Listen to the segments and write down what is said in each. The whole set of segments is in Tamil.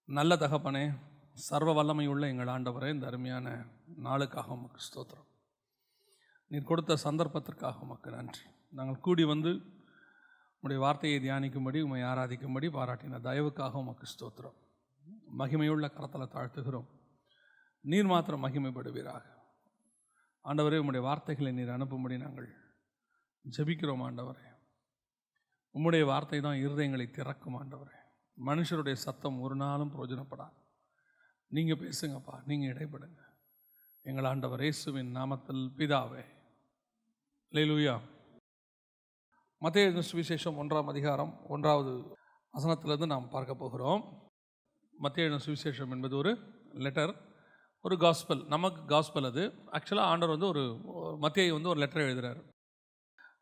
நல்ல தகப்பனே, சர்வ வல்லமையுள்ள எங்கள் ஆண்டவரே, இந்த அருமையான நாளுக்காக உமக்கு ஸ்தோத்திரம். நீர் கொடுத்த சந்தர்ப்பத்திற்காக உமக்கு நன்றி. நாங்கள் கூடி வந்து உம்முடைய வார்த்தையை தியானிக்கும்படி, உம்மை ஆராதிக்கும்படி பாராட்டின தயவுக்காக உமக்கு ஸ்தோத்திரம். மகிமையுள்ள கரத்தில் தாழ்த்துகிறோம். நீர் மாத்திரம் மகிமைப்படுவீராக. ஆண்டவரே, உம்முடைய வார்த்தைகளை நீர் அனுப்பும்படி நாங்கள் ஜெபிக்கிறோம். ஆண்டவரே, உம்முடைய வார்த்தை தான் இருதயங்களை திறக்கும். ஆண்டவரே, மனுஷருடைய சத்தம் ஒரு நாளும் பிரயோஜனப்படாது. நீங்கள் பேசுங்கப்பா, நீங்கள் இடைப்படுங்க. எங்கள் ஆண்டவர் இயேசுவின் நாமத்தில் பிதாவே. அல்லேலூயா. மத்தேயு சுவிசேஷம் 1ஆம் அதிகாரம் 1வது வசனத்திலிருந்து நாம் பார்க்க போகிறோம். மத்தேயு சுவிசேஷம் என்பது ஒரு லெட்டர், ஒரு காஸ்பல். நமக்கு காஸ்பல் அது. ஆக்சுவலாக ஆண்டவர் ஒரு மத்தேயு ஒரு லெட்டர் எழுதுகிறார்.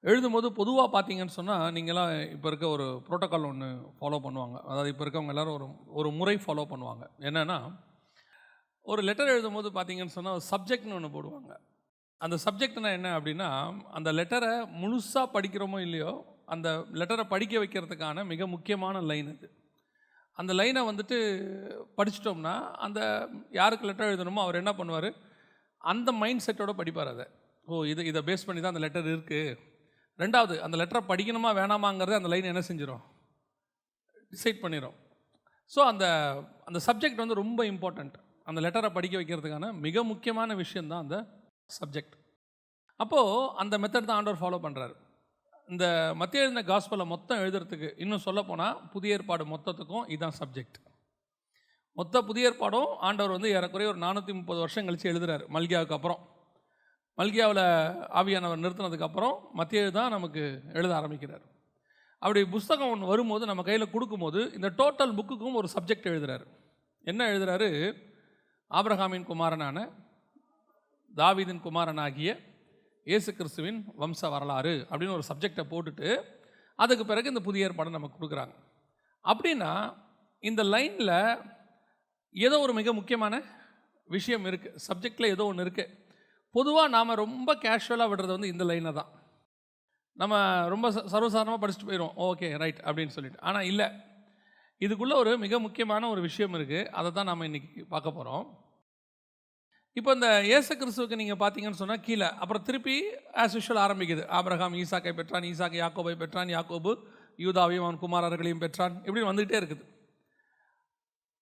எழுதும்போது பொதுவாக பார்த்தீங்கன்னு சொன்னால், நீங்களாம் இப்போ இருக்க ஒரு ப்ரோட்டோக்கால் ஒன்று ஃபாலோ பண்ணுவாங்க. அதாவது இப்போ இருக்கவங்க எல்லோரும் ஒரு முறை ஃபாலோ பண்ணுவாங்க. என்னென்னா, ஒரு லெட்டர் எழுதும்போது பார்த்தீங்கன்னு சொன்னால் ஒரு சப்ஜெக்ட்னு ஒன்று போடுவாங்க. அந்த சப்ஜெக்ட்னா என்ன அப்படின்னா, அந்த லெட்டரை முழுசாக படிக்கிறோமோ இல்லையோ, அந்த லெட்டரை படிக்க வைக்கிறதுக்கான மிக முக்கியமான லைன் அது. அந்த லைனை படிச்சிட்டோம்னா, அந்த யாருக்கு லெட்டர் எழுதணுமோ அவர் என்ன பண்ணுவார், அந்த மைண்ட் செட்டோடு படிப்பார். அதை இதை பேஸ் பண்ணி தான் அந்த லெட்டர் இருக்குது. ரெண்டாவது, அந்த லெட்டரை படிக்கணுமா வேணாமாங்கிறது அந்த லைன் என்ன செஞ்சிடும், டிசைட் பண்ணிடும். ஸோ அந்த சப்ஜெக்ட் ரொம்ப இம்பார்ட்டண்ட். அந்த லெட்டரை படிக்க வைக்கிறதுக்கான மிக முக்கியமான விஷயந்தான் அந்த சப்ஜெக்ட். அப்போது அந்த மெத்தட் தான் ஆண்டவர் ஃபாலோ பண்ணுறாரு. இந்த மத்தேயு எழுதின காஸ்பலை மொத்தம் எழுதுறதுக்கு, இன்னும் சொல்லப்போனால் புதிய ஏற்பாடு மொத்தத்துக்கும் இதுதான் சப்ஜெக்ட். மொத்த புதிய ஏற்பாடும் ஆண்டவர் ஏறக்குறைய ஒரு 430 வருஷம் கழித்து எழுதுகிறார். மல்கியாவுக்கு அப்புறம், மல்கியாவில் ஆவியானவர் நிறுத்தினதுக்கப்புறம் மத்தேயு தான் நமக்கு எழுத ஆரம்பிக்கிறார். அப்படி புஸ்தகம் ஒன்று வரும்போது, நம்ம கையில் கொடுக்கும்போது, இந்த டோட்டல் புக்குக்கும் ஒரு சப்ஜெக்ட் எழுதுகிறார். என்ன எழுதுகிறாரு? ஆபிரகாமின் குமாரனான, தாவீதின் குமாரனாகிய இயேசு கிறிஸ்துவின் வம்ச வரலாறு அப்படின்னு ஒரு சப்ஜெக்டை போட்டுட்டு, அதுக்கு பிறகு இந்த புதிய ஏற்பாடை நமக்கு கொடுக்குறாங்க. அப்படின்னா இந்த லைனில் ஏதோ ஒரு மிக முக்கியமான விஷயம் இருக்குது, சப்ஜெக்டில் ஏதோ ஒன்று இருக்குது. பொதுவாக நாம் ரொம்ப கேஷுவலாக விடுறது இந்த லைனை தான். நம்ம ரொம்ப சர்வசாதாரணமாக படிச்சுட்டு போயிடுவோம், ஓகே ரைட் அப்படின்னு சொல்லிட்டு. ஆனால் இல்லை, இதுக்குள்ளே ஒரு மிக முக்கியமான ஒரு விஷயம் இருக்குது. அதை தான் நாம் இன்றைக்கி பார்க்க போகிறோம். இப்போ இந்த இயேசு கிறிஸ்துவுக்கு நீங்கள் பார்த்தீங்கன்னு சொன்னால், கீழே அப்புறம் திருப்பி ஆஸ் யூஷுவல் ஆரம்பிக்குது. ஆபிரகாம் ஈசாக்கை பெற்றான், ஈசாக்கு யாக்கோபை பெற்றான், யாக்கோபு யூதாவையும் அவன் குமாரர்களையும் பெற்றான், இப்படி வந்துகிட்டே இருக்குது.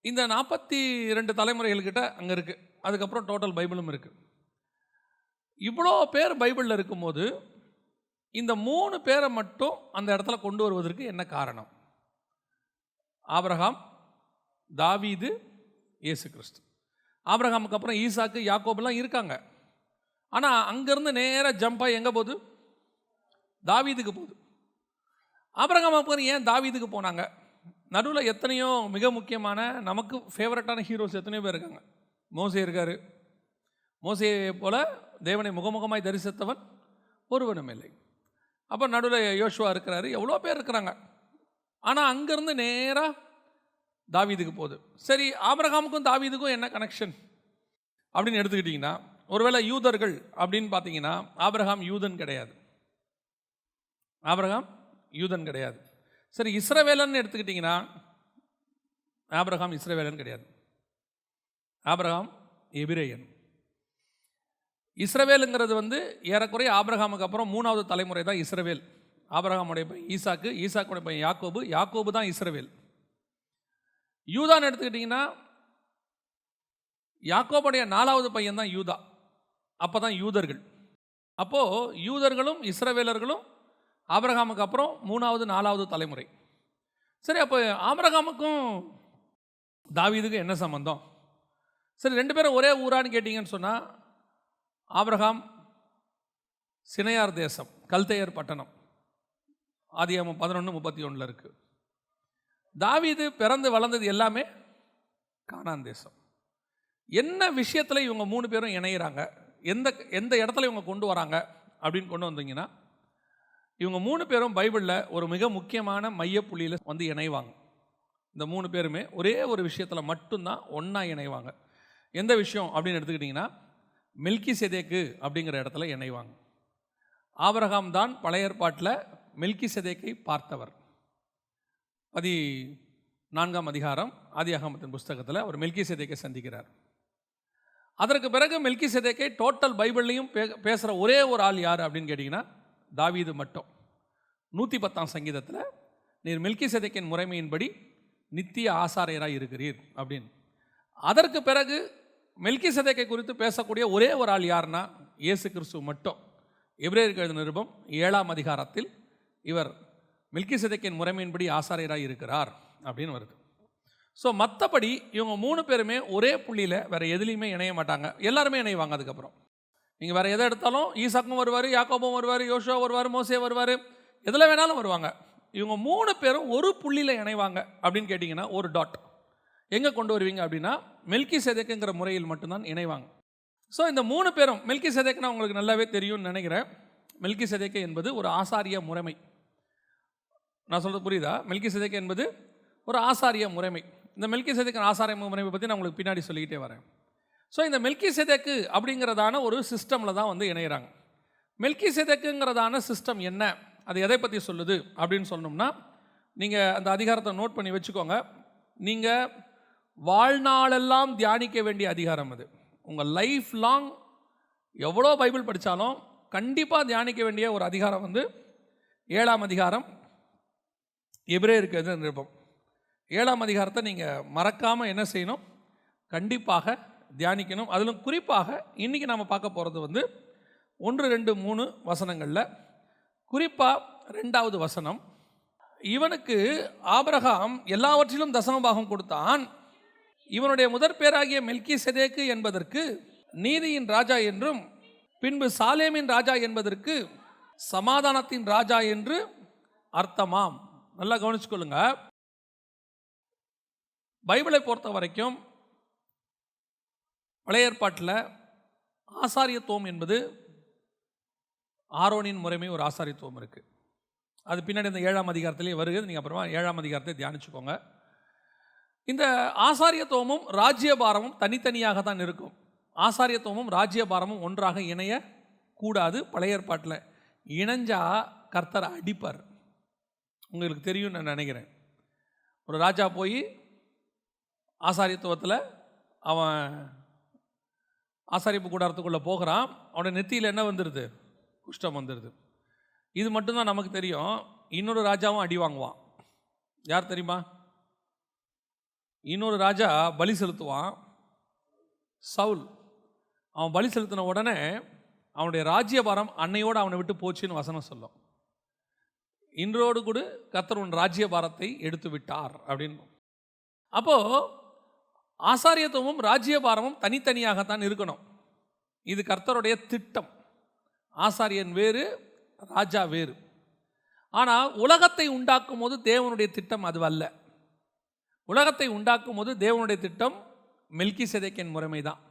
இந்த 42 தலைமுறைகள்கிட்ட அங்கே இருக்குது. அதுக்கப்புறம் டோட்டல் பைபிளும் இருக்குது. இவ்வளோ பேர் பைபிளில் இருக்கும்போது, இந்த 3 பேரை மட்டும் அந்த இடத்துல கொண்டு வருவதற்கு என்ன காரணம்? ஆபிரகாம், தாவீது, இயேசு கிறிஸ்து. ஆபிரகாமுக்கு அப்புறம் ஈசாக்கு, யாக்கோபெல்லாம் இருக்காங்க. ஆனால் அங்கேருந்து நேராக ஜம்பாக எங்கே போகுது? தாவீதுக்கு போகுது. ஆபிரகாம் அப்புறம் ஏன் தாவீதுக்கு போனாங்க? நடுவில் எத்தனையோ மிக முக்கியமான நமக்கு ஃபேவரட்டான ஹீரோஸ் எத்தனையோ பேர் இருக்காங்க. மோசே இருக்கார். மோசேயை போல தேவனை முகமுகமாய் தரிசித்தவன் ஒருவனும் இல்லை. அப்போ நடுவில் யோசுவா இருக்கிறாரு. எவ்வளோ பேர் இருக்கிறாங்க. ஆனால் அங்கேருந்து நேராக தாவீதுக்கு போகுது. சரி, ஆபிரகாமுக்கும் தாவீதுக்கும் என்ன கனெக்ஷன் அப்படின்னு எடுத்துக்கிட்டிங்கன்னா, ஒருவேளை யூதர்கள் அப்படின்னு பார்த்தீங்கன்னா, ஆபிரகாம் யூதன் கிடையாது. ஆபிரகாம் யூதன் கிடையாது. சரி, இஸ்ரவேலன் எடுத்துக்கிட்டிங்கன்னா, ஆபிரகாம் இஸ்ரவேலன் கிடையாது. ஆபிரகாம் எபிரேயன். இஸ்ரவேலுங்கிறது ஏறக்குறைய ஆபிரகாமுக்கு அப்புறம் 3வது தலைமுறை தான் இஸ்ரவேல். ஆபிரகாமுடைய பையன் ஈசாக்கு, ஈசாக்குடைய பையன் யாக்கோபு, யாக்கோபு தான் இஸ்ரவேல். யூதான்னு எடுத்துக்கிட்டிங்கன்னா, யாக்கோபுடைய 4வது பையன் தான் யூதா. அப்போ தான் யூதர்கள். அப்போது யூதர்களும் இஸ்ரவேலர்களும் ஆபிரகாமுக்கு அப்புறம் 3வது 4வது தலைமுறை. சரி, அப்போ ஆபிரகாமுக்கும் தாவீதுக்கும் என்ன சம்பந்தம்? சரி, 2 பேரும் ஒரே ஊரான்னு கேட்டிங்கன்னு சொன்னால், ஆபிரகாம் சினையார் தேசம், கல்தேயர் பட்டணம், ஆதியாகமம் 11:31 இருக்குது. தாவீது பிறந்து வளர்ந்தது எல்லாமே கானான் தேசம். என்ன விஷயத்தில் இவங்க 3 பேரும் இணைகிறாங்க, எந்த இடத்துல இவங்க கொண்டு வராங்க அப்படின்னு கொண்டு வந்தீங்கன்னா, இவங்க 3 பேரும் பைபிளில் ஒரு மிக முக்கியமான மையப்புள்ளியில் இணைவாங்க. இந்த 3 பேருமே ஒரே ஒரு விஷயத்தில் மட்டும்தான் ஒன்றா இணைவாங்க. எந்த விஷயம் அப்படின்னு எடுத்துக்கிட்டிங்கன்னா, மெல்கிசேதேக்கு அப்படிங்கிற இடத்துல இணைவாங்க. ஆபிரகாம் தான் பழைய ஏற்பாட்டில் மெல்கிசேதேக்கை பார்த்தவர். 4ஆம் அதிகாரம் ஆதியாகமத்தின் புஸ்தகத்தில் அவர் மெல்கிசேதேக்கை சந்திக்கிறார். அதற்கு பிறகு மெல்கிசேதேக்கை டோட்டல் பைபிள்லையும் பேசுகிற ஒரே ஒரு ஆள் யார் அப்படின்னு கேட்டிங்கன்னா தாவீது மட்டும். 110ஆம் சங்கீதத்தில் நீர் மெல்கிசேதேக்கின் முறைமையின்படி நித்திய ஆசாரியராக இருக்கிறீர் அப்படின்னு. அதற்கு பிறகு மெல்கிசேதேக்கை குறித்து பேசக்கூடிய ஒரே ஒரு ஆள் யாருன்னா இயேசு கிறிஸ்து மட்டும். எபிரேயருக்கு எழுதின நிருபம் 7ஆம் அதிகாரத்தில் இவர் மெல்கிசேதேக்கின் முறைமையின்படி ஆசாரியராக இருக்கிறார் அப்படின்னு வருது. ஸோ மற்றபடி இவங்க 3 பேருமே ஒரே புள்ளியில் வேறு எதுலேயுமே இணைய மாட்டாங்க. எல்லாருமே இணைவாங்க. அதுக்கப்புறம் நீங்கள் வேறு எதை எடுத்தாலும் ஈசாக்கும் வருவார், யாக்கோபும் வருவார், யோசுவா வருவார், மோசே வருவார், எதில் வேணாலும் வருவாங்க. இவங்க 3 பேரும் ஒரு புள்ளியில் இணைவாங்க அப்படின்னு கேட்டிங்கன்னா ஒரு டாட் எங்கே கொண்டு வருவீங்க அப்படின்னா மெல்கிசேதேக்குங்கிற முறையில் மட்டும்தான் இணைவாங்க. ஸோ இந்த 3 பேரும் மெல்கிசேதேக்குனா உங்களுக்கு நல்லாவே தெரியும்னு நினைக்கிறேன். மெல்கிசேதேக்கு என்பது ஒரு ஆசாரிய முறைமை. நான் சொல்கிறது புரியுதா? மெல்கிசேதேக்கு என்பது ஒரு ஆசாரிய முறைமை. இந்த மெல்கிசேதேக்கின் ஆசாரிய முறைமை பற்றி நான் உங்களுக்கு பின்னாடி சொல்லிக்கிட்டே வரேன். ஸோ இந்த மெல்கிசேதேக்கு அப்படிங்கிறதான ஒரு சிஸ்டமில் தான் வந்து இணைகிறாங்க. மெல்கிசேதேக்குங்கிறதான சிஸ்டம் என்ன, அது எதை பற்றி சொல்லுது அப்படின்னு சொன்னோம்னா, நீங்கள் அந்த அதிகாரத்தை நோட் பண்ணி வச்சுக்கோங்க. நீங்கள் வாழ்நாளெல்லாம் தியானிக்க வேண்டிய அதிகாரம் அது. உங்கள் லைஃப் லாங் எவ்வளோ பைபிள் படித்தாலும் கண்டிப்பாக தியானிக்க வேண்டிய ஒரு அதிகாரம் வந்து 7ஆம் அதிகாரம் எபிரேயருக்கு எழுதின நிருபம். 7ஆம் அதிகாரத்தை நீங்கள் மறக்காமல் என்ன செய்யணும், கண்டிப்பாக தியானிக்கணும். அதிலும் குறிப்பாக இன்றைக்கி நம்ம பார்க்க போகிறது வந்து 1, 2, 3 வசனங்களில் குறிப்பாக 2வது வசனம், இவனுக்கு ஆபிரகாம் எல்லாவற்றிலும் தசமபாகம் கொடுத்தான், இவனுடைய முதற் பேராகிய மெல்கிசேதேக்கு என்பதற்கு நீதியின் ராஜா என்றும் பின்பு சாலேமின் ராஜா என்பதற்கு சமாதானத்தின் ராஜா என்று அர்த்தமாம். நல்லா கவனிச்சுக்கொள்ளுங்க. பைபிளை பொறுத்த வரைக்கும் பழைய ஏற்பாட்டில் ஆசாரியத்துவம் என்பது ஆரோனின் முறைமை ஒரு ஆசாரியத்துவம் இருக்குது. அது பின்னாடி இந்த 7ஆம் அதிகாரத்திலே வருகிறது. நீங்கள் அப்புறமா 7ஆம் அதிகாரத்தை தியானிச்சுக்கோங்க. இந்த ஆசாரியத்துவமும் ராஜ்யபாரமும் தனித்தனியாக தான் இருக்கும். ஆசாரியத்துவமும் ராஜ்யபாரமும் ஒன்றாக இணைய கூடாது. பழைய ஏற்பாட்டில் இணைஞ்சா கர்த்தர் அடிப்பார். உங்களுக்கு தெரியும் நான் நினைக்கிறேன். ஒரு ராஜா போய் ஆசாரியத்துவத்தில் அவன் ஆசாரியப்பு கூடாரத்துக்குள்ளே போகிறான். அவனுடைய நெத்தியில் என்ன வந்துடுது, குஷ்டம் வந்துடுது. இது மட்டும்தான் நமக்கு தெரியும். இன்னொரு ராஜாவும் அடி வாங்குவான். யார் தெரியுமா? இன்னொரு ராஜா பலி செலுத்துவான், சவுல். அவன் பலி செலுத்தின உடனே அவனுடைய ராஜ்யபாரம் அன்னையோடு அவனை விட்டு போச்சுன்னு வசனம் சொல்லும். இன்றோடு கூட கர்த்தர் உன் ராஜ்யபாரத்தை எடுத்து விட்டார் அப்படின்னு. அப்போது ஆசாரியத்துவமும் ராஜ்யபாரமும் தனித்தனியாகத்தான் இருக்கணும். இது கர்த்தருடைய திட்டம். ஆசாரியன் வேறு, ராஜா வேறு. ஆனால் உலகத்தை உண்டாக்கும் போது தேவனுடைய திட்டம் அது அல்ல. உலகத்தை உண்டாக்கும் போது தேவனுடைய திட்டம் மெல்கிசேதேக்கின் முறைமை தான்.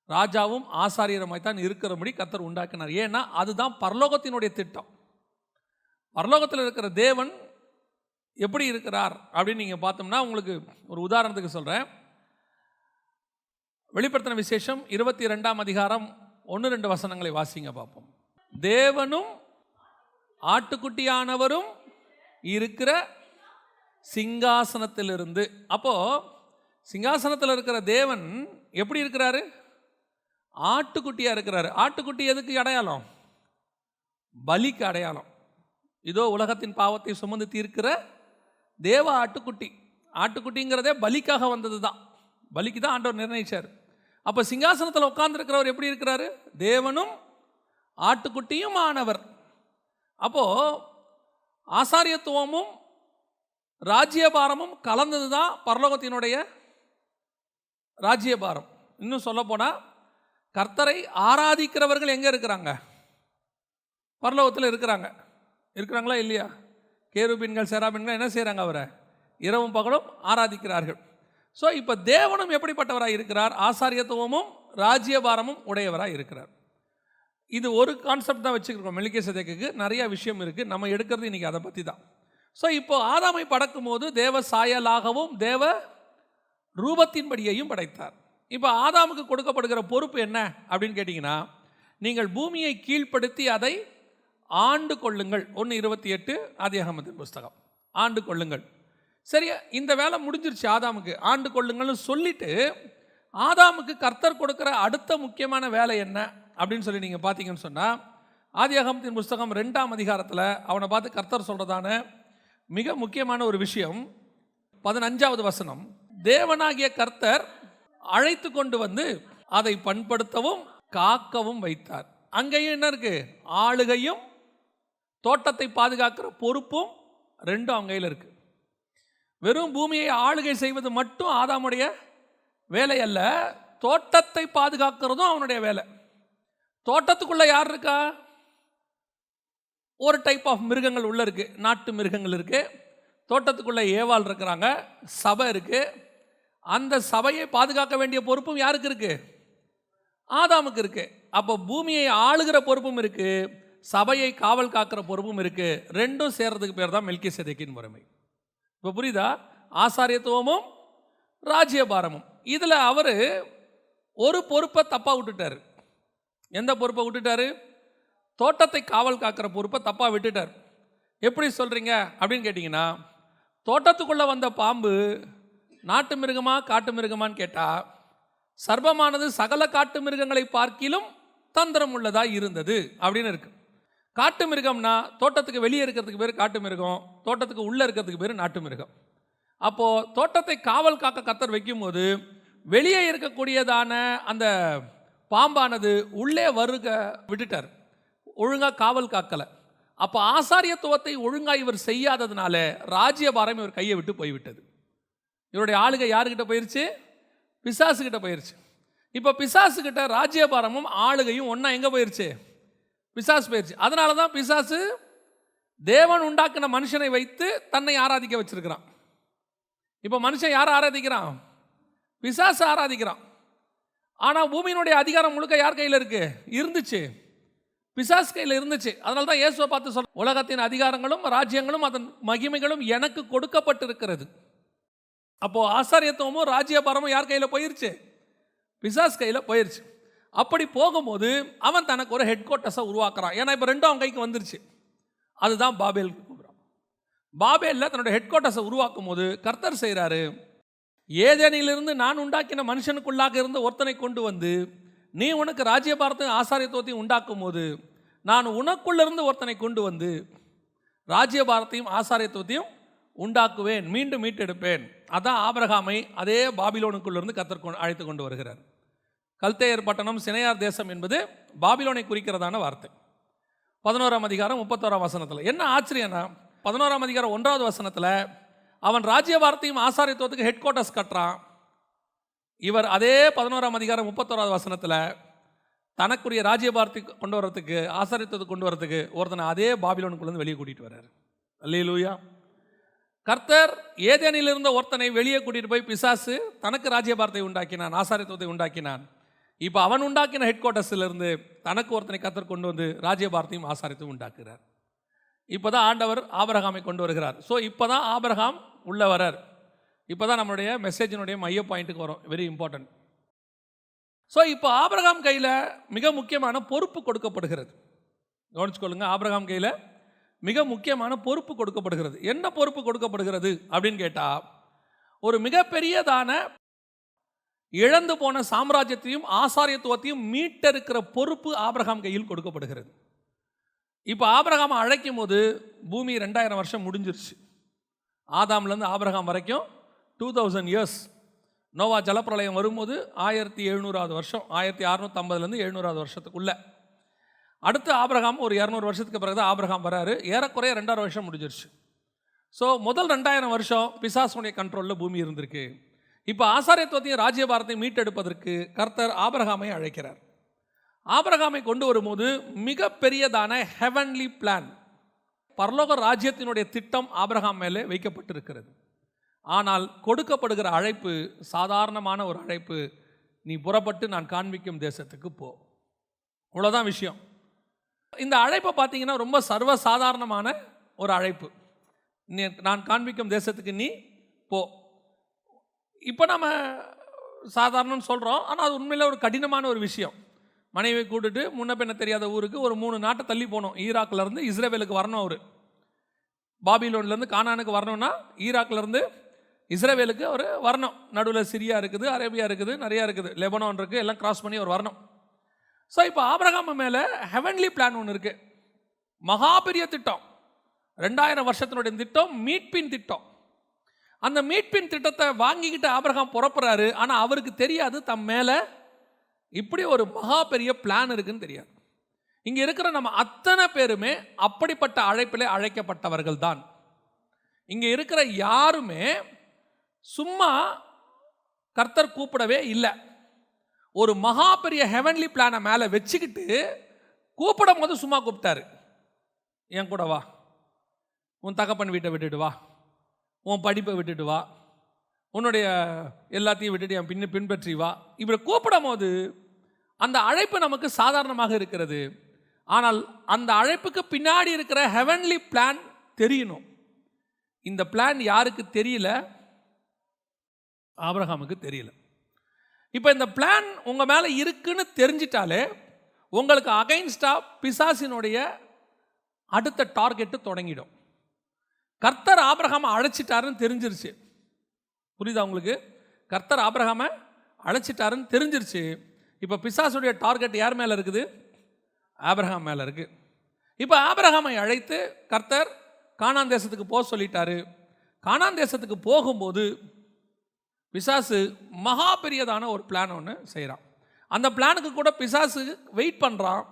ராஜாவும் ஆசாரியருமாய் தான் இருக்கிறபடி கர்த்தர் உண்டாக்கினார். ஏன்னா அதுதான் பரலோகத்தினுடைய திட்டம். பரலோகத்தில் இருக்கிற தேவன் எப்படி இருக்கிறார் அப்படின்னு நீங்கள் பார்த்தோம்னா, உங்களுக்கு ஒரு உதாரணத்துக்கு சொல்கிறேன். வெளிப்படுத்தின விசேஷம் 22ஆம் அதிகாரம் 1-2 வசனங்களை வாசிங்க பார்ப்போம். தேவனும் ஆட்டுக்குட்டியானவரும் இருக்கிற சிங்காசனத்திலிருந்து. அப்போது சிங்காசனத்தில் இருக்கிற தேவன் எப்படி இருக்கிறாரு? ஆட்டுக்குட்டியாக இருக்கிறாரு. ஆட்டுக்குட்டி எதுக்கு அடையாளம்? பலிக்கு அடையாளம். இதோ உலகத்தின் பாவத்தை சுமந்து தீர்க்கிற தேவ ஆட்டுக்குட்டி. ஆட்டுக்குட்டிங்கிறதே பலிக்காக வந்தது தான். பலிக்கு தான் ஆண்டவர் நிர்ணயிச்சார். அப்போ சிங்காசனத்தில் உட்கார்ந்துருக்கிறவர் எப்படி இருக்கிறாரு? தேவனும் ஆட்டுக்குட்டியும் ஆனவர். அப்போது ஆசாரியத்துவமும் ராஜ்யபாரமும் கலந்தது தான் பரலோகத்தினுடைய ராஜ்யபாரம். இன்னும் சொல்லப்போனால் கர்த்தரை ஆராதிக்கிறவர்கள் எங்கே இருக்கிறாங்க? பரலோகத்தில் இருக்கிறாங்க. இருக்கிறாங்களா இல்லையா? கேருபீன்கள் செராபீன்கள் என்ன செய்கிறாங்க? அவரை இரவும் பகலும் ஆராதிக்கிறார்கள். ஸோ இப்போ தேவனும் எப்படிப்பட்டவராக இருக்கிறார்? ஆசாரியத்துவமும் ராஜ்யபாரமும் உடையவராக இருக்கிறார். இது ஒரு கான்செப்ட் தான் வச்சுருக்கோம். மெல்கிசேதேக்குக்கு நிறைய விஷயம் இருக்குது. நம்ம எடுக்கிறது இன்றைக்கி அதை பற்றி தான். ஸோ இப்போ ஆதாமை படைக்கும் போது தேவ சாயலாகவும் தேவ ரூபத்தின்படியையும் படைத்தார். இப்போ ஆதாமுக்கு கொடுக்கப்படுகிற பொறுப்பு என்ன அப்படின்னு கேட்டிங்கன்னா, நீங்கள் பூமியை கீழ்ப்படுத்தி அதை ஆண்டு கொள்ளுங்கள். 1:28 ஆதியாகமத்தின் புஸ்தகம். ஆண்டு கொள்ளுங்கள். சரி, இந்த வேலை முடிஞ்சிருச்சு. ஆதாமுக்கு ஆண்டு கொள்ளுங்கள்னு சொல்லிட்டு ஆதாமுக்கு கர்த்தர் கொடுக்குற அடுத்த முக்கியமான வேலை என்ன அப்படின்னு சொல்லி நீங்கள் பார்த்தீங்கன்னு சொன்னால், ஆதியாகமத்தின் புஸ்தகம் 2ஆம் அதிகாரத்தில் அவனை பார்த்து கர்த்தர் சொல்கிறதான மிக முக்கியமான ஒரு விஷயம் 15வது வசனம். தேவனாகிய கர்த்தர் அழைத்து கொண்டு வந்து அதை பண்படுத்தவும் காக்கவும் வைத்தார். அங்கேயும் என்ன இருக்கு? ஆளுகையும் தோட்டத்தை பாதுகாக்கிற பொறுப்பும் ரெண்டும் அவங்க கையில் இருக்கு. வெறும் பூமியை ஆளுகை செய்வது மட்டும் ஆதாமுடைய வேலை அல்ல, தோட்டத்தை பாதுகாக்கிறதும் அவனுடைய வேலை. தோட்டத்துக்குள்ள யார் இருக்கா? ஒரு டைப் ஆஃப் மிருகங்கள் உள்ள இருக்கு, நாட்டு மிருகங்கள் இருக்கு. தோட்டத்துக்குள்ள ஏவாள் இருக்கிறாங்க, சபை இருக்கு. அந்த சபையை பாதுகாக்க வேண்டிய பொறுப்பும் யாருக்கு இருக்கு? ஆதாமுக்கு இருக்கு. அப்போ பூமியை ஆளுகிற பொறுப்பும் இருக்கு, சபையை காவல் காக்கிற பொறுப்பும் இருக்கு. ரெண்டும் சேர்றதுக்கு பேர் தான் மெல்கிசேதேக்கின் முறைமை. இப்போ புரியுதா? ஆசாரியத்துவமும் ராஜ்யபாரமும். இதில் அவர் ஒரு பொறுப்பை தப்பாக விட்டுட்டார். எந்த பொறுப்பை விட்டுட்டாரு? தோட்டத்தை காவல் காக்கிற பொறுப்பை தப்பாக விட்டுட்டார். எப்படி சொல்கிறீங்க அப்படின்னு கேட்டிங்கன்னா, தோட்டத்துக்குள்ளே வந்த பாம்பு நாட்டு மிருகமா காட்டு மிருகமான்னு கேட்டால், சர்ப்பமானது சகல காட்டு மிருகங்களை பார்க்கிலும் தந்திரம் உள்ளதாக இருந்தது அப்படின்னு இருக்கு. காட்டு மிருகம்னா தோட்டத்துக்கு வெளியே இருக்கிறதுக்கு பேர் காட்டு மிருகம், தோட்டத்துக்கு உள்ளே இருக்கிறதுக்கு பேர் நாட்டு மிருகம். அப்போது தோட்டத்தை காவல் காக்க கர்த்தர் வைக்கும்போது வெளியே இருக்கக்கூடியதான அந்த பாம்பானது உள்ளே வருக விட்டுட்டார், ஒழுங்காக காவல் காக்கலை. அப்போ ஆசாரியத்துவத்தை ஒழுங்காக இவர் செய்யாததுனால ராஜ்யபாரம் இவர் கையை விட்டு போய்விட்டது. இவருடைய ஆளுகை யாருக்கிட்ட போயிருச்சு? பிசாசுக்கிட்ட போயிருச்சு. இப்போ பிசாசுக்கிட்ட ராஜ்யபாரமும் ஆளுகையும் ஒன்றா எங்கே போயிருச்சு? பிசாசு போயிருச்சு. அதனால தான் பிசாசு தேவன் உண்டாக்கின மனுஷனை வைத்து தன்னை ஆராதிக்க வச்சிருக்கிறான். இப்போ மனுஷன் யாரை ஆராதிக்கிறான்? பிசாசு ஆராதிக்கிறான். ஆனால் பூமியினுடைய அதிகாரம் முழுக்க யார் கையில் இருக்கு? இருந்துச்சு, பிசாசு கையில் இருந்துச்சு. அதனால தான் இயேசுவை பார்த்து சொல்ல, உலகத்தின் அதிகாரங்களும் ராஜ்யங்களும் அதன் மகிமைகளும் எனக்கு கொடுக்கப்பட்டிருக்கிறது. அப்போ ஆசாரியத்துவமும் ராஜ்யபாரமும் யார் கையில் போயிருச்சு? பிசாசு கையில் போயிருச்சு. அப்படி போகும்போது அவன் தனக்கு ஒரு ஹெட் குவார்ட்டர்ஸை உருவாக்குறான். ஏன்னா இப்போ ரெண்டும் அவன் கைக்கு வந்துருச்சு. அதுதான் பாபேல் கூப்பிடுறான். பாபேலில் தன்னோட ஹெட் குவார்ட்டர்ஸை உருவாக்கும் போது கர்த்தர் செய்கிறாரு, ஏதேனிலிருந்து நான் உண்டாக்கின மனுஷனுக்குள்ளாக இருந்த ஒருத்தனை கொண்டு வந்து நீ உனக்கு ராஜ்யபாரத்தையும் ஆசாரியத்துவத்தையும் உண்டாக்கும் போது நான் உனக்குள்ளிருந்து ஒருத்தனை கொண்டு வந்து ராஜ்யபாரத்தையும் ஆசாரியத்துவத்தையும் உண்டாக்குவேன், மீண்டும் மீட்டெடுப்பேன். அதான் ஆபிரகாமை அதே பாபிலோனுக்குள்ளிருந்து கர்த்தர் அழைத்து கொண்டு வருகிறார். கல்தேயர் பட்டணம் சினையார் தேசம் என்பது பாபிலோனை குறிக்கிறதான வார்த்தை. 11ஆம் அதிகாரம் 31ஆம் வசனத்தில் என்ன ஆச்சரியம்னா, 11ஆம் அதிகாரம் 1வது வசனத்தில் அவன் ராஜ்யபாரத்தையும் ஆசாரியத்துவத்துக்கு ஹெட் குவார்ட்டர்ஸ் கட்டுறான். இவர் அதே 11ஆம் அதிகாரம் 31வது வசனத்தில் தனக்குரிய ராஜ்யபாரத்தை கொண்டு வரத்துக்கு ஆசாரியத்துவத்தை கொண்டு வரத்துக்கு ஒருத்தனை அதே பாபிலோனுக்குள்ளேருந்து வெளியே கூட்டிகிட்டு வர்றார். அல்லேலூயா. கர்த்தர் ஏதேனில் இருந்த ஒருத்தனை வெளியே கூட்டிகிட்டு போய் பிசாசு தனக்கு ராஜ்யபாரத்தை உண்டாக்கினான், ஆசாரியத்துவத்தை உண்டாக்கினான். இப்போ அவன் உண்டாக்கின ஹெட் குவார்ட்டர்ஸிலிருந்து தனக்கு ஒருத்தனை கர்த்தர் கொண்டு வந்து ராஜ்யபாரத்தையும் ஆசாரியத்தையும் உண்டாக்குறார். இப்போ தான் ஆண்டவர் ஆபிரகாமை கொண்டு வருகிறார். ஸோ இப்போ தான் ஆபிரகாம் உள்ள வரார். இப்போ தான் நம்மளுடைய மெசேஜினுடைய மைய பாயிண்ட்டுக்கு வரும். Very important. ஸோ இப்போ ஆபிரகாம் கையில் மிக முக்கியமான பொறுப்பு கொடுக்கப்படுகிறது. கவனிச்சுக்கொள்ளுங்க, ஆபிரகாம் கையில் மிக முக்கியமான பொறுப்பு கொடுக்கப்படுகிறது. என்ன பொறுப்பு கொடுக்கப்படுகிறது அப்படின்னு கேட்டால், ஒரு மிகப்பெரியதான இழந்து போன சாம்ராஜ்யத்தையும் ஆசாரியத்துவத்தையும் மீட்டெடுக்கிற பொறுப்பு ஆபிரகாம் கையில் கொடுக்கப்படுகிறது. இப்போ ஆபிரகாம் அழைக்கும் போது பூமி 2000 வருஷம் முடிஞ்சிருச்சு. ஆதாம்லேருந்து ஆபிரகாம் வரைக்கும் 2000 இயர்ஸ். நோவா ஜலப்பிரளயம் வரும்போது 1700வது வருஷம், 1650லேருந்து 700வது வருஷத்துக்குள்ள. அடுத்து ஆபிரகாம் ஒரு 200 வருஷத்துக்கு பிறகு தான் ஆபிரகாம் வராரு. ஏறக்குறைய 2000 வருஷம் முடிஞ்சிருச்சு. ஸோ முதல் 2000 வருஷம் பிசாசுடைய கண்ட்ரோலில் பூமி இருந்திருக்கு. இப்போ ஆசாரியத்துவத்தையும் ராஜ்யபாரத்தையும் மீட்டெடுப்பதற்கு கர்த்தர் ஆபிரகாமை அழைக்கிறார். ஆபிரகாமை கொண்டு வரும்போது மிகப்பெரியதான ஹெவன்லி பிளான், பரலோக ராஜ்யத்தினுடைய திட்டம் ஆபிரகாம் மேலே வைக்கப்பட்டிருக்கிறது. ஆனால் கொடுக்கப்படுகிற அழைப்பு சாதாரணமான ஒரு அழைப்பு. நீ புறப்பட்டு நான் காண்பிக்கும் தேசத்துக்கு போ. இவ்வளோதான் விஷயம். இந்த அழைப்பை பார்த்தீங்கன்னா ரொம்ப சர்வசாதாரணமான ஒரு அழைப்பு. நான் காண்பிக்கும் தேசத்துக்கு நீ போ. இப்போ நம்ம சாதாரணன்னு சொல்கிறோம், ஆனால் அது உண்மையில் ஒரு கடினமான ஒரு விஷயம். மனைவியை கூட்டுட்டு முன்ன பின்ன தெரியாத ஊருக்கு ஒரு 3 நாட்டை தள்ளி போனோம். ஈராக்லேருந்து இஸ்ரேலுக்கு வரணும். அவர் பாபிலோன்லேருந்து கானானுக்கு வரணும்னா ஈராக்லேருந்து இஸ்ரேவேலுக்கு அவர் வரணும். நடுவில் சிரியா இருக்குது, அரேபியா இருக்குது, நிறையா இருக்குது, லெபனான் இருக்குது, எல்லாம் கிராஸ் பண்ணி அவர் வரணும். ஸோ இப்போ ஆபிரகாம் மேலே ஹெவன்லி பிளான் ஒன்று இருக்குது. மகா பெரிய திட்டம், 2000 வருஷத்தினுடைய திட்டம், மீட்பின் திட்டம். அந்த மீட்பின் திட்டத்தை வாங்கிக்கிட்டு ஆபிரகாம் புறப்படுறாரு. ஆனால் அவருக்கு தெரியாது தம் மேலே இப்படி ஒரு மகா பெரிய பிளான் இருக்குன்னு தெரியாது. இங்கே இருக்கிற நம்ம அத்தனை பேருமே அப்படிப்பட்ட அழைப்பிலே அழைக்கப்பட்டவர்கள் தான். இங்கே இருக்கிற யாருமே சும்மா கர்த்தர் கூப்பிடவே இல்லை. ஒரு மகா பெரிய ஹெவன்லி பிளானை மேலே வச்சுக்கிட்டு கூப்பிடும் போது சும்மா கூப்பிட்டாரு. என் கூட வா, உன் தகப்பன் வீட்டை விட்டுட்டு வா, உன் படிப்பை விட்டுட்டு வா, உன்னுடைய எல்லாத்தையும் விட்டுட்டு என் பின்பற்றி வா. இப்படி கூப்பிடும் போது அந்த அழைப்பு நமக்கு சாதாரணமாக இருக்கிறது. ஆனால் அந்த அழைப்புக்கு பின்னாடி இருக்கிற ஹெவன்லி பிளான் தெரியணும். இந்த பிளான் யாருக்கு தெரியல? ஆபிரகாமுக்கு தெரியல. இப்போ இந்த பிளான் உங்கள் மேலே இருக்குன்னு தெரிஞ்சிட்டாலே உங்களுக்கு அகைன்ஸ்டாக பிசாசினுடைய அடுத்த டார்கெட்டு தொடங்கிடும். கர்த்தர் ஆபிரகாமை அழைச்சிட்டாருன்னு தெரிஞ்சிருச்சு. புரியுதா உங்களுக்கு? கர்த்தர் ஆபிரகாமை அழைச்சிட்டாருன்னு தெரிஞ்சிருச்சு. இப்போ பிசாசுடைய டார்கெட் யார் மேலே இருக்குது? ஆபிரகாம் மேலே இருக்குது. இப்போ ஆபிரகாமை அழைத்து கர்த்தர் கானான் தேசத்துக்கு போக சொல்லிட்டாரு. கானான் தேசத்துக்கு போகும்போது பிசாசு மகா பெரியதான ஒரு பிளான் ஒன்று செய்கிறான். அந்த பிளானுக்கு கூட பிசாசு வெயிட் பண்ணுறான்.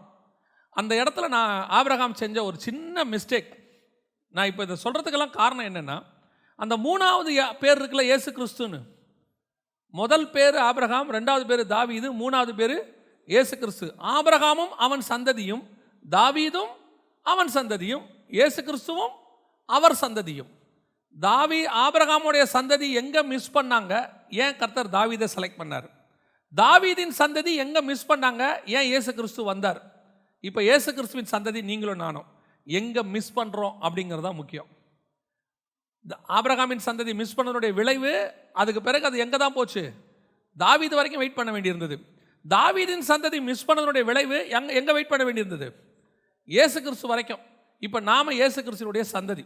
அந்த இடத்துல நான் ஆபிரகாம் செஞ்ச ஒரு சின்ன மிஸ்டேக். நான் இப்போ இதை சொல்கிறதுக்கெல்லாம் காரணம் என்னென்னா, அந்த 3வது பேர் இருக்குல்ல, இயேசு கிறிஸ்துன்னு. முதல் பேர் ஆபிரகாம், 2வது பேர் தாவீது, 3வது பேர் இயேசு கிறிஸ்து. ஆபிரகாமும் அவன் சந்ததியும், தாவீதும் அவன் சந்ததியும், இயேசு கிறிஸ்துவும் அவர் சந்ததியும். ஆபிரகாமுடைய சந்ததி எங்கே மிஸ் பண்ணாங்க? ஏன் கர்த்தர் தாவீதை செலக்ட் பண்ணார்? தாவீதின் சந்ததி எங்கே மிஸ் பண்ணாங்க? ஏன் இயேசு கிறிஸ்து வந்தார்? இப்போ இயேசு கிறிஸ்துவின் சந்ததி நீங்களும் நானும் எங்கே மிஸ் பண்ணுறோம் அப்படிங்கிறது தான் முக்கியம். ஆபிரகாமின் சந்ததி மிஸ் பண்ணனுடைய விளைவு, அதுக்கு பிறகு அது எங்கே தான் போச்சு? தாவீது வரைக்கும் வெயிட் பண்ண வேண்டியிருந்தது. தாவீதின் சந்ததி மிஸ் பண்ணனுடைய விளைவு எங்கே வெயிட் பண்ண வேண்டியிருந்தது? இயேசு கிறிஸ்து வரைக்கும். இப்போ நாம் இயேசு கிறிஸ்துவனுடைய சந்ததி.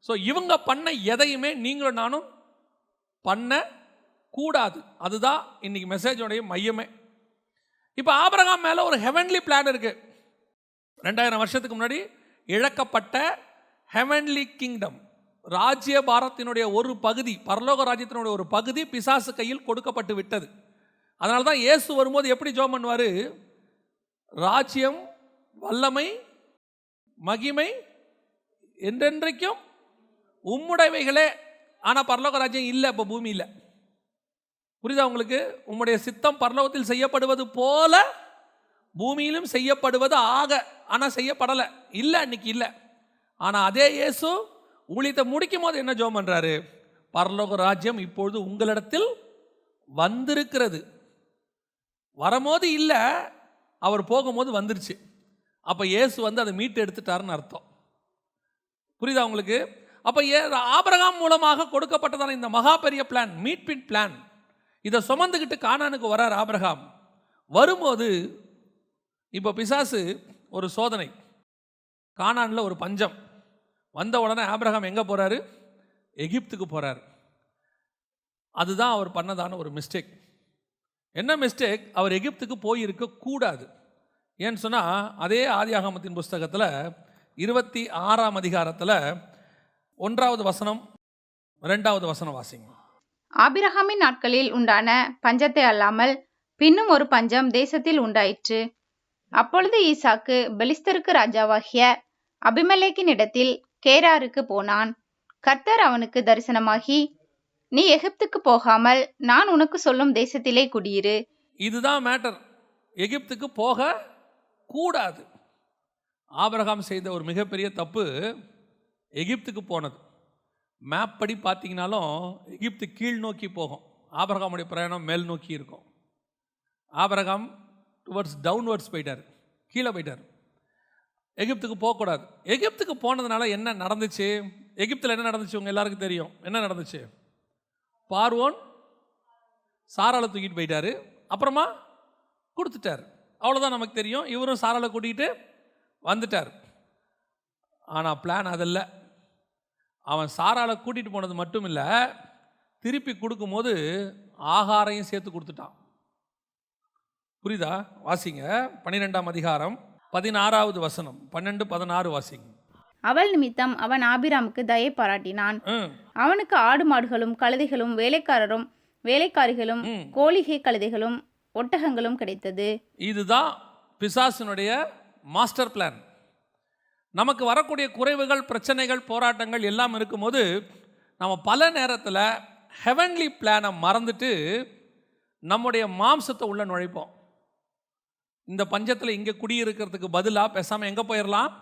ஸோ இவங்க பண்ண எதையுமே நீங்களும் நானும் பண்ண கூடாது. அதுதான் இன்னைக்கு மெசேஜோடைய மையமே. இப்போ ஆபிரகாம் மேலே ஒரு ஹெவன்லி பிளான் இருக்கு. 2000 வருஷத்துக்கு முன்னாடி இழக்கப்பட்ட ஹெவன்லி கிங்டம், ராஜ்ய பாரத்தினுடைய ஒரு பகுதி, பரலோக ராஜ்யத்தினுடைய ஒரு பகுதி பிசாசு கையில் கொடுக்கப்பட்டு விட்டது. அதனால தான் இயேசு வரும்போது எப்படி ஜெபம் பண்ணுவார்? ராஜ்யம், வல்லமை, மகிமை என்றென்றைக்கும் உம்முடையவைகளே. ஆனால் பரலோக ராஜ்யம் இல்லை, இப்போ பூமி இல்லை. புரியுதா உங்களுக்கு? உம்முடைய சித்தம் பரலோகத்தில் செய்யப்படுவது போல பூமியிலும் செய்யப்படுவது ஆக. ஆனால் செய்யப்படலை, இல்லை, அன்னைக்கு இல்லை. ஆனால் அதே இயேசு ஊழியத்தை முடிக்கும் போது என்ன ஜெபம் பண்ணுறாரு? பரலோக ராஜ்யம் இப்பொழுது உங்களிடத்தில் வந்திருக்கிறது. வரும்போது இல்லை, அவர் போகும்போது வந்துருச்சு. அப்போ இயேசு வந்து அதை மீட்டு எடுத்துட்டாருன்னு அர்த்தம். புரியுதா உங்களுக்கு? அப்போ ஆபிரகாம் மூலமாக கொடுக்கப்பட்டதான இந்த மகா பெரிய பிளான், மீட்பின் பிளான், இதை சுமந்துக்கிட்டு கானானுக்கு வரார் ஆபிரகாம். வரும்போது இப்போ பிசாசு ஒரு சோதனை, கானானில் ஒரு பஞ்சம் வந்த உடனே ஆபிரகாம் எங்கே போகிறாரு? எகிப்துக்கு போகிறார். அதுதான் அவர் பண்ணதான ஒரு மிஸ்டேக். என்ன மிஸ்டேக்? அவர் எகிப்துக்கு போயிருக்க கூடாது. ஏன்னு சொன்னால், அதே ஆதியாகமத்தின் புஸ்தகத்தில் 26ஆம் அதிகாரத்தில் 1வது வசனம் 2வது வசனம் வாசிங்க. ஆபிரகாமின் நாட்களில் உண்டான பஞ்சத்தை அல்லாமல் பின்னும் ஒரு பஞ்சம் தேசத்தில் உண்டாயிற்று. அப்பொழுது ஈசாக்கு பெலிஸ்தருக்கு ராஜாவாகிய அபிமெலேக்கின் இடத்தில் கேராருக்கு போனான். கர்த்தர் அவனுக்கு தரிசனமாகி, நீ எகிப்துக்கு போகாமல் நான் உனக்கு சொல்லும் தேசத்திலே குடியிரு. இதுதான் மேட்டர். எகிப்துக்கு போக கூடாது. ஆபிரகாம் செய்த ஒரு மிகப்பெரிய தப்பு எகிப்துக்கு போனது. மேப் படி பார்த்தீங்கன்னாலும் எகிப்து கீழ் நோக்கி போகும், ஆபிரகாமுடைய பிரயாணம் மேல் நோக்கி இருக்கும். ஆபிரகாம் டுவர்ட்ஸ் டவுன்வர்ட்ஸ் போயிட்டார், கீழே போயிட்டார். எகிப்துக்கு போகக்கூடாது. எகிப்துக்கு போனதுனால என்ன நடந்துச்சு? எகிப்தில் என்ன நடந்துச்சு உங்கள் எல்லாருக்கும் தெரியும். என்ன நடந்துச்சு? பார்வோன் சாராளை தூக்கிட்டு போயிட்டார், அப்புறமா கொடுத்துட்டார். அவ்வளோதான் நமக்கு தெரியும். இவரும் சாராளை கூட்டிகிட்டு வந்துட்டார். ஆனால் பிளான் அதில்லை. அவன் சாராளை கூட்டிகிட்டு போனது மட்டும் இல்லை, திருப்பி கொடுக்கும்போது ஆகாரையும் சேர்த்து கொடுத்துட்டான். புரியுதா? வாசிங்க 12ஆம் அதிகாரம் 16வது வசனம், 12-16 வாசிங்க. அவள் நிமித்தம் அவன் ஆபிராமுக்கு தயை பாராட்டினான். அவனுக்கு ஆடு மாடுகளும் கழுதைகளும் வேலைக்காரரும் வேலைக்காரிகளும் கோழிகை கழுதைகளும் ஒட்டகங்களும் கிடைத்தது. இதுதான் பிசாசினுடைய மாஸ்டர் பிளான். நமக்கு வரக்கூடிய குறைவுகள், பிரச்சனைகள், போராட்டங்கள் எல்லாம் இருக்கும்போது நம்ம பல நேரத்தில் ஹெவன்லி பிளானை மறந்துட்டு நம்முடைய மாம்சத்தை உள்ள நுழைப்போம். இந்த பஞ்சத்தில் இங்கே குடியிருக்கிறதுக்கு பதிலாக பேசாமல் எங்கே போயிடலாம்?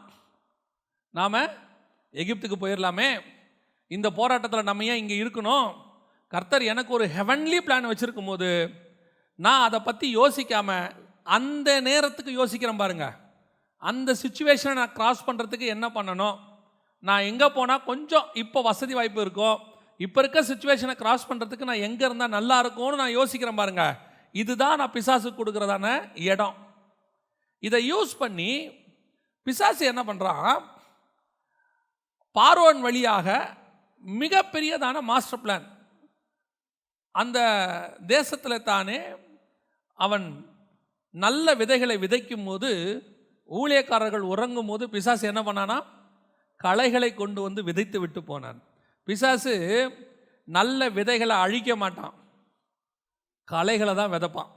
நாம் எகிப்துக்கு போயிடலாமே. இந்த போராட்டத்தில் நம்ம ஏன் இங்கே இருக்கணும்? கர்த்தர் எனக்கு ஒரு ஹெவன்லி பிளான் வச்சுருக்கும் போது நான் அதை பற்றி யோசிக்காமல் அந்த நேரத்துக்கு யோசிக்கிறேன் பாருங்க. அந்த சுச்சுவேஷனை நான் கிராஸ் பண்ணுறதுக்கு என்ன பண்ணணும், நான் எங்கே போனால் கொஞ்சம் இப்போ வசதி வாய்ப்பு இருக்கும், இப்போ இருக்க சுச்சுவேஷனை கிராஸ் பண்ணுறதுக்கு நான் எங்கே இருந்தால் நல்லா இருக்கும்னு நான் யோசிக்கிறேன் பாருங்க. இதுதான் நான் பிசாசுக்கு கொடுக்குறதான இடம். இதை யூஸ் பண்ணி பிசாசு என்ன பண்ணுறான், பார்வோன் வழியாக மிகப்பெரியதான மாஸ்டர் பிளான். அந்த தேசத்தில் தானே அவன் நல்ல விதைகளை விதைக்கும் போது, ஊழியக்காரர்கள் உறங்கும் போது பிசாசு என்ன பண்ணானா, களைகளை கொண்டு வந்து விதைத்து விட்டு போனான். பிசாசு நல்ல விதைகளை அழிக்க மாட்டான், களைகளை தான் விதைப்பான்.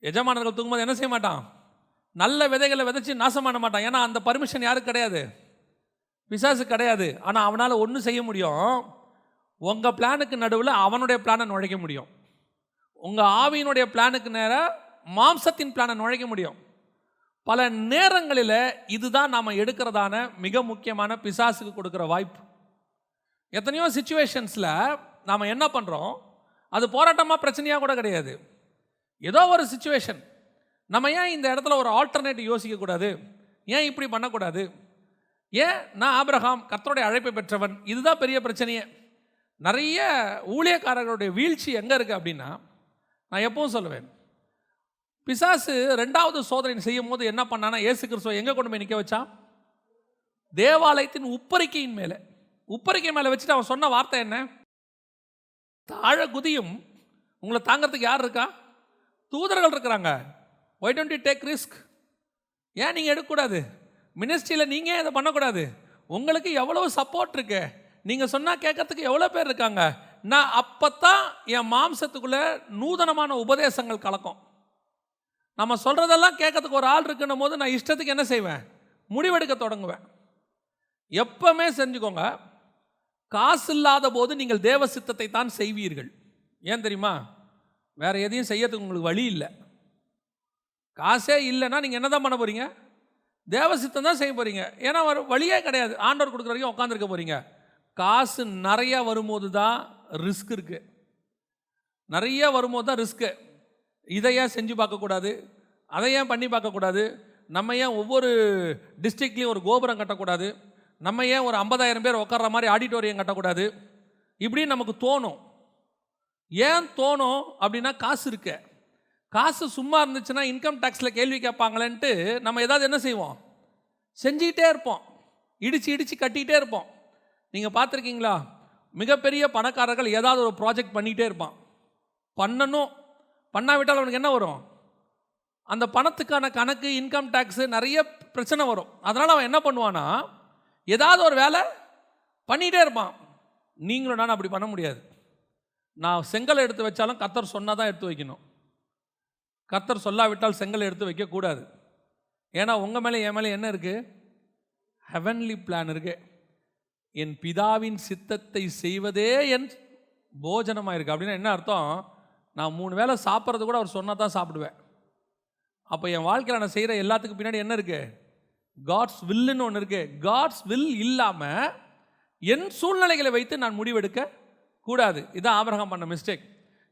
எஜமானர்கள் தூங்கும்போது என்ன செய்ய மாட்டான், நல்ல விதைகளை விதைச்சு நாசம் பண்ண மாட்டான். ஏன்னா அந்த பர்மிஷன் யாருக்கு கிடையாது, பிசாசு கிடையாது. ஆனால் அவனால் ஒன்று செய்ய முடியும், உங்கள் பிளானுக்கு நடுவில் அவனுடைய பிளானை நுழைக்க முடியும். உங்கள் ஆவியினுடைய பிளானுக்கு நேராக மாம்சத்தின் பிளானை நுழைக்க முடியும். பல நேரங்களில் இதுதான் நாம் எடுக்கிறதான மிக முக்கியமான பிசாசுக்கு கொடுக்குற வாய்ப்பு. எத்தனையோ சிச்சுவேஷன்ஸில் நாம் என்ன பண்ணுறோம், அது போராட்டமாக பிரச்சனையாக கூட கிடையாது, ஏதோ ஒரு சிச்சுவேஷன். நம்ம ஏன் இந்த இடத்துல ஒரு ஆல்டர்னேட்டிவ் யோசிக்கக்கூடாது, ஏன் இப்படி பண்ணக்கூடாது, ஏன் நான் ஆபிரகாம் கர்த்தருடைய அழைப்பை பெற்றவன், இதுதான் பெரிய பிரச்சனையே. நிறைய ஊழியக்காரர்களுடைய வீழ்ச்சி எங்கே இருக்குது அப்படின்னா, நான் எப்பவும் சொல்லுவேன், பிசாசு 2வது சோதனை செய்யும் போது என்ன பண்ணானா, இயேசு கிறிஸ்துவை எங்கே கொண்டு போய் நிற்க வச்சான், தேவாலயத்தின் உப்பரிக்கையின் மேலே. உப்பரிக்கை மேலே வச்சுட்டு அவன் சொன்ன வார்த்தை என்ன, தாழ குதியும் உங்களை தாங்கிறதுக்கு யார் இருக்கா, தூதர்கள் இருக்கிறாங்க. why don't you take risk? ஏன் நீங்கள் எடுக்கக்கூடாது? மினிஸ்ட்ரியில் நீங்கள் இதை பண்ணக்கூடாது? உங்களுக்கு எவ்வளோ சப்போர்ட் இருக்கு, நீங்கள் சொன்னால் கேட்கறதுக்கு எவ்வளோ பேர் இருக்காங்க. நான் அப்போத்தான் என் மாம்சத்துக்குள்ளே நூதனமான உபதேசங்கள் கலக்கும். நம்ம சொல்கிறதெல்லாம் கேட்கறதுக்கு ஒரு ஆள் இருக்குன்னும் போது நான் இஷ்டத்துக்கு என்ன செய்வேன், முடிவெடுக்க தொடங்குவேன். எப்பவுமே செஞ்சுக்கோங்க, காசு இல்லாத போது நீங்கள் தேவ சித்தத்தை தான் செய்வீர்கள். ஏன் தெரியுமா, வேற எதையும் செய்யறதுக்கு உங்களுக்கு வழி இல்லை. காசே இல்லைன்னா நீங்கள் என்ன தான் பண்ண போகிறீங்க, தேவ சித்தம் தான் செய்ய போகிறீங்க. ஏன்னா ஒரு வழியே கிடையாது, ஆண்டவர் கொடுக்குற வரைக்கும் உட்காந்துருக்க போகிறீங்க. காசு நிறையா வரும்போது தான் ரிஸ்க் இருக்குது, நிறைய வரும்போது தான் ரிஸ்க்கு. இதை ஏன் செஞ்சு பார்க்கக்கூடாது, அதை ஏன் பண்ணி பார்க்கக்கூடாது, நம்ம ஏன் ஒவ்வொரு டிஸ்ட்ரிக்ட்லேயும் ஒரு கோபுரம் கட்டக்கூடாது, நம்ம ஏன் ஒரு 50,000 பேர் உட்கார்ற மாதிரி ஆடிட்டோரியம் கட்டக்கூடாது, இப்படின்னு நமக்கு தோணும். ஏன் தோணும் அப்படின்னா, காசு இருக்கு. காசு சும்மா இருந்துச்சுன்னா இன்கம் டேக்ஸில் கேள்வி கேட்பாங்களேன்ட்டு நம்ம ஏதாவது என்ன செய்வோம், செஞ்சுக்கிட்டே இருப்போம், இடித்து இடித்து கட்டிகிட்டே இருப்போம். நீங்கள் பார்த்துருக்கீங்களா, மிகப்பெரிய பணக்காரர்கள் ஏதாவது ஒரு ப்ராஜெக்ட் பண்ணிகிட்டே இருப்பான். பண்ணணும், பண்ணாவிட்டால் அவனுக்கு என்ன வரும், அந்த பணத்துக்கான கணக்கு, இன்கம் டேக்ஸு, நிறைய பிரச்சனை வரும். அதனால் அவன் என்ன பண்ணுவான்னா, ஏதாவது ஒரு வேலை பண்ணிகிட்டே இருப்பான். நீங்களும் நான் அப்படி பண்ண முடியாது. நான் செங்கலை எடுத்து வச்சாலும் கர்த்தர் சொன்னால் தான் எடுத்து வைக்கணும், கர்த்தர் சொல்லாவிட்டால் செங்கலை எடுத்து வைக்கக்கூடாது. ஏன்னா உங்கள் மேலே என் மேலே என்ன இருக்குது, ஹெவன்லி பிளான் இருக்குது. என் பிதாவின் சித்தத்தை செய்வதே என் போஜனமாக இருக்குது. அப்படின்னா என்ன அர்த்தம், நான் 3 வேளை சாப்பிட்றது கூட அவர் சொன்னால் தான் சாப்பிடுவேன். அப்போ என் வாழ்க்கையில் நான் செய்கிற எல்லாத்துக்கும் பின்னாடி என்ன இருக்குது, காட்ஸ் வில்லுன்னு ஒன்று இருக்குது. காட்ஸ் வில் இல்லாமல் என் சூழ்நிலைகளை வைத்து நான் முடிவெடுக்க கூடாது. இதான் ஆபிரகாம் பண்ண மிஸ்டேக்.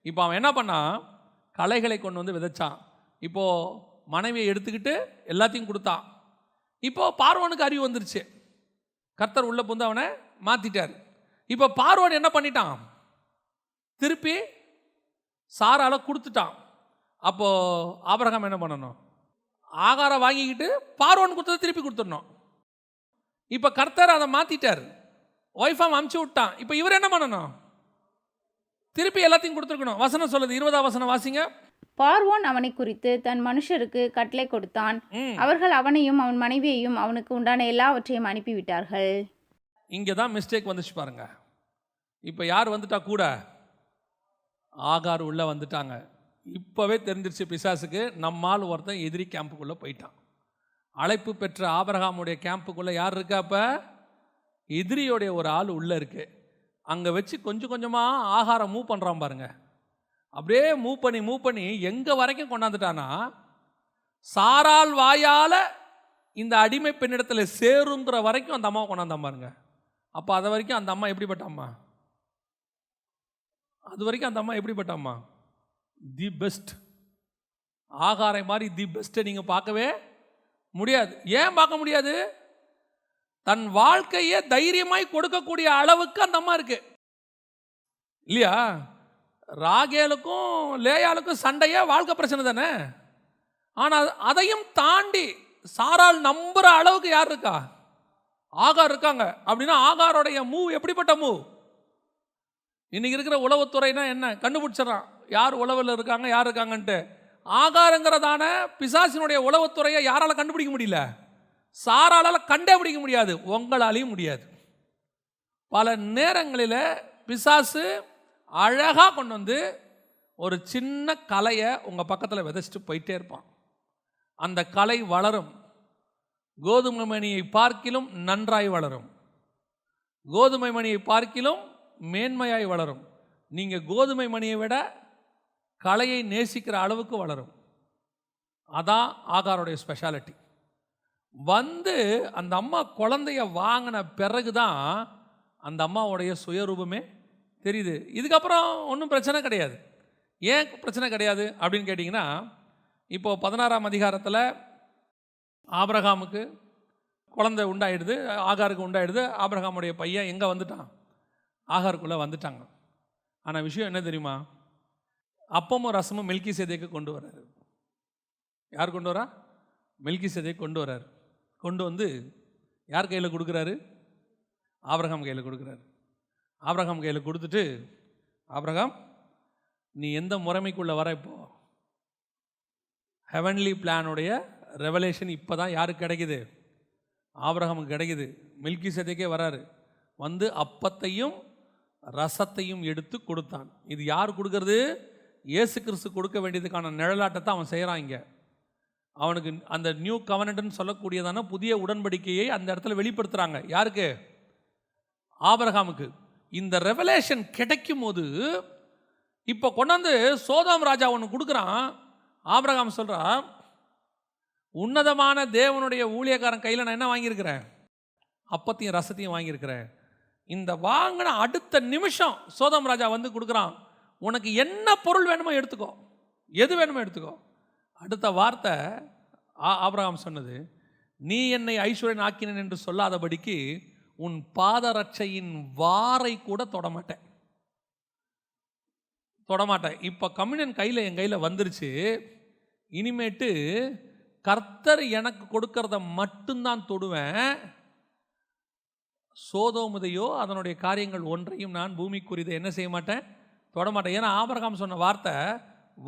இப்போ அவன் என்ன பண்ணான், களைகளை கொண்டு வந்து விதைச்சான். இப்போது மனைவியை எடுத்துக்கிட்டு எல்லாத்தையும் கொடுத்தான். இப்போது பார்வோனுக்கு அறிவு வந்துருச்சு, கர்த்தர் உள்ள புந்து அவனை மாற்றிட்டார். இப்போ பார்வோன் என்ன பண்ணிட்டான், திருப்பி சாரால கொடுத்துட்டான். அப்போது ஆபிரகாம் என்ன பண்ணணும், ஆகாரம் வாங்கிக்கிட்டு பார்வோன் கொடுத்ததை திருப்பி கொடுத்துடணும். இப்போ கர்த்தர் அதை மாற்றிட்டார். ஒய்ஃப் அவன் அமுச்சு விட்டான். இப்போ இவர் என்ன பண்ணணும்? திருப்பி எல்லாத்தையும் கொடுத்துருக்கணும். வசனம் சொல்லுது, 20ஆம் வசனம் வாசிங்க. பார்வோன் அவனை குறித்து தன் மனுஷருக்கு கட்டளை கொடுத்தான். அவர்கள் அவனையும் அவன் மனைவியையும் அவனுக்கு உண்டான எல்லாவற்றையும் அனுப்பிவிட்டார்கள். இங்கே தான் மிஸ்டேக் வந்துச்சு பாருங்க. இப்போ யார் வந்துட்டா கூட? ஆகார் உள்ள வந்துட்டாங்க. இப்போவே தெரிஞ்சிருச்சு பிசாசுக்கு, நம்மால் ஒருத்தன் எதிரி கேம்புக்குள்ளே போயிட்டான். அழைப்பு பெற்ற ஆபிரகாமுடைய கேம்புக்குள்ளே யார் இருக்கா? அப்போ எதிரியோடைய ஒரு ஆள் உள்ளே இருக்கு. அங்கே வச்சு கொஞ்சம் கொஞ்சமாக ஆகாரம் மூவ் பண்ணுறான் பாருங்க. அப்படியே மூவ் பண்ணி எங்கே வரைக்கும் கொண்டாந்துட்டானா, சாரால் வாயால் இந்த அடிமை பெண்ணிடத்தில் சேருங்கிற வரைக்கும் அந்த அம்மாவை கொண்டாந்தான் பாருங்க. அப்போ அது வரைக்கும் அந்த அம்மா எப்படிப்பட்ட அம்மா? அது வரைக்கும் அந்த அம்மா எப்படிப்பட்ட அம்மா? The best. ஆகாரை மாதிரி தி பெஸ்ட்டை நீங்கள் பார்க்கவே முடியாது. ஏன் பார்க்க முடியாது? தன் வாழ்க்கையை தைரியமாய் கொடுக்கக்கூடிய அளவுக்கு அந்த அம்மா இருக்கு இல்லையா? ராகேலுக்கும் லேயாளுக்கும் சண்டையே வாழ்க்கை பிரச்சனை தானே. ஆனால் அதையும் தாண்டி சாரால் நம்புற அளவுக்கு யார் இருக்கா? ஆகார் இருக்காங்க. அப்படின்னா ஆகாரோடைய மூவ் எப்படிப்பட்ட மூவ்? இன்னைக்கு இருக்கிற உளவுத்துறைனா என்ன கண்டுபிடிச்சிடறான், யார் உளவில் இருக்காங்க யார் இருக்காங்கன்ட்டு. ஆகாரங்கிறதான பிசாசினுடைய உளவுத்துறையை யாரால கண்டுபிடிக்க முடியல? சாரால கண்டே பிடிக்க முடியாது, உங்களாலையும் முடியாது. பல நேரங்களில் பிசாசு அழகா கொண்டு வந்து ஒரு சின்ன கலையை உங்க பக்கத்தில் விதைச்சிட்டு போயிட்டே இருப்பான். அந்த கலை வளரும். கோதுமை மணியை பார்க்கிலும் நன்றாய் வளரும், கோதுமை மணியை பார்க்கிலும் மேன்மையாய் வளரும். நீங்க கோதுமை மணியை விட கலையை நேசிக்கிற அளவுக்கு வளரும். அதான் ஆகாருடைய ஸ்பெஷாலிட்டி. வந்து அந்த அம்மா குழந்தைய வாங்கின பிறகுதான் அந்த அம்மாவுடைய சுயரூபமே தெரியுது. இதுக்கப்புறம் ஒன்றும் பிரச்சனை கிடையாது. ஏன் பிரச்சனை கிடையாது அப்படின்னு கேட்டிங்கன்னா, இப்போ 16ஆம் அதிகாரத்தில் ஆபிரகாமுக்கு குழந்தை உண்டாயிடுது, ஆகாருக்கு உண்டாயிடுது. ஆபிரகாமுடைய பையன் எங்கே வந்துட்டான்? ஆகாருக்குள்ளே வந்துட்டாங்க. ஆனால் விஷயம் என்ன தெரியுமா? அப்பமும் ரசமும் மெல்கிசேதேக்கு கொண்டு வர்றாரு. யார் கொண்டு வரா? மெல்கிசேதேக்கு கொண்டு வர்றாரு. கொண்டு வந்து யார் கையில் கொடுக்குறாரு? ஆபிரகாம் கையில் கொடுக்குறாரு. ஆபிரகாம் கையில் கொடுத்துட்டு, ஆபிரகாம் நீ எந்த முறைமைக்குள்ளே வர? இப்போ ஹெவன்லி பிளானுடைய ரெவலேஷன் இப்போ தான் யாருக்கு கிடைக்குது? ஆபிரகாமுக்கு கிடைக்குது. மெல்கிசேதேக்கே வராரு. வந்து அப்பத்தையும் ரசத்தையும் எடுத்து கொடுத்தான். இது யார் கொடுக்கறது? இயேசு கிறிஸ்து கொடுக்க வேண்டியதுக்கான நிழலாட்டத்தை அவன் செய்கிறான். இங்கே அவனுக்கு அந்த நியூ கவனன்ட்னு சொல்லக்கூடியதான புதிய உடன்படிக்கையை அந்த இடத்துல வெளிப்படுத்துகிறாங்க. யாருக்கு? ஆபிரகாமுக்கு. இந்த ரெவலேஷன் கிடைக்கும் போது இப்போ கொண்டாந்து சோதோம் ராஜா ஒன்று கொடுக்குறான். ஆபிரகாம் சொல்கிறான், உன்னதமான தேவனுடைய ஊழியக்காரன் கையில் நான் என்ன வாங்கியிருக்கிறேன்? அப்பத்தையும் ரசத்தையும் வாங்கியிருக்கிறேன். இந்த வாங்கின அடுத்த நிமிஷம் சோதோம் ராஜா வந்து கொடுக்குறான், உனக்கு என்ன பொருள் வேணுமோ எடுத்துக்கோ, எது வேணுமோ எடுத்துக்கோ. அடுத்த வார்த்தை ஆபிரகாம் சொன்னது, நீ என்னை ஐஸ்வர்யன் ஆக்கினேன் என்று சொல்லாதபடிக்கு உன் பாதரட்சையின் வாரை கூட தொடமாட்டேன். இப்போ கம்யூனியன் கையில் என் கையில் வந்துருச்சு. இனிமேட்டு கர்த்தர் எனக்கு கொடுக்கறத மட்டும்தான் தொடுவேன். சோதோமுதையோ அதனுடைய காரியங்கள் ஒன்றையும் நான் பூமிக்குரியதை என்ன செய்ய மாட்டேன், தொடமாட்டேன். ஏன்னா ஆபிரகாம் சொன்ன வார்த்தை,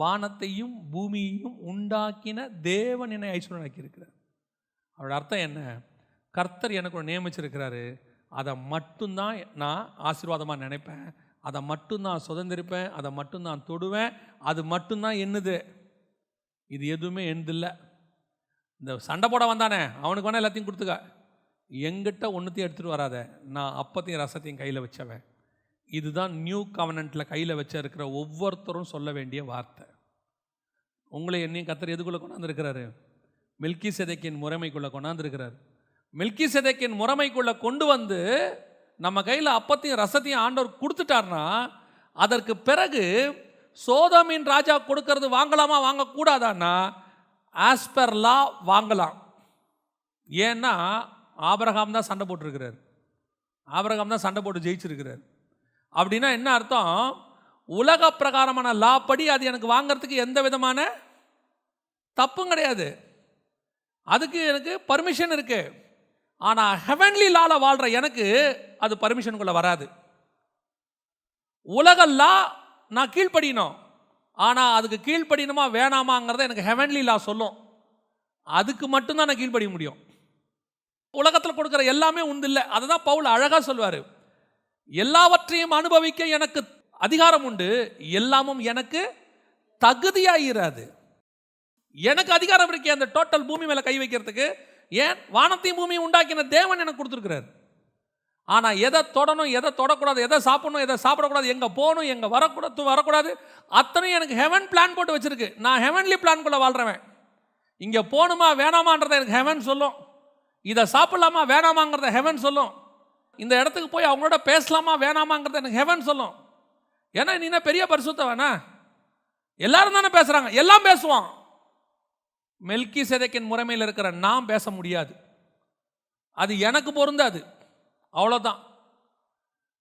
வானத்தையும் பூமியையும் உண்டாக்கின தேவன் என்னை ஐஸ்வர்யனாக்கி இருக்கிறார். அவரோட அர்த்தம் என்ன? கர்த்தர் எனக்கு ஒரு நியமிச்சிருக்கிறாரு, அதை மட்டும்தான் நான் ஆசீர்வாதமாக நினைப்பேன், அதை மட்டும்தான் சுதந்திரிப்பேன், அதை மட்டும்தான் தொடுவேன், அது மட்டும்தான் என்னது, இது எதுவுமே என்னதில்லை. இந்த சண்டை போட வந்தானே அவனுக்கு வேணால் எல்லாத்தையும் கொடுத்துக்க, எங்கிட்ட ஒன்றுத்தையும் எடுத்துகிட்டு வராத, நான் அப்பத்தையும் ரசத்தையும் கையில் வச்சவன். இதுதான் நியூ கவனன்ட்டில் கையில் வச்ச இருக்கிற ஒவ்வொருத்தரும் சொல்ல வேண்டிய வார்த்தை. உங்களை என்னையும் கர்த்தர் எதுக்குள்ளே கொண்டாந்துருக்கிறாரு? மெல்கிசேதேக்கின் முறைமைக்குள்ளே கொண்டாந்துருக்கிறார். மெல்கிசேதேக்கின் முறைமைக்குள்ளே கொண்டு வந்து நம்ம கையில் அப்பத்தையும் ரசத்தையும் ஆண்டவர் கொடுத்துட்டார்னா, அதற்கு பிறகு சோதோமின் ராஜா கொடுக்கறது வாங்கலாமா வாங்கக்கூடாதான்னா, ஆஸ் பர் லா வாங்கலாம். ஏன்னா ஆபிரகாம் தான் சண்டை போட்டிருக்கிறார், ஆபிரகாம் தான் சண்டை போட்டு ஜெயிச்சிருக்கிறார். அப்படின்னா என்ன அர்த்தம்? உலக பிரகாரமான லா படி அது எனக்கு வாங்கிறதுக்கு எந்த விதமான தப்பும் கிடையாது, அதுக்கு எனக்கு பர்மிஷன் இருக்கு. ஆனால் ஹெவன்லி லால வாழ்கிற எனக்கு அது பர்மிஷனுக்குள்ளே வராது. உலக லா நான் கீழ்ப்படியணும், ஆனால் அதுக்கு கீழ்ப்படியணுமா வேணாமாங்கிறத எனக்கு ஹெவன்லி லா சொல்லும். அதுக்கு மட்டும்தான் நான் கீழ்ப்படிய முடியும். உலகத்தில் கொடுக்குற எல்லாமே உண்டு இல்லை. அதை தான் பவுல் அழகாக சொல்வார், எல்லாவற்றையும் அனுபவிக்க எனக்கு அதிகாரம் உண்டு, எல்லாமும் எனக்கு தகுதியாயிராது. எனக்கு அதிகாரம் இருக்கே அந்த டோட்டல் பூமி மேலே கை வைக்கிறதுக்கு. ஏன்? வானத்தையும் பூமியும் உண்டாக்கின தேவன் எனக்கு கொடுத்துருக்கிறார். ஆனால் எதை தொடணும், எதை தொடக்கூடாது, எதை சாப்பிடணும், எதை சாப்பிடக்கூடாது, எங்கே போகணும், எங்கே வரக்கூடாது, அத்தனையும் எனக்கு ஹெவன் பிளான் போட்டு வச்சிருக்கு. நான் ஹெவன்லி பிளான்குள்ளே வாழ்கிறவன். இங்கே போகணுமா வேணாமான்றதை எனக்கு ஹெவன் சொல்லும். இதை சாப்பிடலாமா வேணாமாங்கிறத ஹெவன் சொல்லும். இந்த இடத்துக்கு போய் அவங்களோட பேசலாமா வேணாமாங்கிறத எனக்கு ஹெவன் சொல்லும். ஏன்னா நீ என்ன பெரிய பரிசுத்தவனா? எல்லாரும் தானே பேசுகிறாங்க, எல்லாம் பேசுவான். மெல்கிசேதேக்கின் முறைமையில் இருக்கிற நான் பேச முடியாது, அது எனக்கு பொருந்தாது, அவ்வளோதான்.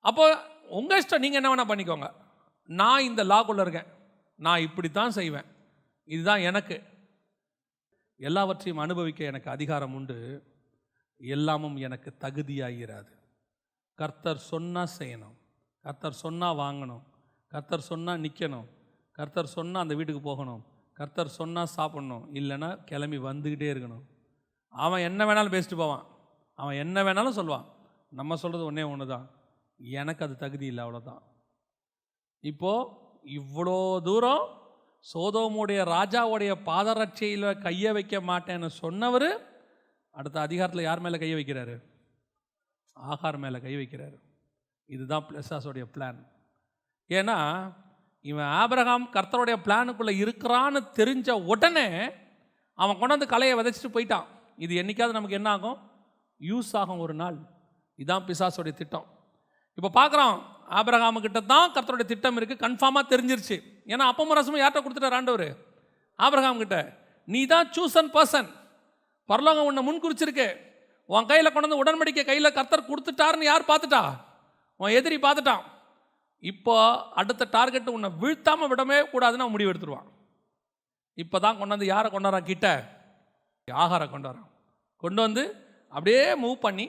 அப்போ உங்கள் இஷ்டம், நீங்கள் என்ன வேணால் பண்ணிக்கோங்க. நான் இந்த லாக்குள்ளே இருக்கேன், நான் இப்படி தான் செய்வேன், இதுதான் எனக்கு. எல்லாவற்றையும் அனுபவிக்க எனக்கு அதிகாரம் உண்டு, எல்லாமும் எனக்கு தகுதியாகிறாது. கர்த்தர் சொன்னால் செய்யணும், கர்த்தர் சொன்னால் வாங்கணும், கர்த்தர் சொன்னால் நிற்கணும், கர்த்தர் சொன்னால் அந்த வீட்டுக்கு போகணும், கர்த்தர் சொன்னால் சாப்பிட்ணும், இல்லைன்னா கிளம்பி வந்துக்கிட்டே இருக்கணும். அவன் என்ன வேணாலும் பேசிட்டு போவான், அவன் என்ன வேணாலும் சொல்லுவான். நம்ம சொல்கிறது ஒன்றே ஒன்று தான், எனக்கு அது தகுதி இல்லை, அவ்வளோதான். இப்போது இவ்வளோ தூரம் சோதோமுடைய ராஜாவுடைய பாதரட்சையில் கையை வைக்க மாட்டேன்னு சொன்னவர் அடுத்த அதிகாரத்தில் யார் மேலே கையை வைக்கிறாரு? ஆகார் மேலே கை வைக்கிறாரு. இதுதான் பிசாசுடைய பிளான். ஏன்னா இவன் ஆபிரகாம் கர்த்தருடைய பிளானுக்குள்ளே இருக்கிறான்னு தெரிஞ்ச உடனே அவன் கொண்டாந்து கலையை விதைச்சிட்டு போயிட்டான். இது என்னைக்காவது நமக்கு என்ன ஆகும்? யூஸ் ஆகும் ஒரு நாள். இதுதான் பிசாசுடைய திட்டம். இப்போ பார்க்குறோம், ஆபிரகாமுக்கிட்ட தான் கர்த்தருடைய திட்டம் இருக்குது, கன்ஃபார்மாக தெரிஞ்சிருச்சு. ஏன்னா அப்பமும் ரசமும் யார்கிட்ட கொடுத்துட்டார் ஆண்டவர்? ஆபிரகாம் கிட்ட. நீ தான் சூசன் பர்சன், பரலோகம் உன்னை முன் குறிச்சிருக்கு, உன் கையில் கொண்டு வந்து உடன்படிக்கை கையில் கர்த்தர் கொடுத்துட்டாருன்னு யார் பார்த்துட்டா? உன் எதிரி பார்த்துட்டான். இப்போ அடுத்த டார்கெட் உன்னை வீழ்த்தாமல் விடவே கூடாதுன்னு அவன் முடிவு எடுத்துருவான். இப்போ தான் கொண்டாந்து யாரை கொண்டாடுறான் கிட்ட? ஆகாரை கொண்டாடுறான். கொண்டு வந்து அப்படியே மூவ் பண்ணி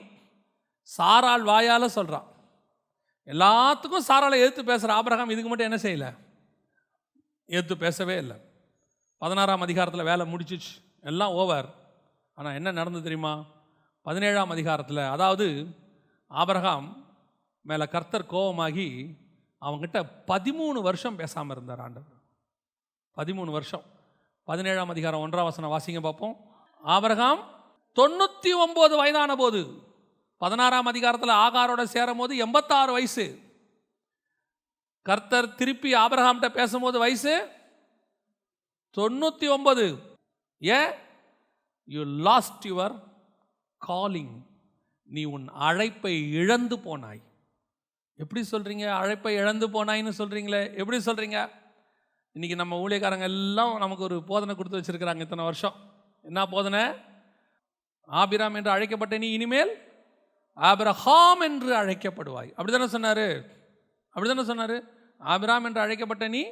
சாராள் வாயால் சொல்கிறான். எல்லாத்துக்கும் சாராளை எதிர்த்து பேசுகிற ஆபிரகாம் இதுக்கு மட்டும் என்ன செய்யலை? எதிர்த்து பேசவே இல்லை. 16ஆம் அதிகாரத்தில் வேலை முடிச்சிச்சு, எல்லாம் ஓவர். ஆனால் என்ன நடந்தது தெரியுமா? 17ஆம் அதிகாரத்தில், அதாவது ஆபிரகாம் மேலே கர்த்தர் கோபமாகி அவங்ககிட்ட 13 வருஷம் பேசாமல் இருந்தார் ஆண்டவர். 13 வருஷம். 17ஆம் அதிகாரம் 1ஆம் வசனம் வாசிங்க பார்ப்போம். ஆபிரகாம் 99 வயதான போது, 16ஆம் அதிகாரத்தில் ஆகாரோட சேரும் போது 86 வயசு. கர்த்தர் திருப்பி ஆபிரகாம்கிட்ட பேசும்போது வயசு 99. ஏன்? You last your calling. நீ உன் அழைப்பை இழந்து போனாய். எப்படி சொல்கிறீங்க? அழைப்பை இழந்து போனாய்ன்னு சொல்கிறீங்களே, எப்படி சொல்கிறீங்க? இன்றைக்கி நம்ம ஊழியக்காரங்க எல்லாம் நமக்கு ஒரு போதனை கொடுத்து வச்சுருக்கிறாங்க இத்தனை வருஷம். என்ன போதனை? ஆபிராம் என்று அழைக்கப்பட்ட நீ இனிமேல் ஆபிரகாம் என்று அழைக்கப்படுவாய். அப்படி தானே சொன்னார்? அப்படி தானே சொன்னார்? ஆபிராம் என்று அழைக்கப்பட்ட நீ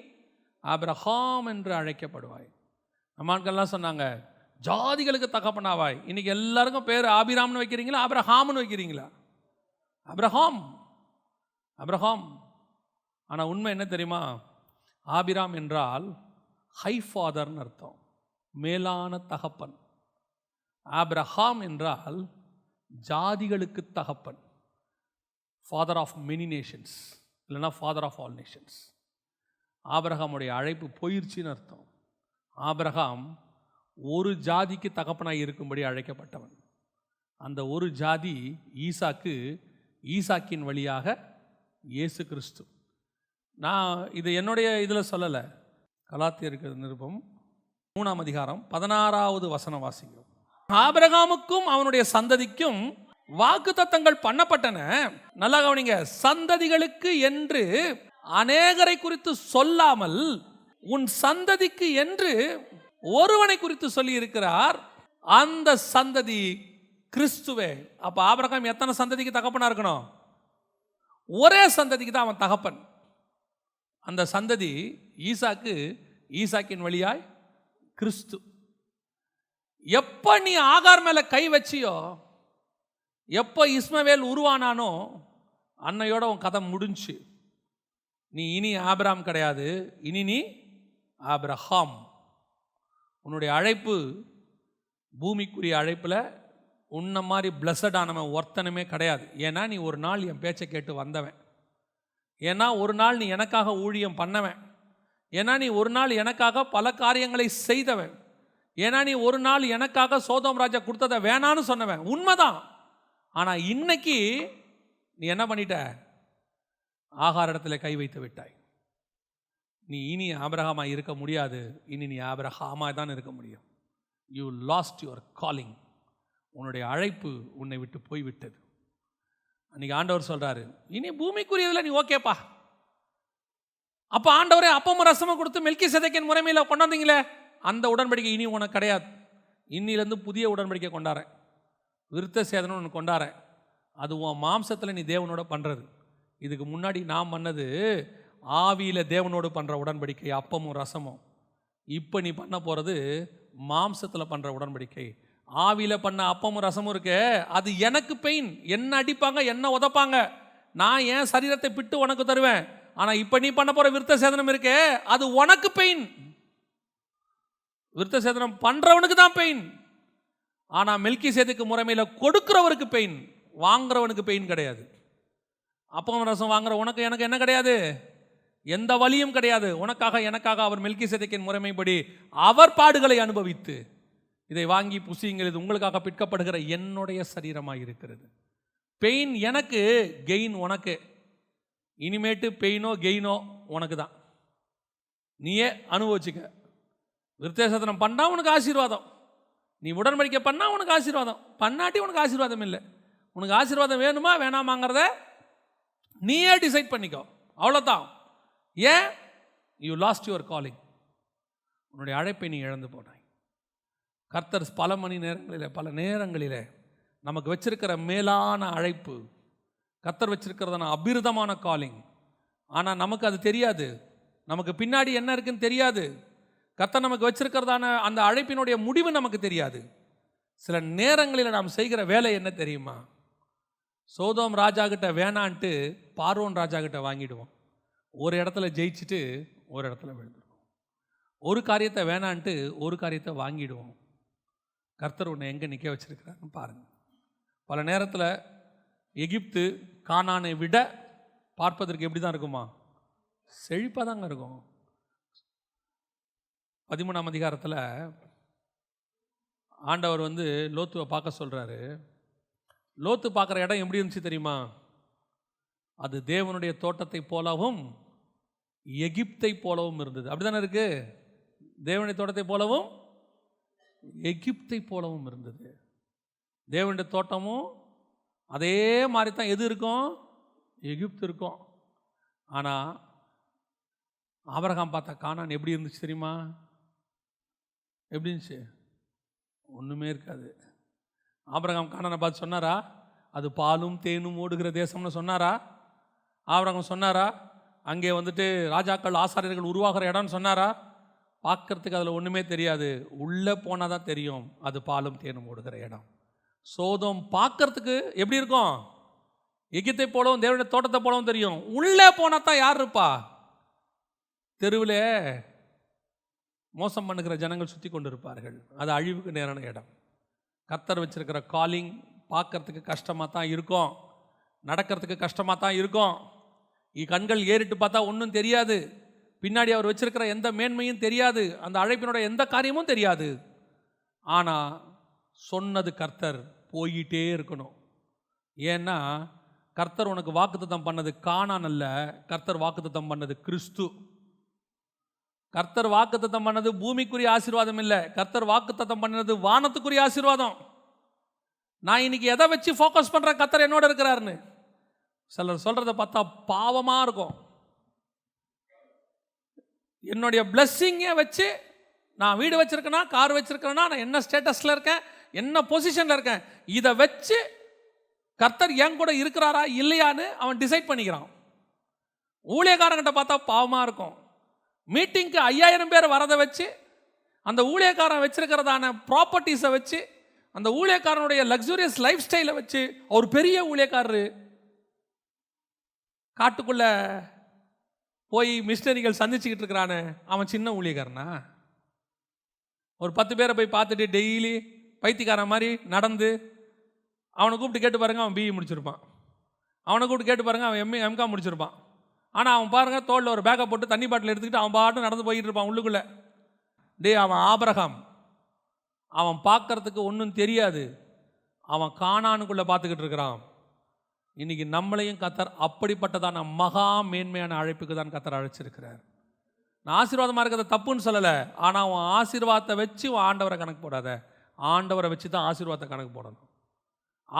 ஆபிரகாம் என்று அழைக்கப்படுவாய். நம்ம ஆட்கள்லாம் சொன்னாங்க ஜாதிகளுக்கு தகப்பனாவாய். இன்றைக்கி எல்லாருக்கும் பேர் ஆபிராம்னு வைக்கிறீங்களா, ஆபிரகாம்னு வைக்கிறீங்களா? Abraham, Abraham. ஆனால் உண்மை என்ன தெரியுமா? ஆபிராம் என்றால் ஹை ஃபாதர்னு அர்த்தம், மேலான தகப்பன். ஆபிரகாம் என்றால் ஜாதிகளுக்கு தகப்பன், ஃபாதர் ஆஃப் மெனி நேஷன்ஸ், இல்லைனா ஃபாதர் ஆஃப் ஆல் நேஷன்ஸ். ஆபிரகாமுடைய அழைப்பு போயிடுச்சின்னு அர்த்தம். ஆபிரகாம் ஒரு ஜாதிக்கு தகப்பனாக இருக்கும்படி அழைக்கப்பட்டவன். அந்த ஒரு ஜாதி ஈசாக்கு, ஈசாக்கின் வழியாக இயேசு கிறிஸ்து. நான் இது என்னுடைய இதில் சொல்லலை, கலாத்தியருக்கு நிருபம் 3ஆம் அதிகாரம் 16வது வசனம் வாசிக்கிறோம். ஆபிரகாமுக்கும் அவனுடைய சந்ததிக்கும் வாக்குத்தத்தங்கள் பண்ணப்பட்டன. நல்லா கவனிங்க, சந்ததிகளுக்கு என்று அநேகரை குறித்து சொல்லாமல் உன் சந்ததிக்கு என்று ஒருவனை குறித்து சொல்லி இருக்கிறார், அந்த சந்ததி கிறிஸ்துவே. அப்ப ஆபிரகாம் எத்தனை சந்ததிக்கு தகப்பனா இருக்கணும்? ஒரே சந்ததிக்கு தான் அவன் தகப்பன். அந்த சந்ததி ஈசாக்கு, ஈசாக்கின் வழியாய் கிறிஸ்து. எப்ப நீ ஆகார் மேல கை வச்சியோ எப்போ இஸ்மவேல் உருவானானோ அன்னையோட உன் கதை முடிஞ்சு. நீ இனி ஆபிரகாம் கிடையாது, இனி நீ ஆபிரகாம். உன்னுடைய அழைப்பு பூமிக்குரிய அழைப்பில் உன்ன மாதிரி பிளஸடானவன் ஒருத்தனுமே கிடையாது. ஏன்னா நீ ஒரு நாள் என் பேச்சை கேட்டு வந்தவன். ஏன்னா ஒரு நாள் நீ எனக்காக ஊழியம் பண்ணவன். ஏன்னா நீ ஒரு நாள் எனக்காக பல காரியங்களை செய்தவன். ஏன்னா நீ ஒரு நாள் எனக்காக சோதோம் ராஜா கொடுத்ததை வேணான்னு சொன்னவன். உண்மைதான். ஆனால் இன்னைக்கு நீ என்ன பண்ணிட்ட? ஆகார இடத்துல கை வைத்து விட்டாய். நீ இனி ஆபிரகாமா இருக்க முடியாது, இனி நீ ஆபிரகாமா தான் இருக்க முடியும். You last your calling. உன்னுடைய அழைப்பு உன்னை விட்டு போய்விட்டது. அன்றைக்கி ஆண்டவர் சொல்கிறாரு, இனி பூமிக்குரியதில் நீ ஓகேப்பா. அப்போ ஆண்டவரே அப்பமும் ரசமும் கொடுத்து மெல்கிசேதேக்கின் முறைமையில் கொண்டாந்தீங்களே, அந்த உடன்படிக்கை இனி உனக்கு கிடையாது. இன்னிலேருந்து புதிய உடன்படிக்கை கொண்டாடுறேன், விருத்த சேதனம் ஒன்று கொண்டாடுறேன். அது உன் மாம்சத்தில் நீ தேவனோட பண்ணுறது. இதுக்கு முன்னாடி நான் பண்ணது ஆவியில் தேவனோடு பண்ணுற உடன்படிக்கை, அப்பமும் ரசமும். இப்போ நீ பண்ண போகிறது மாம்சத்தில் பண்ணுற உடன்படிக்கை. ஆவியில் பண்ண அப்பமும் ரசமும் இருக்கு, அது எனக்கு பெயின். என்ன அடிப்பாங்க, என்ன உதப்பாங்க, நான் என் சரீரத்தை பிட்டு உனக்கு தருவேன். ஆனால் இப்போ நீ பண்ண போகிற விருத்த சேதனம் இருக்கே, அது உனக்கு பெயின். விருத்த சேதனம் பண்ணுறவனுக்கு தான் பெயின். ஆனால் மெல்கிசேதேக்கு முறைமையில் கொடுக்குறவருக்கு பெயின், வாங்குறவனுக்கு பெயின் கிடையாது. அப்பம் ரசம் வாங்குற உனக்கு எனக்கு என்ன கிடையாது, எந்த வலியும் கிடையாது. உனக்காக எனக்காக அவர் மெல்கிசேதேக்கின் முறைமைப்படி அவர் பாடுகளை அனுபவித்து இதை வாங்கி புசியுங்கள், இது உங்களுக்காக பிற்கப்படுகிற என்னுடைய சரீரமாக இருக்கிறது. பெயின் எனக்கு, கெயின் உனக்கு. இனிமேட்டு பெயினோ கெயினோ உனக்கு தான், நீயே அனுபவிச்சுக்க. விருத்தசேதனம் பண்ணா உனக்கு ஆசீர்வாதம், நீ உடன்படிக்கை பண்ணா உனக்கு ஆசீர்வாதம், பண்ணாட்டி உனக்கு ஆசீர்வாதம் இல்லை. உனக்கு ஆசீர்வாதம் வேணுமா வேணாமாங்கிறத நீயே டிசைட் பண்ணிக்கோ, அவ்வளோதான். ஏன்? You last your calling. உன்னுடைய அழைப்பை நீ இழந்து போனாய். கர்த்தர் பல மணி நேரங்களில் பல நேரங்களில் நமக்கு வச்சிருக்கிற மேலான அழைப்பு, கர்த்தர் வச்சிருக்கிறதான அபிருதமான காலிங். ஆனால் நமக்கு அது தெரியாது, நமக்கு பின்னாடி என்ன இருக்குன்னு தெரியாது. கர்த்தர் நமக்கு வச்சிருக்கிறதான அந்த அழைப்பினுடைய முடிவு நமக்கு தெரியாது. சில நேரங்களில் நாம் செய்கிற வேலை என்ன தெரியுமா? சோதோம் ராஜா கிட்ட வேணான்ட்டு பார்வோன் ராஜா கிட்ட வாங்கிடுவோம். ஒரு இடத்துல ஜெயிச்சுட்டு ஒரு இடத்துல விழுந்துடுவோம். ஒரு காரியத்தை வேணான்ட்டு ஒரு காரியத்தை வாங்கிடுவோம். கர்த்தர் உன்னை எங்கே நிற்க வச்சிருக்கிறாருன்னு பாருங்கள். பல நேரத்தில் எகிப்து கானானை விட பார்ப்பதற்கு எப்படி தான் இருக்குமா? செழிப்பாக தாங்க இருக்கும். 13ஆம் அதிகாரத்தில் ஆண்டவர் லோத்துவை பார்க்க சொல்கிறாரு. லோத்து பார்க்குற இடம் எப்படி இருந்துச்சு தெரியுமா? அது தேவனுடைய தோட்டத்தை போலவும் எகிப்தை போலவும் இருந்தது. அப்படி தானே இருக்கு? தேவனுடைய தோட்டத்தை போலவும் எகிப்தை போலவும் இருந்தது. தேவனுடைய தோட்டமும் அதே மாதிரி தான் எது இருக்கும்? எகிப்து இருக்கும். ஆனால் ஆபிரகாம் பார்த்த கானான் எப்படி இருந்துச்சு தெரியுமா? எப்படி இருந்துச்சு? ஒன்றுமே இருக்காது. ஆபிரகாம் கானானை பார்த்து சொன்னாரா அது பாலும் தேனும் ஓடுகிற தேசம்னு சொன்னாரா? ஆபிரகாம் சொன்னாரா அங்கே ராஜாக்கள் ஆசாரியர்கள் உருவாகிற இடம்னு சொன்னாரா? பார்க்கறதுக்கு அதில் ஒன்றுமே தெரியாது. உள்ளே போனால் தான் தெரியும் அது பாலும் தேனும் ஓடுகிற இடம். சோதோம் பார்க்கறதுக்கு எப்படி இருக்கும்? எகிப்தை போலவும் தேவனுடைய தோட்டத்தை போலவும் தெரியும். உள்ளே போனால் தான் யார் இருப்பா? தெருவில் மோசம் பண்ணுகிற ஜனங்கள் சுற்றி கொண்டு இருப்பார்கள். அது அழிவுக்கு நேரான இடம். கர்த்தர் வச்சிருக்கிற காலிங் பார்க்கறதுக்கு கஷ்டமாக தான் இருக்கும், நடக்கிறதுக்கு கஷ்டமாக தான் இருக்கும். கண்கள் ஏறிட்டு பார்த்தா ஒன்றும் தெரியாது, பின்னாடி அவர் வச்சிருக்கிற எந்த மேன்மையும் தெரியாது, அந்த அழைப்பினுடைய எந்த காரியமும் தெரியாது. ஆனால் சொன்னது கர்த்தர் போயிட்டே இருக்கணும். ஏன்னா கர்த்தர் உனக்கு வாக்குத்தத்தம் பண்ணது கானான் அல்ல, கர்த்தர் வாக்குத்தத்தம் பண்ணது கிறிஸ்து. கர்த்தர் வாக்குத்தத்தம் பண்ணது பூமிக்குரிய ஆசீர்வாதம் இல்லை, கர்த்தர் வாக்குத்தத்தம் பண்ணது வானத்துக்குரிய ஆசீர்வாதம். நான் இன்னைக்கு எதை வச்சு ஃபோக்கஸ் பண்ணுறேன் கர்த்தர் என்னோட இருக்கிறாருன்னு? சிலர் சொல்கிறத பார்த்தா பாவமாக இருக்கும். என்னுடைய பிளஸ்ஸிங்கை வச்சு நான் வீடு வச்சுருக்கேனா, கார் வச்சுருக்கேன்னா, நான் என்ன ஸ்டேட்டஸில் இருக்கேன், என்ன பொசிஷனில் இருக்கேன், இதை வச்சு கர்த்தர் என் கூட இருக்கிறாரா இல்லையான்னு அவன் டிசைட் பண்ணிக்கிறான். ஊழியக்காரங்கிட்ட பார்த்தா பாவமாக இருக்கும். மீட்டிங்க்கு 5000 பேர் வரதை வச்சு அந்த ஊழியக்காரன் வச்சிருக்கிறதான ப்ராப்பர்ட்டிஸை வச்சு அந்த ஊழியக்காரனுடைய லக்ஸூரியஸ் லைஃப் ஸ்டைலை வச்சு அவர் பெரிய ஊழியக்காரரு, காட்டுக்குள்ள போய் மிஷனரிகள் சந்திச்சுக்கிட்டு இருக்கிறானே அவன் சின்ன ஊழியக்காரனா? ஒரு 10 பேரை போய் பார்த்துட்டு டெய்லி பைத்தியக்காரன் மாதிரி நடந்து, அவனை கூப்பிட்டு கேட்டு பாருங்க, அவன் பிஇ முடிச்சிருப்பான். அவனை கூப்பிட்டு கேட்டு பாருங்க, அவன் எம்காம் முடிச்சிருப்பான். ஆனால் அவன் பாருங்க, தோளில் ஒரு பேக்கை போட்டு தண்ணி பாட்டில் எடுத்துக்கிட்டு அவன் பாட்டு நடந்து போய்கிட்டு இருப்பான் உள்ளுக்குள்ளே. அவன் ஆபிரகாம். அவன் பார்க்கறதுக்கு ஒன்றும் தெரியாது, அவன் கானானுக்குள்ளே பார்த்துக்கிட்டு இருக்கிறான். இன்னைக்கு நம்மளையும் கர்த்தர் அப்படிப்பட்டதான மகா மேன்மையான அழைப்புக்கு தான் கர்த்தர் அழைச்சிருக்கிறார். நான் ஆசீர்வாதமாக இருக்கிறத தப்புன்னு சொல்லலை, ஆனால் அவன் ஆசீர்வாதத்தை வச்சு உன் ஆண்டவரை கணக்கு போடாத. ஆண்டவரை வச்சு தான் ஆசீர்வாதத்தை கணக்கு போடணும்.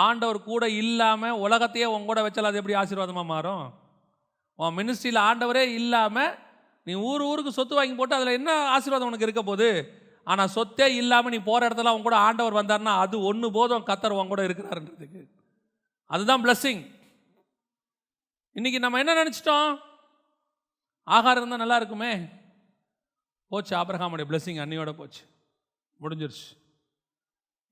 ஆண்டவர் கூட இல்லாமல் உலகத்தையே உன் கூட வச்சால் அது எப்படி ஆசீர்வாதமாக மாறும்? உன் மினிஸ்ட்ரியில் ஆண்டவரே இல்லாமல் நீ ஊருக்கு சொத்து வாங்கி போட்டு அதில் என்ன ஆசீர்வாதம் உனக்கு இருக்க போகுது? ஆனால் சொத்தே இல்லாமல் நீ போகிற இடத்துல அவன் கூட ஆண்டவர் வந்தார்னா அது ஒன்று போதும், கர்த்தர் உன் கூட இருக்கிறாருன்றதுக்கு. அதுதான் பிளஸ்ஸிங். இன்னைக்கு நம்ம என்ன நினச்சிட்டோம்? ஆகாரம் இருந்தால் நல்லா இருக்குமே. போச்சு, ஆபிரகாமுடைய பிளஸ்ஸிங் அன்னையோட போச்சு, முடிஞ்சிருச்சு.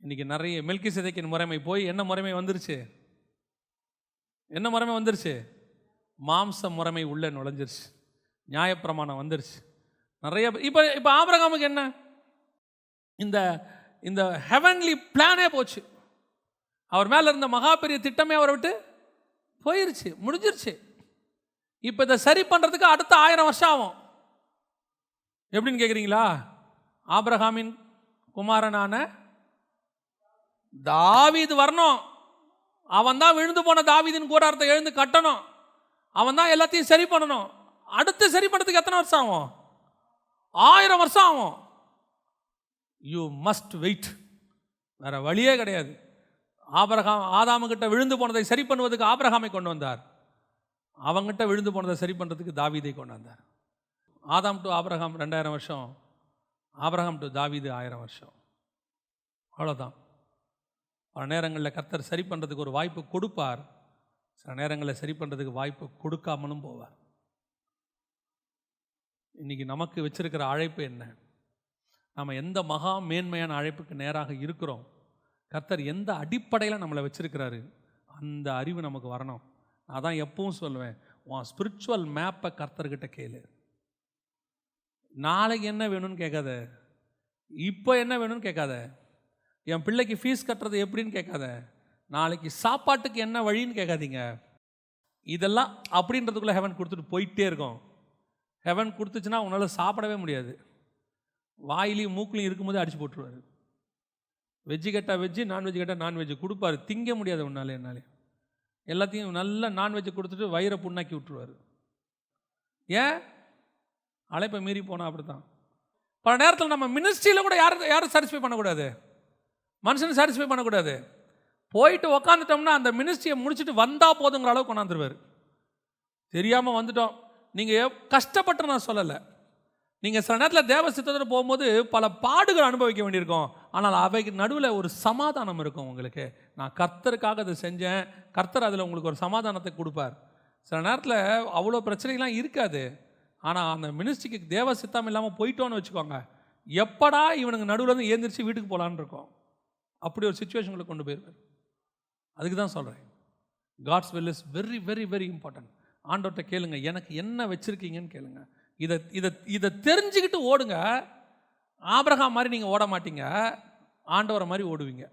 இன்னைக்கு நிறைய மெல்கிசேதேக்கின் முறைமை போய் என்ன முறைமை வந்துருச்சு? என்ன முறைமை வந்துருச்சு? மாம்ச முறைமை உள்ளே நுழைஞ்சிருச்சு, நியாயப்பிரமாணம் வந்துருச்சு. நிறைய இப்போ ஆபிரகாமுக்கு என்ன? இந்த இந்த ஹெவன்லி பிளானே போச்சு. அவர் மேலே இருந்த மகா பெரிய திட்டமே அவரை விட்டு போயிருச்சு, முடிஞ்சிருச்சு. இப்போ இதை சரி பண்ணுறதுக்கு அடுத்த 1000 வருஷம் ஆகும். எப்படின்னு கேட்குறீங்களா? ஆபிரகாமின் குமாரனான தாவீது வரணும். அவன் தான் விழுந்து போன தாவீதின் கூடாரத்தை எழுந்து கட்டணும். அவன் தான் எல்லாத்தையும் சரி பண்ணணும். அடுத்து சரி பண்ணுறதுக்கு எத்தனை வருஷம் ஆகும்? 1000 வருஷம் ஆகும். You must wait. வேற வழியே கிடையாது. ஆதாமுகிட்ட விழுந்து போனதை சரி பண்ணுவதற்கு ஆபிரகாமை கொண்டு வந்தார். அவங்கிட்ட விழுந்து போனதை சரி பண்ணுறதுக்கு தாவீதை கொண்டு வந்தார். ஆதாம் டு ஆபிரகாம் 2000 வருஷம், ஆபிரகாம் டு தாவீது 1000 வருஷம். அவ்வளோதான். பல நேரங்களில் கர்த்தர் சரி பண்ணுறதுக்கு ஒரு வாய்ப்பு கொடுப்பார், சில நேரங்களில் சரி பண்ணுறதுக்கு வாய்ப்பு கொடுக்காமலும் போவார். இன்றைக்கி நமக்கு வச்சிருக்கிற அழைப்பு என்ன? நம்ம எந்த மகா மேன்மையான அழைப்புக்கு நேராக இருக்கிறோம்? கர்த்தர் எந்த அடிப்படையில் நம்மளை வச்சிருக்கிறாரு? அந்த அறிவு நமக்கு வரணும். நான் தான் எப்பவும் சொல்லுவேன், உன் ஸ்பிரிச்சுவல் மேப்பை கர்த்தர்கிட்ட கேளு. நாளைக்கு என்ன வேணும்னு கேட்காத, இப்போ என்ன வேணும்னு கேட்காத, என் பிள்ளைக்கு ஃபீஸ் கட்டுறது எப்படின்னு கேட்காத, நாளைக்கு சாப்பாட்டுக்கு என்ன வழின்னு கேட்காதீங்க. இதெல்லாம் அப்படின்றதுக்குள்ளே ஹெவன் கொடுத்துட்டு போயிட்டே இருக்கும். ஹெவன் கொடுத்துச்சுன்னா உன்னால் சாப்பிடவே முடியாது. வாயிலையும் மூக்குலையும் இருக்கும்போது அடிச்சு போட்டுருவார். வெஜ்ஜு கேட்டால் வெஜ்ஜு, நான்வெஜ் கேட்டால் நான்வெஜ்ஜு கொடுப்பாரு. திங்க முடியாது உன்னாலே என்னாலே. எல்லாத்தையும் நல்ல நான்வெஜ்ஜை கொடுத்துட்டு வயிறை புண்ணாக்கி விட்டுருவார். ஏன்? அழைப்பை மீறி போனால் அப்படி தான். பல நேரத்தில் நம்ம மினிஸ்ட்ரியில் கூட யாரும் சாட்டிஸ்ஃபை பண்ணக்கூடாது, மனுஷனை சாட்டிஸ்ஃபை பண்ணக்கூடாது. போயிட்டு உக்காந்துட்டோம்னா அந்த மினிஸ்ட்ரியை முடிச்சுட்டு வந்தால் போதுங்கிற அளவுக்கு கொண்டாந்துருவார். தெரியாமல் வந்துட்டோம். நீங்கள் கஷ்டப்பட்டு நான் சொல்லலை, நீங்கள் சில நேரத்தில் தேவ சித்தத்தில் போகும்போது பல பாடுகள் அனுபவிக்க வேண்டியிருக்கும். ஆனால் அவைக்கு நடுவில் ஒரு சமாதானம் இருக்கும் உங்களுக்கு. நான் கர்த்தருக்காக அதை செஞ்சேன், கர்த்தர் அதில் உங்களுக்கு ஒரு சமாதானத்தை கொடுப்பார். சில நேரத்தில் அவ்வளோ பிரச்சனைலாம் இருக்காது. ஆனால் அந்த மினிஸ்ட்ரிக்கு தேவ சித்தம் இல்லாமல் போயிட்டோன்னு வச்சுக்கோங்க, எப்படா இவனுக்கு நடுவில் இருந்து ஏந்திரிச்சு வீட்டுக்கு போகலான்னு இருக்கும். அப்படி ஒரு சுச்சுவேஷனுக்கு கொண்டு போயிருவார். அதுக்கு தான் சொல்கிறேன், God's will is very very very important. ஆண்டவர்கிட்ட கேளுங்க, எனக்கு என்ன வச்சுருக்கீங்கன்னு கேளுங்க. இதை தெரிஞ்சுக்கிட்டு ஓடுங்க. ஆபிரகாம் மாதிரி நீங்கள் ஓட மாட்டீங்க, ஆண்டவரை மாதிரி ஓடுவீங்க.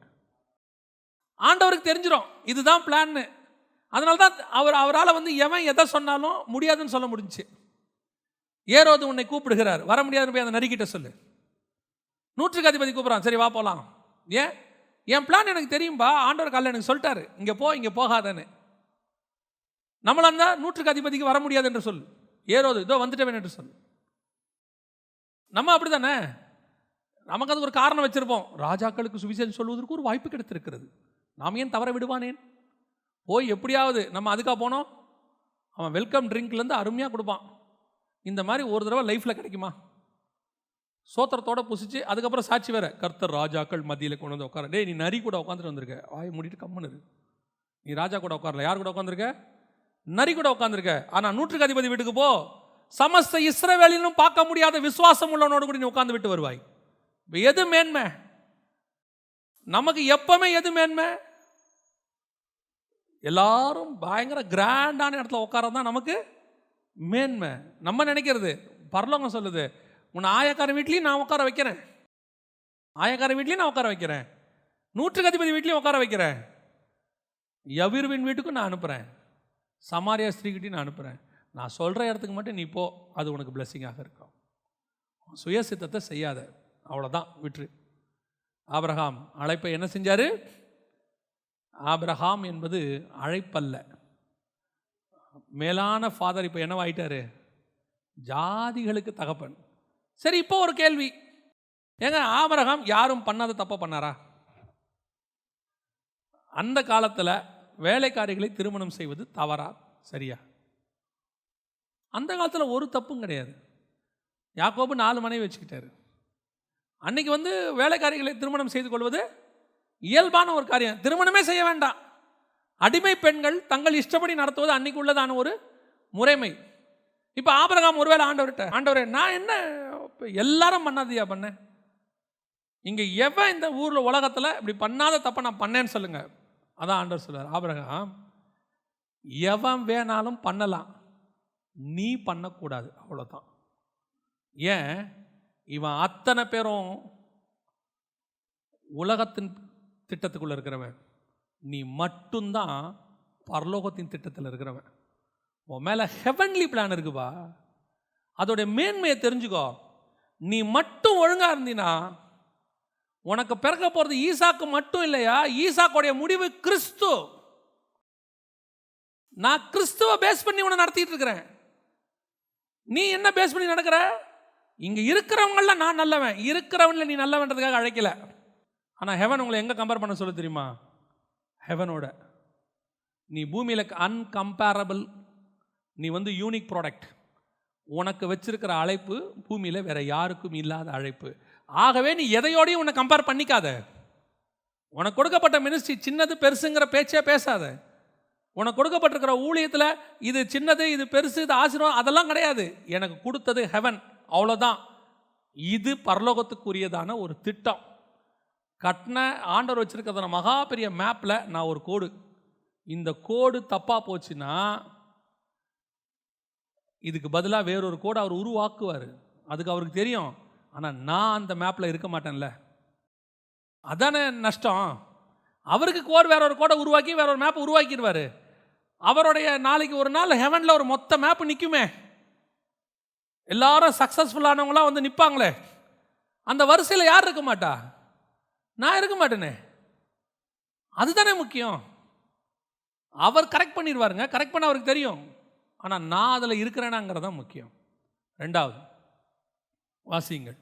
ஆண்டவருக்கு தெரிஞ்சிடும் இதுதான் பிளான்னு. அதனால தான் அவரால் எவன் எதை சொன்னாலும் முடியாதுன்னு சொல்ல முடிஞ்சுச்சு. ஏரோது உன்னை கூப்பிடுகிறார், வர முடியாதுன்னு போய் அந்த நரிக்கிட்ட சொல்லு. 100க்கு அதிபதி கூப்பிட்றான், சரி வா போகலாம். ஏன்? என் பிளான் எனக்கு தெரியும்பா, ஆண்டவர் காலையில் எனக்கு சொல்லிட்டாரு, இங்கே போ இங்கே போகாதன்னு. நம்மளா இருந்தால் 100க்கு அதிபதிக்கு வர முடியாது என்று சொல்லு, ஏரோது இதோ வந்துட்டேன் என்று சொல்லு. நம்ம அப்படி தானே, நமக்கு அதுக்கு ஒரு காரணம் வச்சிருப்போம். ராஜாக்களுக்கு சுவிசேஷம் சொல்வதற்கு ஒரு வாய்ப்பு கிடைத்திருக்கிறது, நாம் ஏன் தவற விடுவானேன்? போய் எப்படியாவது நம்ம அதுக்காக போனோம். அவன் வெல்கம் ட்ரிங்க்லேருந்து அருமையாக கொடுப்பான். இந்த மாதிரி ஒரு தடவை லைஃப்பில் கிடைக்குமா? சோத்திரத்தோட புசிச்சு அதுக்கப்புறம் சாட்சி வேற, கர்த்தர் ராஜாக்கள் மத்தியில் கொண்டு வந்து உட்கார. டேய், நீ நரி கூட உட்காந்துட்டு வந்திருக்க, வாயை மூடிட்டு கம்முன்னு இரு. நீ ராஜா கூட உட்காரல, யார் கூட உட்காந்துருக்க? நரி கூட உட்காந்துருக்க. ஆனால் 100க்கு அதிபதி வீட்டுக்கு போ, சமஸ்த இஸ்ரவேலிலும் பார்க்க முடியாத விசுவாசம் உள்ளவனோடு கூட நீ உட்காந்து விட்டு வருவாய். எது மேன்மை? நமக்கு எப்பவுமே எது மேன்மை? எல்லாரும் பயங்கர கிராண்டான இடத்துல உட்காரதான் நமக்கு மேன்மை. நம்ம நினைக்கிறது, பரலோகம் சொல்லுது, உன்னை ஆயக்கார வீட்லையும் நான் உட்கார வைக்கிறேன், ஆயக்கார வீட்லையும் நான் உட்கார வைக்கிறேன், நூற்றுக்கு அதிபதி வீட்லையும் உட்கார வைக்கிறேன், யவீருவின் வீட்டுக்கும் நான் அனுப்புகிறேன், சமாரியா ஸ்திரீகிட்டையும் நான் அனுப்புகிறேன். நான் சொல்கிற இடத்துக்கு மட்டும் நீ போ, அது உனக்கு பிளெஸ்ஸிங்காக இருக்கும். சுய சித்தத்தை செய்யாத, அவ்வளோதான், விட்டுரு. ஆபிரகாம் அழைப்பை என்ன செஞ்சார்? ஆபிரகாம் என்பது அழைப்பல்ல, மேலான ஃபாதர். இப்போ என்னவாயிட்டாரு? ஜாதிகளுக்கு தகப்பன். சரி, இப்போ ஒரு கேள்வி, ஏங்க ஆபிரகாம் யாரும் பண்ணாத தப்ப பண்ணாரா? அந்த காலத்தில் வேலைக்காரிகளை திருமணம் செய்வது தவறா சரியா? அந்த காலத்தில் ஒரு தப்பும் கிடையாது. யாக்கோபு 4 மனைவி வச்சுக்கிட்டாரு. அன்னைக்கு வேலைக்காரிகளை திருமணம் செய்து கொள்வது இயல்பான ஒரு காரியம், திருமணமே செய்ய வேண்டாம். அடிமை பெண்கள் தங்கள் இஷ்டப்படி நடத்துவது அன்னைக்கு உள்ளதான ஒரு முறைமை. இப்போ ஆபிரகாம் ஒருவேளை ஆண்டவரே நான் என்ன எல்லாரும் பண்ணாதியா பண்ணேன், இங்கே எவன் இந்த ஊரில் உலகத்தில் இப்படி பண்ணாத தப்ப நான் பண்ணேன்னு சொல்லுங்க. அதான் ஆண்டவர் சொல்றார், ஆபிரகாம் எவன் வேணாலும் பண்ணலாம், நீ பண்ணக்கூடாது, அவ்வளோதான். ஏன்? இவன் அத்தனை பேரும் உலகத்தின் திட்டத்துக்குள்ளே இருக்கிறவன், நீ மட்டும்தான் பரலோகத்தின் திட்டத்தில் இருக்கிறவன். உன் மேலே ஹெவன்லி பிளான் இருக்குப்பா, அதோடைய மேன்மையை தெரிஞ்சுக்கோ. நீ மட்டும் ஒழுங்காக இருந்தீனா உனக்கு பிறக்க போகிறது ஈசாக்கு மட்டும் இல்லையா, ஈசாக்குடைய முடிவு கிறிஸ்து. நான் கிறிஸ்துவ பேஸ் பண்ணி உன்னை நடத்திட்டு இருக்கிறேன். நீ என்ன பேஸ் பண்ணி நடக்கிற? இங்கே இருக்கிறவங்கள நான் நல்லவன், இருக்கிறவங்கள நீ நல்லவன்றதுக்காக அழைக்கல. ஆனால் ஹெவன் உங்களை எங்கே கம்பேர் பண்ண சொல்ல தெரியுமா? ஹெவனோட. நீ பூமியில் அன்கம்பேரபிள், நீ யூனிக் ப்ராடக்ட். உனக்கு வச்சிருக்கிற அழைப்பு பூமியில் வேற யாருக்கும் இல்லாத அழைப்பு. ஆகவே நீ எதையோடையும் உன்னை கம்பேர் பண்ணிக்காத. உனக்கு கொடுக்கப்பட்ட மினிஸ்ட்ரி சின்னது பெருசுங்கிற பேச்சே பேசாத. உனக்கு கொடுக்கப்பட்டிருக்கிற ஊழியத்தில் இது சின்னது, இது பெருசு, இது ஆசீர்வாதம், அதெல்லாம் கிடையாது. எனக்கு கொடுத்தது ஹெவன், அவ்வளோதான். இது பரலோகத்துக்குரியதான ஒரு திட்டம். கட்டின ஆண்டவர் வச்சிருக்கிறதான மகா பெரிய மேப்பில் நான் ஒரு கோடு, இந்த கோடு தப்பாக போச்சுன்னா இதுக்கு பதிலாக வேறொரு கோடு அவர் உருவாக்குவார். அதுக்கு அவருக்கு தெரியும். ஆனால் நான் அந்த மேப்பில் இருக்க மாட்டேன்ல, அதானே நஷ்டம். அவருக்கு கோடு வேற ஒரு கோடை உருவாக்கி வேற ஒரு மேப்பை உருவாக்கிடுவார். அவருடைய நாளைக்கு ஒரு நாள் ஹெவனில் ஒரு மொத்த மேப்பு நிற்குமே, எல்லாரும் சக்ஸஸ்ஃபுல்லானவங்களாம் நிற்பாங்களே, அந்த வரிசையில் யார் இருக்க மாட்டா? நான் இருக்க மாட்டேனே. அதுதானே முக்கியம். அவர் கரெக்ட் பண்ணிடுவாருங்க, கரெக்ட் பண்ண அவருக்கு தெரியும். ஆனால் நான் அதில் இருக்கிறேனாங்கிறதான் முக்கியம். 2வது வாசியுங்கள்,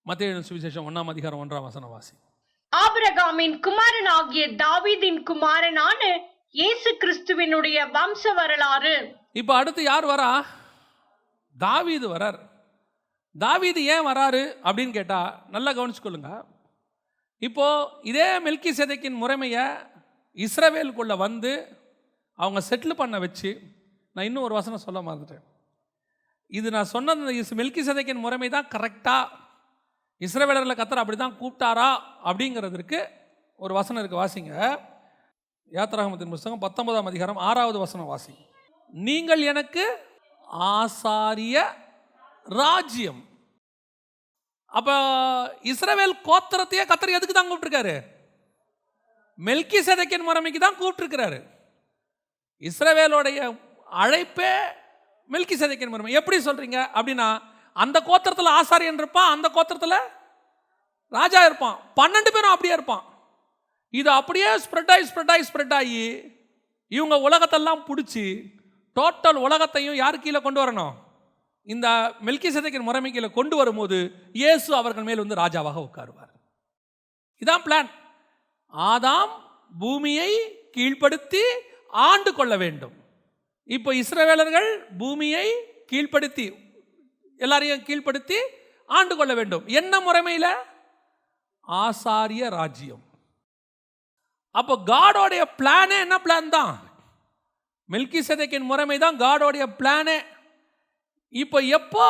மத்தேயு சுவிசேஷம் 1ஆம் அதிகாரம் 1ஆம் வசனம் வாசி. ஆபிரகாமின் குமாரனாகிய தாவீதின் குமாரனான இயேசு கிறிஸ்துவினுடைய வம்ச வரலாறு. இப்போ அடுத்து யார் வரா? தாவீது வரார். தாவீது ஏன் வராரு அப்படின்னு கேட்டா நல்லா கவனிச்சுக்கொள்ளுங்க. இப்போ இதே மெல்கிசேதேக்கின் முறைமையை இஸ்ரவேலுக்குள்ள அவங்க செட்டில் பண்ண வச்சு, நான் இன்னும் ஒரு வசனம் சொல்ல மறந்துட்டேன். இது நான் சொன்ன மெல்கிசேதேக்கின் முறைமை தான் கரெக்டாக இஸ்ரவேலர்களை கர்த்தர் அப்படி தான் கூப்பிட்டாரா அப்படிங்கிறதுக்கு ஒரு வசனம் இருக்குது, வாசிங்க. யாத்திராகமத்தின் புத்தகம் 19ஆம் அதிகாரம் 6வது வசனம் வாசி. நீங்கள் எனக்கு ஆசாரிய ராஜ்யம். அப்போ இஸ்ரவேல் கோத்திரத்தையே கர்த்தர் எதுக்கு தான் கூப்பிட்டுருக்காரு? மெல்கிசேதேக்கின் முறைமைக்கு தான் கூப்பிட்டுருக்கிறாரு. இஸ்ரவேலோடைய அழைப்பே மெல்கிசேதேக்கின் முறைமை. எப்படி சொல்றீங்க அப்படின்னா, அந்த கோத்திரத்தில் ஆசாரியன் இருப்பான், அந்த கோத்திரத்தில் ராஜா இருப்பான், 12 பேரும் அப்படியே இருப்பான். இது அப்படியே ஸ்ப்ரெட் ஆகி இவங்க உலகத்தெல்லாம் பிடிச்சி டோட்டல் உலகத்தையும் யார் கீழே கொண்டு வரணும்? இந்த மெல்கிசேதேக்கின் முறைமை கீழே கொண்டு வரும்போது இயேசு அவர்கள் மேல் ராஜாவாக உட்காருவார். இதான் பிளான். ஆதாம் பூமியை கீழ்ப்படுத்தி ஆண்டு கொள்ள வேண்டும். இப்போ இஸ்ரவேலர்கள் பூமியை கீழ்ப்படுத்தி எல்லாரையும் கீழ்ப்படுத்தி ஆண்டு கொள்ள வேண்டும். என்ன முறைமையில்? ஆசாரிய ராஜ்யம். அப்போ காடோடைய பிளானே என்ன பிளான் தான்? மெல்கிசேதேக்கின் முறைமை தான் காடோடைய பிளானே. இப்போ எப்போ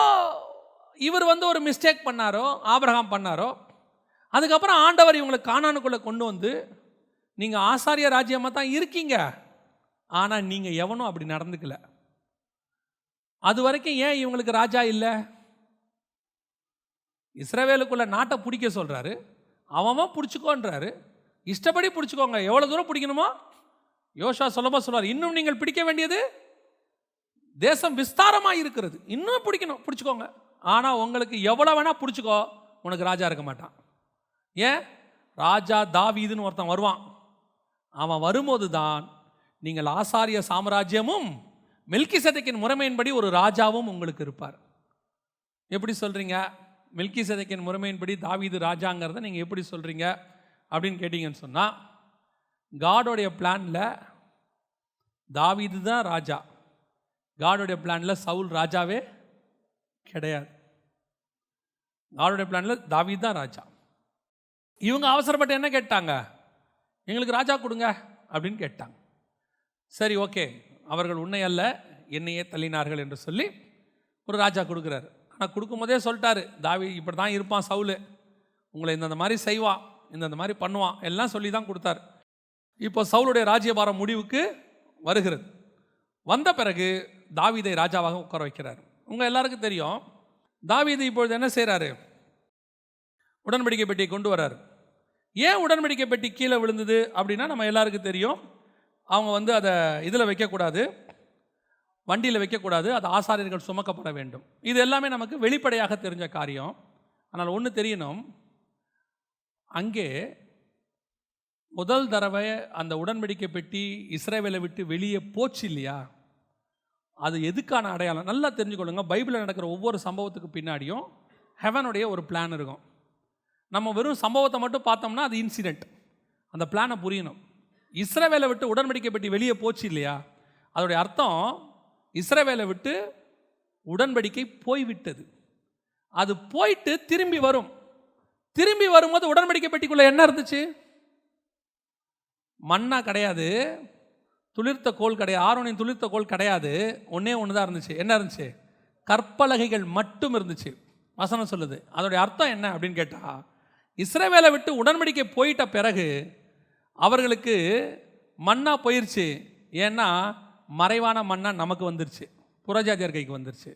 இவர் ஒரு மிஸ்டேக் பண்ணாரோ, ஆபிரகாம் பண்ணாரோ, அதுக்கப்புறம் ஆண்டவர் இவங்களை கானானுக்குள்ளே கொண்டு வந்து, நீங்கள் ஆசாரிய ராஜ்யமாக தான் இருக்கீங்க, ஆனால் நீங்கள் எவனும் அப்படி நடந்துக்கல. அது வரைக்கும் ஏன் இவங்களுக்கு ராஜா இல்லை? இஸ்ரவேலுக்குள்ள நாட்டை பிடிக்க சொல்கிறாரு, அவன் பிடிச்சிக்கோன்றாரு. இஷ்டப்படி பிடிச்சிக்கோங்க, எவ்வளோ தூரம் பிடிக்கணுமோ. யோசுவா சொல்லமா சொல்வார், இன்னும் நீங்கள் பிடிக்க வேண்டியது தேசம் விஸ்தாரமாக இருக்கிறது, இன்னும் பிடிச்சிக்கோங்க. ஆனால் உங்களுக்கு எவ்வளோ வேணால் பிடிச்சிக்கோ, உனக்கு ராஜா இருக்க மாட்டான். ஏன்? ராஜா தாவீதுன்னு ஒருத்தன் வருவான். அவன் வரும்போது தான் நீங்கள் ஆசாரிய சாம்ராஜ்யமும் மெல்கிசேதேக்கின் முறைமையின்படி ஒரு ராஜாவும் உங்களுக்கு இருப்பார். எப்படி சொல்கிறீங்க? மெல்கிசேதேக்கின் முறைமையின்படி தாவீது ராஜாங்கிறத நீங்கள் எப்படி சொல்கிறீங்க அப்படின்னு கேட்டிங்கன்னு சொன்னால், காடோடைய பிளானில் தாவீது தான் ராஜா, காடோடைய பிளானில் சவுல் ராஜாவே கிடையாது. காடோடைய பிளானில் தாவீது தான் ராஜா. இவங்க அவசரப்பட்டு என்ன கேட்டாங்க? எங்களுக்கு ராஜா கொடுங்க அப்படின்னு கேட்டாங்க. சரி, ஓகே, அவர்கள் உன்னை அல்ல என்னையே தள்ளினார்கள் என்று சொல்லி ஒரு ராஜா கொடுக்குறாரு. ஆனால் கொடுக்கும்போதே சொல்லிட்டாரு, தாவீது இப்படி தான் இருப்பான், சவுல் உங்களை இந்த மாதிரி செய்வான், இந்த மாதிரி பண்ணுவான், எல்லாம் சொல்லி தான் கொடுத்தாரு. இப்போ சவுலுடைய ராஜ்யபாரம் முடிவுக்கு வருகிறது. வந்த பிறகு தாவீதை ராஜாவாக உட்கார வைக்கிறார். உங்கள் எல்லாருக்கும் தெரியும், தாவீது இப்பொழுது என்ன செய்கிறாரு? உடன்படிக்கை பெட்டியை கொண்டு வர்றாரு. ஏன் உடன்படிக்கை பெட்டி கீழே விழுந்தது அப்படின்னா நம்ம எல்லாருக்கும் தெரியும். அவங்க அதை இதில் வைக்கக்கூடாது, வண்டியில் வைக்கக்கூடாது, அது ஆசாரியர்கள் சுமக்கப்பட வேண்டும். இது எல்லாமே நமக்கு வெளிப்படையாக தெரிஞ்ச காரியம். ஆனால் ஒன்று தெரியணும், அங்கே முதல் தடவை அந்த உடன்படிக்கை பெட்டி இஸ்ரவேலை விட்டு வெளியே போச்சு இல்லையா, அது எதுக்கான அடையாளம்? நல்லா தெரிஞ்சுக்கொள்ளுங்க. பைபிளில் நடக்கிற ஒவ்வொரு சம்பவத்துக்கு பின்னாடியும் ஹெவனுடைய ஒரு பிளான் இருக்கும். நம்ம வெறும் சம்பவத்தை மட்டும் பார்த்தோம்னா அது இன்சிடெண்ட். அந்த பிளானை புரியணும். இஸ்ரவேலை விட்டு உடன்படிக்கை பெட்டி வெளியே போச்சு இல்லையா, அதோடைய அர்த்தம் இஸ்ரவேலை விட்டு உடன்படிக்கை போய்விட்டது. அது போயிட்டு திரும்பி வரும். திரும்பி வரும்போது உடன்படிக்கை பெட்டிக்குள்ள என்ன இருந்துச்சு? மன்னா கிடையாது, துளிர்த்த கோல் கிடையாது, ஆரோனின் துளிர்த்த கோல் கிடையாது. ஒன்னே ஒன்று தான் இருந்துச்சு. என்ன இருந்துச்சு? கற்பலகைகள் மட்டும் இருந்துச்சு. வசனம் சொல்லுது. அதோடைய அர்த்தம் என்ன அப்படின்னு கேட்டால், இஸ்ரவேலை விட்டு உடன்படிக்கை போயிட்ட பிறகு அவர்களுக்கு மன்னா போயிடுச்சு. ஏன்னா மறைவான மன்னா நமக்கு வந்துருச்சு, புறஜாதியார் கைக்கு வந்துருச்சு.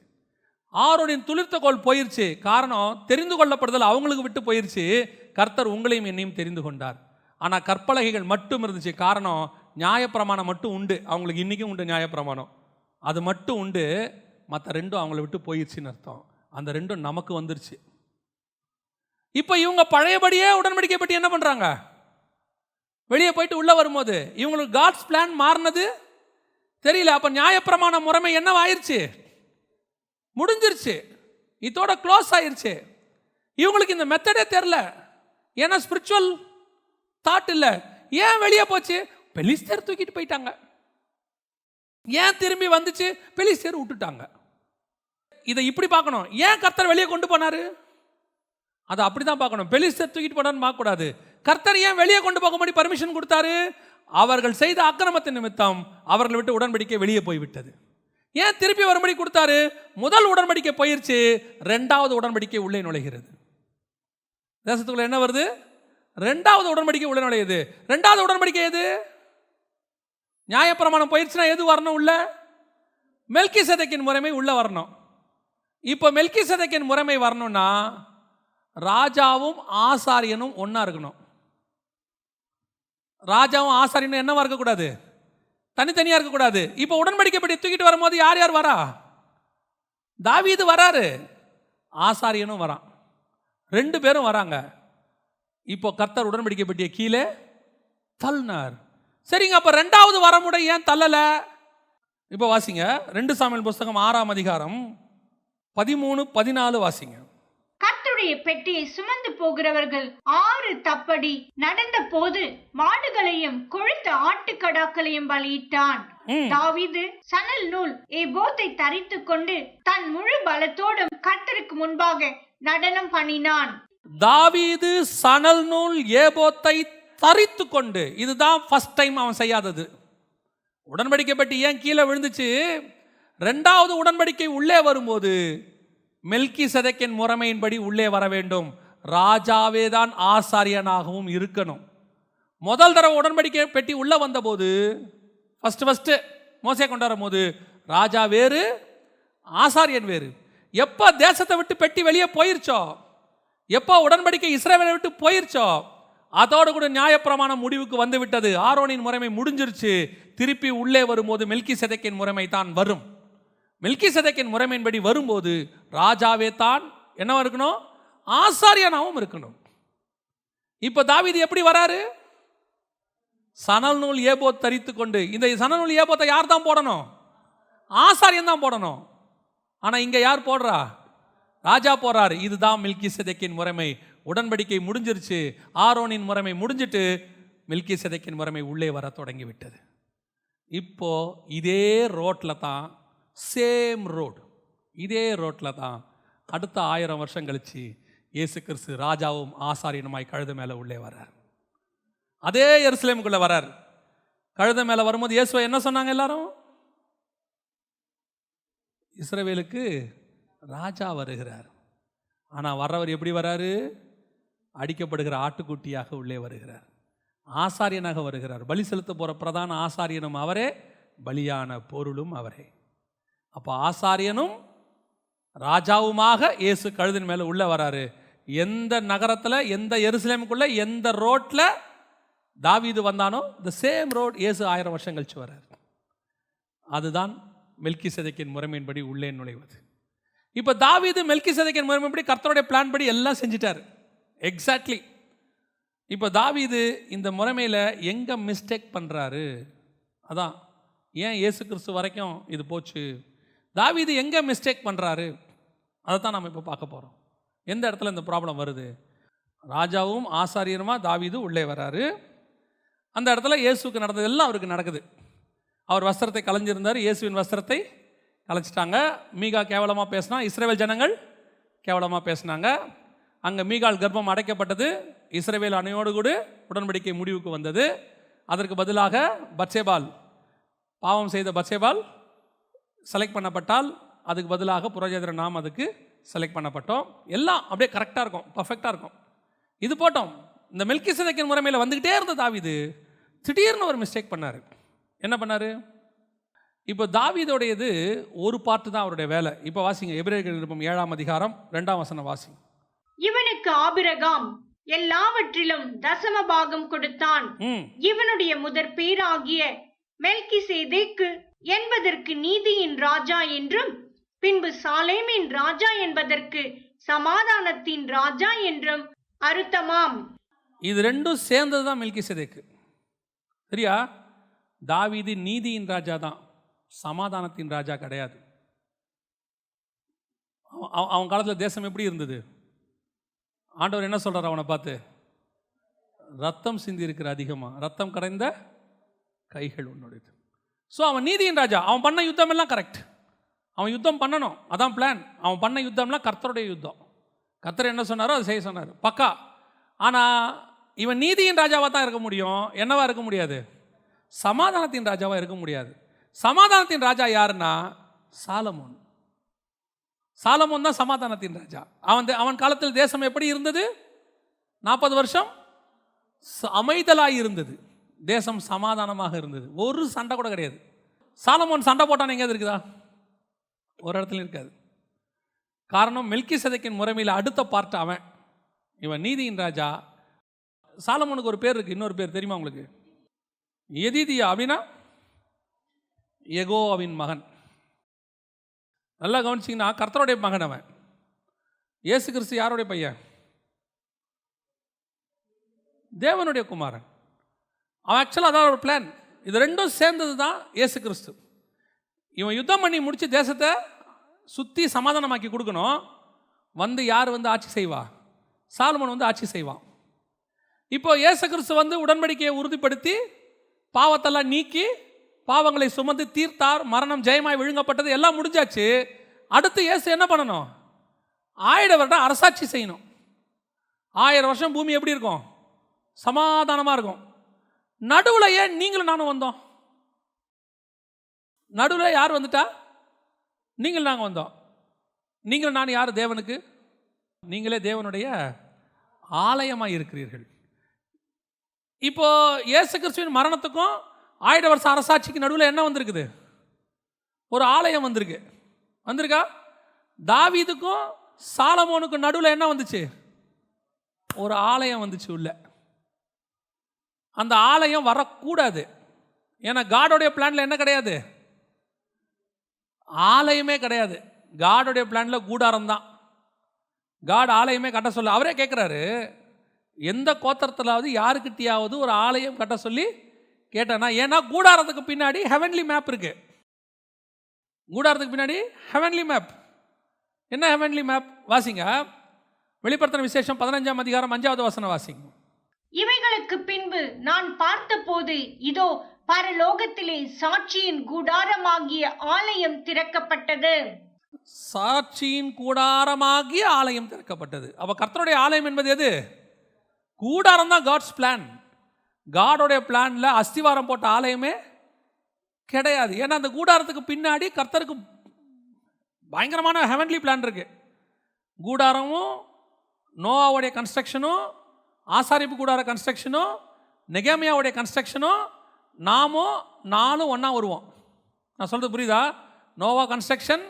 ஆரோனின் துளிர்த்த கோல் போயிடுச்சு. காரணம், தெரிந்து கொள்ளப்படுதல் அவங்களுக்கு விட்டு போயிடுச்சு. கர்த்தர் உங்களையும் என்னையும் தெரிந்து கொண்டார். ஆனால் கற்பலகைகள் மட்டும் இருந்துச்சு. காரணம், நியாயப்பிரமாணம் மட்டும் உண்டு. அவங்களுக்கு இன்றைக்கும் உண்டு நியாயப்பிரமாணம், அது மட்டும் உண்டு. மற்ற ரெண்டும் அவங்கள விட்டு போயிடுச்சுன்னு அர்த்தம். அந்த ரெண்டும் நமக்கு வந்துருச்சு. இப்போ இவங்க பழையபடியே உடன்படிக்கை பற்றி என்ன பண்ணுறாங்க? வெளியே போயிட்டு உள்ளே வரும்போது இவங்களுக்கு காட்ஸ் பிளான் மாறினது தெரியல. அப்போ நியாயப்பிரமாண முறைமை என்னவாயிருச்சு? முடிஞ்சிருச்சு, இதோட க்ளோஸ் ஆயிருச்சு. இவங்களுக்கு இந்த மெத்தடே தெரில. ஏன்னா ஸ்பிரிச்சுவல் தாட் இல்லை. ஏன் வெளியே போச்சு? பெலிஸ்தர் தூக்கிட்டு போயிட்டாங்க. ஏன் திரும்பி வந்துச்சு? பெலிஸ்தர் விட்டுட்டாங்க. இதை இப்படி பார்க்கணும். ஏன் கர்த்தர் வெளியே கொண்டு போனாரு? அதை அப்படி தான் பார்க்கணும். பெலிஸ்தர் தூக்கிட்டு போனான்னு பார்க்கக்கூடாது. கர்த்தர் ஏன் வெளியே கொண்டு போகும்படி பர்மிஷன் கொடுத்தாரு? அவர்கள் செய்த அக்கிரமத்தின் நிமித்தம் அவர்களை விட்டு உடன்படிக்கை வெளியே போய்விட்டது. ஏன் திருப்பி வரும்படி கொடுத்தாரு? முதல் உடன்படிக்கை போயிருச்சு, ரெண்டாவது உடன்படிக்கை உள்ளே நுழைகிறது. தேசத்துக்குள்ள என்ன வருது? ரெண்டாவது உடன்படிக்கை உள்ளே நுழையுது. ரெண்டாவது உடன்படிக்கை எது? நியாயப்பிரமாணம் போயிருச்சுன்னா எது வரணும்? உள்ள மெல்கிசேதேக்கின் முறைமை உள்ள வரணும். இப்போ மெல்கிசேதேக்கின் முறைமை வரணும்னா ராஜாவும் ஆசாரியனும் ஒன்னா இருக்கணும். ராஜாவும் ஆசாரியனும் என்னவா இருக்கக்கூடாது? தனித்தனியா இருக்கக்கூடாது. இப்போ உடன்படிக்கை படி தூக்கிட்டு வரும்போது யார் யார் வரா? தாவீது வராரு, ஆசாரியனும் வரான், ரெண்டு பேரும் வராங்க. இப்போ கர்த்தர் உடன்படிக்கை பெட்டியை கீழே தள்ளினார். சரிங்க, அப்ப ரெண்டாவது வரமுறை ஏன் தள்ளல? இப்போ வாசிங்க 2 சாமுவேல் புஸ்தகம் 6ஆம் அதிகாரம் 13-14 வாசிங்க. கர்த்தருடைய பெட்டியை சுமந்து போகிறவர்கள் 6 தப்படி நடந்த போது மாடுகளையும் கொழுத்த ஆட்டுக்கடாக்களையும் பலியிட்டான். தாவீது சணல் நூல் ஏபோத்தை தரித்து கொண்டு தன் முழு பலத்தோடும் கர்த்தருக்கு முன்பாக நடனம் பண்ணினான். தாவீது சணல் நூல் ஏபோத்தை தரித்து கொண்டு, இதுதான் ஃபர்ஸ்ட் டைம் அவன் செய்யாதது. உடன்படிக்கை பெட்டி ஏன் கீழே விழுந்துச்சு? ரெண்டாவது உடன்படிக்கை உள்ளே வரும்போது மெல்கிசேதேக்கின் முறைமையின்படி உள்ளே வர வேண்டும். ராஜாவே தான் ஆசாரியனாகவும் இருக்கணும். முதல் தடவை உடன்படிக்கை பெட்டி உள்ள வந்தபோது ஃபஸ்ட்டு மோசே கொண்டு வரும்போது ராஜா வேறு ஆசாரியன் வேறு. எப்போ தேசத்தை விட்டு பெட்டி வெளியே போயிருச்சோ, எப்போ உடன்படிக்கை இஸ்ரவேலை விட்டு போயிருச்சோ, அதோடு கூட நியாயப்பிரமாணம் முடிவுக்கு வந்து விட்டது. ஆரோனின் முறைமை முடிஞ்சிருச்சு. திருப்பி உள்ளே வரும்போது மெல்கிசேதேக்கின் முறைமை தான் வரும். மெல்கிசேதேக்கின் முறைமையின்படி வரும்போது ராஜாவே தான் என்னவா இருக்கணும், ஆசாரியனாகவும் இருக்கணும். இப்போ தாவீது எப்படி வராரு? சணல் நூல் ஏபோத் தரித்து கொண்டு. இந்த சணல் நூல் ஏபோத்தை யார் தான் போடணும்? ஆசாரியன் தான் போடணும். ஆனால் இங்கே யார் போடுறா? ராஜா போடுறாரு. இதுதான் மெல்கிசேதேக்கின் முறைமை. உடன்படிக்கை முடிஞ்சிருச்சு. ஆரோனின் முறைமை முடிஞ்சிட்டு மெல்கிசேதேக்கின் முறைமை உள்ளே வர தொடங்கி விட்டது. இப்போ இதே ரோட்டில் தான், சேம் ரோடு, இதே ரோட்டில் தான் அடுத்த 1000 வருஷம் கழிச்சு இயேசு கிறிஸ்து ராஜாவும் ஆசாரியனுமாய் கழுத மேலே உள்ளே வர்றார். அதே எருசலேமுக்குள்ளே வரார். கழுத மேலே வரும்போது இயேசுவை என்ன சொன்னாங்க எல்லாரும்? இஸ்ரவேலுக்கு ராஜா வருகிறார். ஆனால் வர்றவர் எப்படி வராரு? அடிக்கப்படுகிற ஆட்டுக்குட்டியாக உள்ளே வருகிறார். ஆசாரியனாக வருகிறார். பலி செலுத்த போகிற பிரதான ஆசாரியனும் அவரே, பலியான பொருளும் அவரே. அப்போ ஆசாரியனும் ராஜாவுமாக இயேசு கழுதின் மேலே உள்ளே வராரு. எந்த நகரத்தில், எந்த எருசலேமுக்குள்ளே, எந்த ரோட்டில் தாவீது வந்தானோ த சேம் ரோட் இயேசு 1000 வருஷம் கழிச்சு வர்றார். அதுதான் மெல்கிசேதேக்கின் முறைமையின்படி உள்ளே நுழைவது. இப்போ தாவீது மெல்கிசேதேக்கின் முறைமைப்படி கர்த்தருடைய பிளான் படி எல்லாம் செஞ்சிட்டார். எக்ஸாக்ட்லி. இப்போ தாவீது இந்த முறைமையில் எங்கே மிஸ்டேக் பண்ணுறாரு? அதான் ஏன் இயேசு கிறிஸ்து வரைக்கும் இது போச்சு. தாவீது எங்கே மிஸ்டேக் பண்ணுறாரு அதை தான் நம்ம இப்போ பார்க்க போகிறோம். எந்த இடத்துல இந்த ப்ராப்ளம் வருது? ராஜாவும் ஆசாரியருமா தாவீது உள்ளே வராரு. அந்த இடத்துல இயேசுக்கு நடந்தது எல்லாம் அவருக்கு நடக்குது. அவர் வஸ்திரத்தை கலைஞ்சிருந்தார், இயேசுவின் வஸ்திரத்தை கலைச்சிட்டாங்க. மீகா கேவலமாக பேசினா, இஸ்ரவேல் ஜனங்கள் கேவலமாக பேசினாங்க. அங்கே மீகால் கர்ப்பம் அடைக்கப்பட்டது. இஸ்ரவேல் அணையோடு கூட உடன்படிக்கை முடிவுக்கு வந்தது. அதற்கு பதிலாக பத்சேபால், பாவம் செய்த பத்சேபால் செலக்ட் பண்ணப்பட்டால், அதுக்கு பதிலாக புரோஜேதர நாம் அதுக்கு செலக்ட் பண்ணப்பட்டோம். எல்லாம் அப்படியே கரெக்டாக இருக்கும், பர்ஃபெக்டாக இருக்கும். இது போட்டோம். இந்த மெல்கிசேதேக்கின் முறைமையில் வந்துக்கிட்டே இருந்த தாவீது திடீர்னு ஒரு மிஸ்டேக் பண்ணார். என்ன பண்ணார்? இப்போ தாவீதோடையது ஒரு பார்ட்டு தான் அவருடைய வேலை. இப்போ வாசிங்க, எபிரேயர் நிருபம் 7ஆம் அதிகாரம் 2ஆம் வசனம் வாசிங்க. இவனுக்கு ஆபிரகாம் எல்லாவற்றிலும் தசம பாகம் கொடுத்தான். இவனுடைய முதற் பேராகிய மெல்கிசேதேக்கு என்பதற்கு நீதியின் ராஜா என்றும், பின்பு சாலேமின் ராஜா என்பதற்கு சமாதானத்தின் ராஜா என்றும் அர்த்தமாம். இது ரெண்டும் சேர்ந்தது தான் மெல்கிசேதேக்கு. சரியா? தாவீது நீதியின் ராஜா தான், சமாதானத்தின் ராஜா கிடையாது. அவன் காலத்தில் தேசம் எப்படி இருந்தது? ஆண்டவர் என்ன சொல்கிறார் அவனை பார்த்து? ரத்தம் சிந்தி இருக்கிற அதிகமாக, ரத்தம் கரைந்த கைகள் உன்னுடையது. ஸோ அவன் நீதியின் ராஜா. அவன் பண்ண யுத்தம் எல்லாம் கரெக்ட். அவன் யுத்தம் பண்ணணும், அதான் பிளான். அவன் பண்ண யுத்தம்லாம் கர்த்தருடைய யுத்தம். கர்த்தர் என்ன சொன்னாரோ அதை செய்ய சொன்னார், பக்கா. ஆனால் இவன் நீதியின் ராஜாவாக தான் இருக்க முடியும். என்னவா இருக்க முடியாது? சமாதானத்தின் ராஜாவாக இருக்க முடியாது. சமாதானத்தின் ராஜா யாருன்னா சாலமோன். சாலமோன் தான் சமாதானத்தின் ராஜா. அவன் காலத்தில் தேசம் எப்படி இருந்தது? 40 வருஷம் அமைதலாக இருந்தது. தேசம் சமாதானமாக இருந்தது. ஒரு சண்டை கூட கிடையாது. சாலமோன் சண்டை போட்டான் எங்கேயாவது இருக்குதா? ஒரு இடத்துல இருக்காது. காரணம், மெல்கிசேதேக்கின் முறைமையில் அடுத்த பார்ட் அவன். இவன் நீதியின் ராஜா. சாலமோனுக்கு ஒரு பேர் இருக்கு, இன்னொரு பேர் தெரியுமா உங்களுக்கு? எதிதியா. அப்படின்னா யெகோவாவின் மகன். நல்லா கவனிச்சிங்கன்னா கர்த்தருடைய மகன் அவன். இயேசு கிறிஸ்து யாருடைய பையன்? தேவனுடைய குமாரன். அவன் ஆக்சுவலாக அதான் ஒரு பிளான். இது ரெண்டும் சேர்ந்தது தான் இயேசு கிறிஸ்து. இவன் யுத்தம் பண்ணி முடிச்சு தேசத்தை சுற்றி சமாதானமாக்கி கொடுக்கணும். யார் ஆட்சி செய்வா? சாலமோன் ஆட்சி செய்வான். இப்போ இயேசு கிறிஸ்து உடன்படிக்கையை உறுதிப்படுத்தி பாவத்தெல்லாம் நீக்கி பாவங்களை சுமந்து தீர்த்தார். மரணம் ஜெயமாய் விழுங்கப்பட்டது. எல்லாம் முடிஞ்சாச்சு. அடுத்து இயேசு என்ன பண்ணணும்? 1000 வருடம் அரசாட்சி செய்யணும். 1000 வருஷம் பூமி எப்படி இருக்கும்? சமாதானமாக இருக்கும். நடுவில் ஏன் நீங்களும் நானும் வந்தோம்? நடுவில் யார் வந்துட்டா? நீங்களும் நாங்கள் வந்தோம். நீங்களும் நான் யார் தேவனுக்கு? நீங்களே தேவனுடைய ஆலயமாக இருக்கிறீர்கள். இப்போ இயேசு கிறிஸ்துவின் மரணத்துக்கும் 1000 வருஷ அரசாட்சிக்கு நடுவில் என்ன வந்திருக்குது? ஒரு ஆலயம் வந்திருக்கா? தாவீதுக்கும் சாலமோனுக்கும் நடுவில் என்ன வந்துச்சு? ஒரு ஆலயம் வந்துச்சு உள்ள. அந்த ஆலயம் வரக்கூடாது. ஏன்னா காடோடைய பிளான்ல என்ன கிடையாது? ஆலயமே கிடையாது. காடோடைய பிளான்ல கூடாரம் தான். காட் ஆலயமே கட்ட சொல்ல அவரே கேட்குறாரு, எந்த கோத்திரத்திலாவது யாருக்கிட்டையாவது ஒரு ஆலயம் கட்ட சொல்லி கேட்டேன்னா? ஏன்னா கூடாரத்துக்கு பின்னாடி ஹெவன்லி மேப் இருக்கு. கூடாரத்துக்கு பின்னாடி ஹெவன்லி மேப். என்ன ஹெவன்லி மேப்? வாசிங்க, வெளிப்படுத்தின விசேஷம் 15ஆம் அதிகாரம் 5வது வசனம் வாசிங்க. இவைகளுக்கு பின்பு நான் பார்த்தபோது இதோ பரலோகத்திலே சாட்சியின் கூடாரமாகிய ஆலயம் திறக்கப்பட்டது. சாட்சியின் கூடாரமாகிய ஆலயம் திறக்கப்பட்டது. அப்ப கர்த்தருடைய ஆலயம் என்பது எது? கூடாரம் தான். God's plan. காடோடைய பிளான்ல அஸ்திவாரம் போட்ட ஆலயமே கிடையாது. ஏன்னா அந்த கூடாரத்துக்கு பின்னாடி கர்த்தருக்கு பயங்கரமான ஹெவன்லி பிளான் இருக்கு. கூடாரமும் நோவாவுடைய கன்ஸ்ட்ரக்ஷனும், ஆசாரிப்பு கூடார கன்ஸ்ட்ரக்ஷனும், நெகேமியாவுடைய கன்ஸ்ட்ரக்ஷனும், நாலும் ஒன்றா வருவோம். நான் சொல்கிறது புரியுதா? நோவா கன்ஸ்ட்ரக்ஷன்,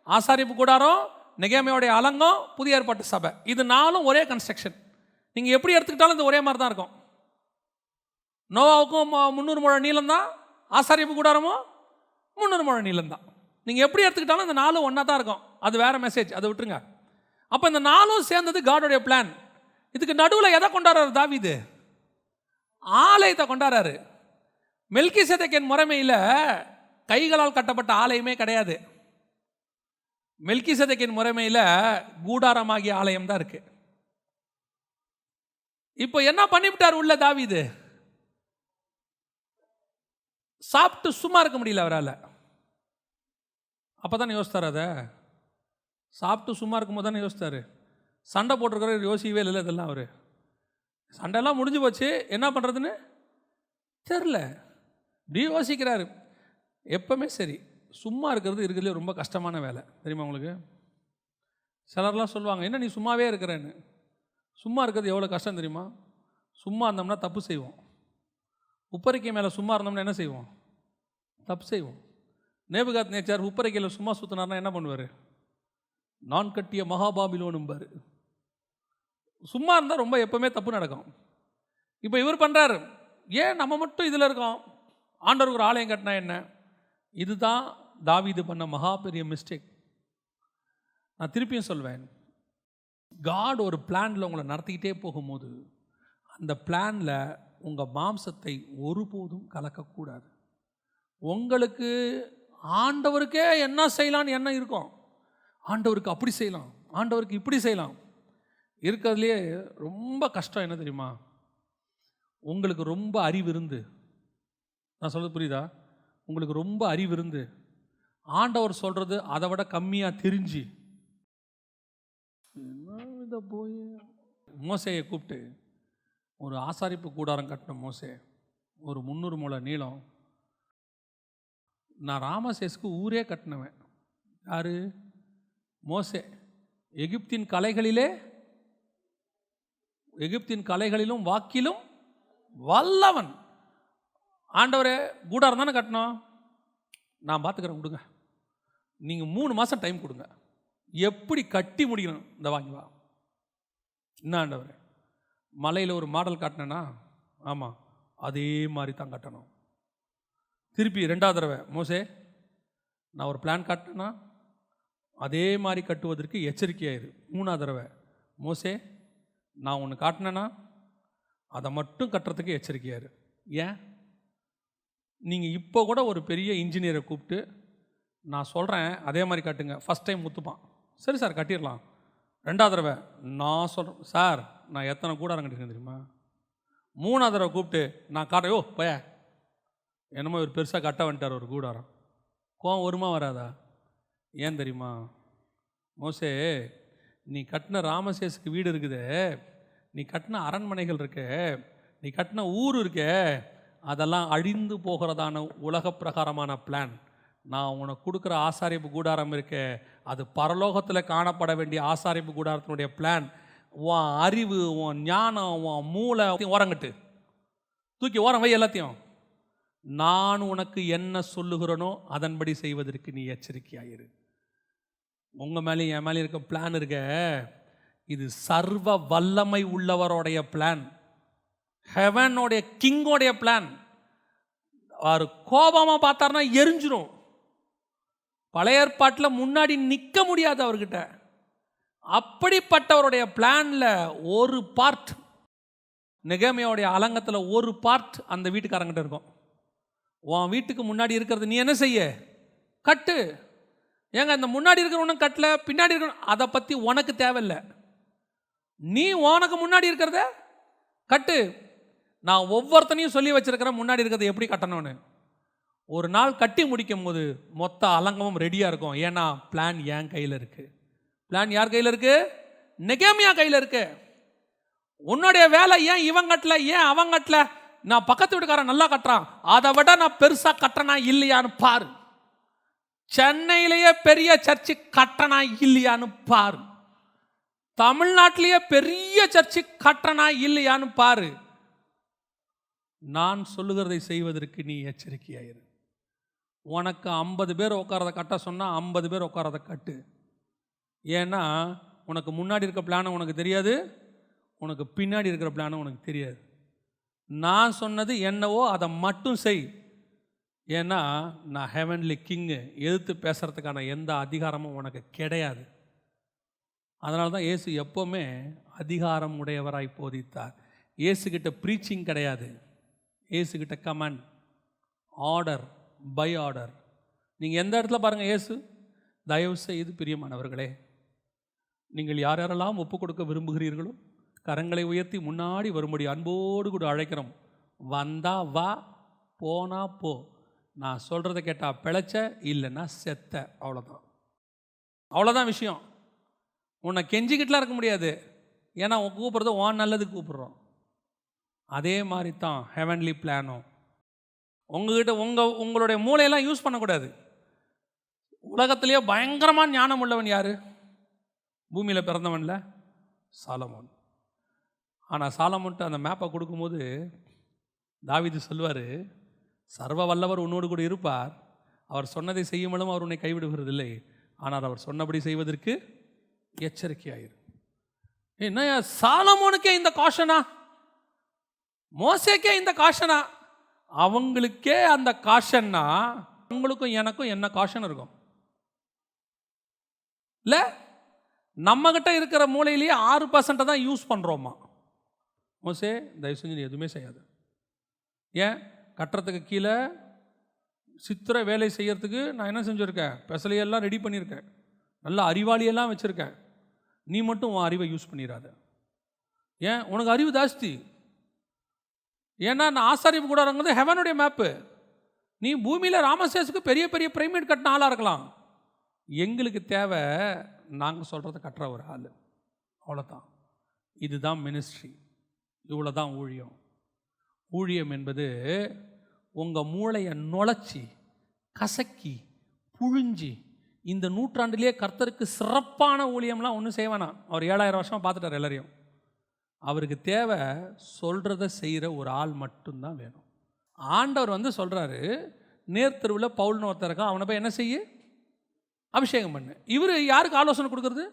ஆசாரிப்பு கூடாரம், நெகேமியாவுடைய அலங்கம், புதிய ஏற்பாட்டு சபை, இது 4ம் ஒரே கன்ஸ்ட்ரக்ஷன். நீங்கள் எப்படி எடுத்துக்கிட்டாலும் இது ஒரே மாதிரி தான் இருக்கும். நோவாவுக்கும் 300 முழ நீளம் தான், ஆசாரிப்பு கூடாரமும் 300 முழ நீளம் தான். நீங்கள் எப்படி எடுத்துக்கிட்டாலும் இந்த 4ம் ஒன்றா தான் இருக்கும். அது வேற மெசேஜ், அதை விட்டுருங்க. அப்போ இந்த 4ம் சேர்ந்தது காடோடைய பிளான். இதுக்கு நடுவில் எதை கொண்டாடுறாரு தாவீது? ஆலயத்தை கொண்டாடுறாரு. மெல்கிசேதேக்கின் முறைமையில் கைகளால் கட்டப்பட்ட ஆலயமே கிடையாது. மெல்கிசேதேக்கின் முறைமையில் கூடாரமாகிய ஆலயம் தான் இருக்கு. இப்போ என்ன பண்ணிவிட்டார் உள்ள தாவீது? சாப்பிட்டு சும்மா இருக்க முடியல அவரால். அப்பதான் யோசித்தார். அதை சாப்பிட்டு சும்மா இருக்கும்போது தானே யோசித்தார். சண்டை போட்டிருக்கிற யோசிக்கவே இல்லை. இதெல்லாம் அவர் சண்டைலாம் முடிஞ்சு போச்சு, என்ன பண்ணுறதுன்னு தெரில, இப்படி யோசிக்கிறாரு. எப்பவுமே சரி, சும்மா இருக்கிறது இருக்கிறதுலே ரொம்ப கஷ்டமான வேலை தெரியுமா உங்களுக்கு? சிலர்லாம் சொல்லுவாங்க, என்ன நீ சும்மாவே இருக்கிறேன்னு. சும்மா இருக்கிறது எவ்வளோ கஷ்டம் தெரியுமா? சும்மா இருந்தோம்னா தப்பு செய்வோம். உப்பரிக்கை மேலே சும்மா இருந்தோம்னா என்ன செய்வோம்? தப்பு செய்வோம். நேபுகாத் நேச்சார் உப்பரிக்கையில் சும்மா சுற்றினார்னா என்ன பண்ணுவார்? நான் கட்டிய மகாபாபிலோனும்பார். சும்மா இருந்தால் ரொம்ப எப்பவுமே தப்பு நடக்கும். இப்போ இவர் பண்ணுறாரு, ஏன் நம்ம மட்டும் இதில் இருக்கோம்? ஆண்டவருக்கு ஒரு ஆலயம் கட்டினா என்ன? இதுதான் தாவீது பண்ண மகா பெரிய மிஸ்டேக். நான் திருப்பியும் சொல்வேன், காட் ஒரு பிளானில் உங்களை நடத்திக்கிட்டே போகும்போது அந்த பிளானில் உங்கள் மாம்சத்தை ஒருபோதும் கலக்கக்கூடாது. உங்களுக்கு ஆண்டவருக்கே என்ன செய்யலான்னு எண்ணம் இருக்கும். ஆண்டவருக்கு அப்படி செய்யலாம், ஆண்டவருக்கு இப்படி செய்யலாம். இருக்கிறதுலே ரொம்ப கஷ்டம் என்ன தெரியுமா? உங்களுக்கு ரொம்ப அறிவு இருந்து, நான் சொல்கிறது புரியுதா? உங்களுக்கு ரொம்ப அறிவு இருந்து ஆண்டவர் சொல்கிறது அதை விட கம்மியாக தெரிஞ்சு இதை போய் மோசேயை கூப்பிட்டு ஒரு ஆசாரிப்பு கூடாரம் கட்டின மோசே, ஒரு 300 முழ நீளம். நான் ராமசேஸ்க்கு ஊரே கட்டினவன். யாரு? மோசே. எகிப்தின் கலைகளிலும் வாக்கிலும் வல்லவன். ஆண்டவரே கூடாரம் தானே கட்டணும், நான் பார்த்துக்கிறேன், கொடுங்க, நீங்கள் 3 மாதம் டைம் கொடுங்க, எப்படி கட்டி முடிக்கணும் இந்த வாங்கி வா. என்ன ஆண்டவரே, மலையில் ஒரு மாடல் காட்டினேன்னா ஆமாம் அதே மாதிரி தான் கட்டணும். திருப்பி 2வது தடவை, மோசே நான் ஒரு பிளான் காட்டினேன்னா அதே மாதிரி கட்டுவதற்கு எச்சரிக்கையாயிரு. 3வது தடவை, மோசே நான் ஒன்று காட்டினேன்னா அதை மட்டும் கட்டுறதுக்கு எச்சரிக்கையாயிரு. ஏன்? நீங்கள் இப்போ கூட ஒரு பெரிய இன்ஜினியரை கூப்பிட்டு நான் சொல்கிறேன் அதே மாதிரி கட்டுங்க, ஃபஸ்ட் டைம் முத்துப்பான், சரி சார் கட்டிடலாம். 2வது தடவை நான் சொல்கிறேன், சார் நான் எத்தனை கூடாரம் கட்டிருக்கேன் தெரியுமா? 3வது தடவை கூப்பிட்டு நான் காட்டுறேன், ஓ பய என்னமோ ஒரு பெருசாக கட்ட வந்துட்டார் ஒரு கூடாரம். கோவம் வருமா வராதா? ஏன் தெரியுமா? மோசே நீ கட்டின ராமசேஸுக்கு வீடு இருக்குது, நீ கட்டின அரண்மனைகள் இருக்கு, நீ கட்டின ஊர் இருக்கு, அதெல்லாம் அழிந்து போகிறதான உலக பிரகாரமான பிளான். நான் உனக்கு கொடுக்குற ஆசாரிப்பு கூடாரம் இருக்கு, அது பரலோகத்தில் காணப்பட வேண்டிய ஆசாரிப்பு கூடாரத்தினுடைய பிளான். உன் அறிவு, உன் ஞானம், உன் மூளை ஓரங்கட்டு, தூக்கி ஓரம் வை எல்லாத்தையும். நான் உனக்கு என்ன சொல்லுகிறனோ அதன்படி செய்வதற்கு நீ எச்சரிக்கையாயிரு. உங்கள் மேலேயும் என் மேலே இருக்க பிளான் இருக்க, இது சர்வ வல்லமை உள்ளவருடைய பிளான், ஹெவனோடைய கிங்கோடைய பிளான். அவர் கோபமாக பார்த்தாருன்னா எரிஞ்சிரும். பழைய ஏற்பாட்டில் முன்னாடி நிற்க முடியாது அவர்கிட்ட. அப்படிப்பட்டவருடைய பிளானில் ஒரு பார்ட், நெகேமியாவுடைய அலங்கத்தில் ஒரு பார்ட் அந்த வீட்டுக்காரங்கிட்ட இருக்கும். உன் வீட்டுக்கு முன்னாடி இருக்கிறது நீ என்ன செய்ய? கட்டு. ஏங்க இந்த முன்னாடி இருக்கிறவனும் கட்டல, பின்னாடி இருக்கிற அதை பற்றி உனக்கு தேவையில்லை. நீ உனக்கு முன்னாடி இருக்கிறத கட்டு. நான் ஒவ்வொருத்தனையும் சொல்லி வச்சிருக்கிறேன் முன்னாடி இருக்கிறத எப்படி கட்டணும்னு. ஒரு நாள் கட்டி முடிக்கும் போது மொத்த அலங்கமும் ரெடியாக இருக்கும். ஏன்னா பிளான் என் கையில் இருக்கு. பிளான் யார் கையில் இருக்கு? நெகேமியா கையில் இருக்கு. உன்னுடைய வேலை ஏன் இவன் கட்டல, ஏன் அவன் கட்டல, நான் பக்கத்து வீட்டுக்காரன் நல்லா கட்டுறான், அதை விட நான் பெருசா கட்டனா இல்லையான்னு பாரு. சென்னையிலேயே பெரிய சர்ச்சு கட்டனா இல்லையான்னு பாரு. தமிழ்நாட்டிலேயே பெரிய சர்ச்சு கட்டனா இல்லையான்னு பாரு. நான் சொல்லுகிறதை செய்வதற்கு நீ எச்சரிக்கையாயிரு. உனக்கு 50 பேர் உட்காரத கட்ட சொன்னால் 50 பேர் உட்காரத கட்டு. ஏன்னா உனக்கு முன்னாடி இருக்க பிளானும் உனக்கு தெரியாது, உனக்கு பின்னாடி இருக்கிற பிளானும் உனக்கு தெரியாது. நான் சொன்னது என்னவோ அதை மட்டும் செய். ஏன்னா நான் ஹெவன்லி கிங்கு, எதிர்த்து பேசுகிறதுக்கான எந்த அதிகாரமும் உனக்கு கிடையாது. அதனால தான் இயேசு எப்போவுமே அதிகாரம் உடையவராய் போதித்தார். இயேசுகிட்ட ப்ரீச்சிங் கிடையாது, இயேசுகிட்ட கமாண்ட், ஆர்டர் பை ஆர்டர். நீங்கள் எந்த இடத்துல பாருங்கள், இயேசு தயவு செய்து பிரியமானவர்களே, நீங்கள் யார் யாரெல்லாம் ஒப்பு கொடுக்க விரும்புகிறீர்களோ கரங்களை உயர்த்தி முன்னாடி வரும்படி அன்போடு கூட அழைக்கிறோம். வந்தா வா, போனா போ. நான் சொல்கிறத கேட்டால் பிழைச்ச, இல்லைன்னா செத்த. அவ்வளோதான், அவ்வளோதான் விஷயம். உன்னை கெஞ்சிக்கிட்டுலாம் இருக்க முடியாது. ஏன்னா உன் கூப்பிட்றது உன் நல்லதுக்கு கூப்பிட்றோம். அதே மாதிரி தான் ஹெவன்லி பிளானும். உங்ககிட்ட உங்களுடைய மூளையெல்லாம் யூஸ் பண்ணக்கூடாது. உலகத்திலேயே பயங்கரமான ஞானம் உள்ளவன் யார்? பூமியில் பிறந்தவன்ல சாலமோன். ஆனால் சாலமோன்ட்டு அந்த மேப்பை கொடுக்கும்போது தாவீது சொல்வார், சர்வ வல்லவர் உன்னோடு கூட இருப்பார், அவர் சொன்னதை செய்யும்பொழுதும் அவர் உன்னை கைவிடுகிறதில்லை, ஆனால் அவர் சொன்னபடி செய்வதற்கு எச்சரிக்கையாயிரு. என்ன சாலமோனுக்கே இந்த காஷனா, மோசேக்கே இந்த காஷனா? அவங்களுக்கே அந்த காஷன்னா உங்களுக்கும் எனக்கும் என்ன காஷன் இருக்கும்? இல்லை, நம்மகிட்ட இருக்கிற மூளையிலேயே 6% தான் யூஸ் பண்ணுறோமா. மோசே தயவு செஞ்சு நீ எதுவுமே செய்யாது. ஏன்? கட்டுறதுக்கு கீழே சித்திர வேலை செய்யறதுக்கு நான் என்ன செஞ்சுருக்கேன்? பெசலையெல்லாம் ரெடி பண்ணியிருக்கேன், நல்ல அறிவாளியெல்லாம் வச்சுருக்கேன். நீ மட்டும் உன் அறிவை யூஸ் பண்ணிடாத. ஏன்? உனக்கு அறிவு ஜாஸ்தி. ஏன்னா நான் ஆசாரிப்பு கூட இறங்குறது ஹெவனுடைய மேப்பு. நீ பூமியில் ராமசேஸுக்கு பெரிய பெரிய பிரைமேட் கட்டின ஆளாக இருக்கலாம். எங்களுக்கு தேவை நாங்கள் சொல்கிறத கட்டுற ஒரு ஆள். அவ்வளோதான். இதுதான் மினிஸ்ட்ரி, இவ்வளோ தான் ஊழியம். ஊழியம் என்பது உங்கள் மூளையை நுழைச்சி கசக்கி புழிஞ்சி, இந்த நூற்றாண்டிலே கர்த்தருக்கு சிறப்பான ஊழியம்லாம் ஒன்றும் செய்வானா. அவர் 7000 வருஷமாக பார்த்துட்டார் எல்லாரையும். அவருக்கு தேவை சொல்கிறத செய்கிற ஒரு ஆள் மட்டும்தான் வேணும். ஆண்டவர் சொல்கிறாரு, நேர்த்தருவில் பவுல்னு ஒருத்தர் இருக்கான், அவனை போய் என்ன செய்ய? அபிஷேகம் பண்ணு. இவர் யாருக்கு ஆலோசனை கொடுக்கறது?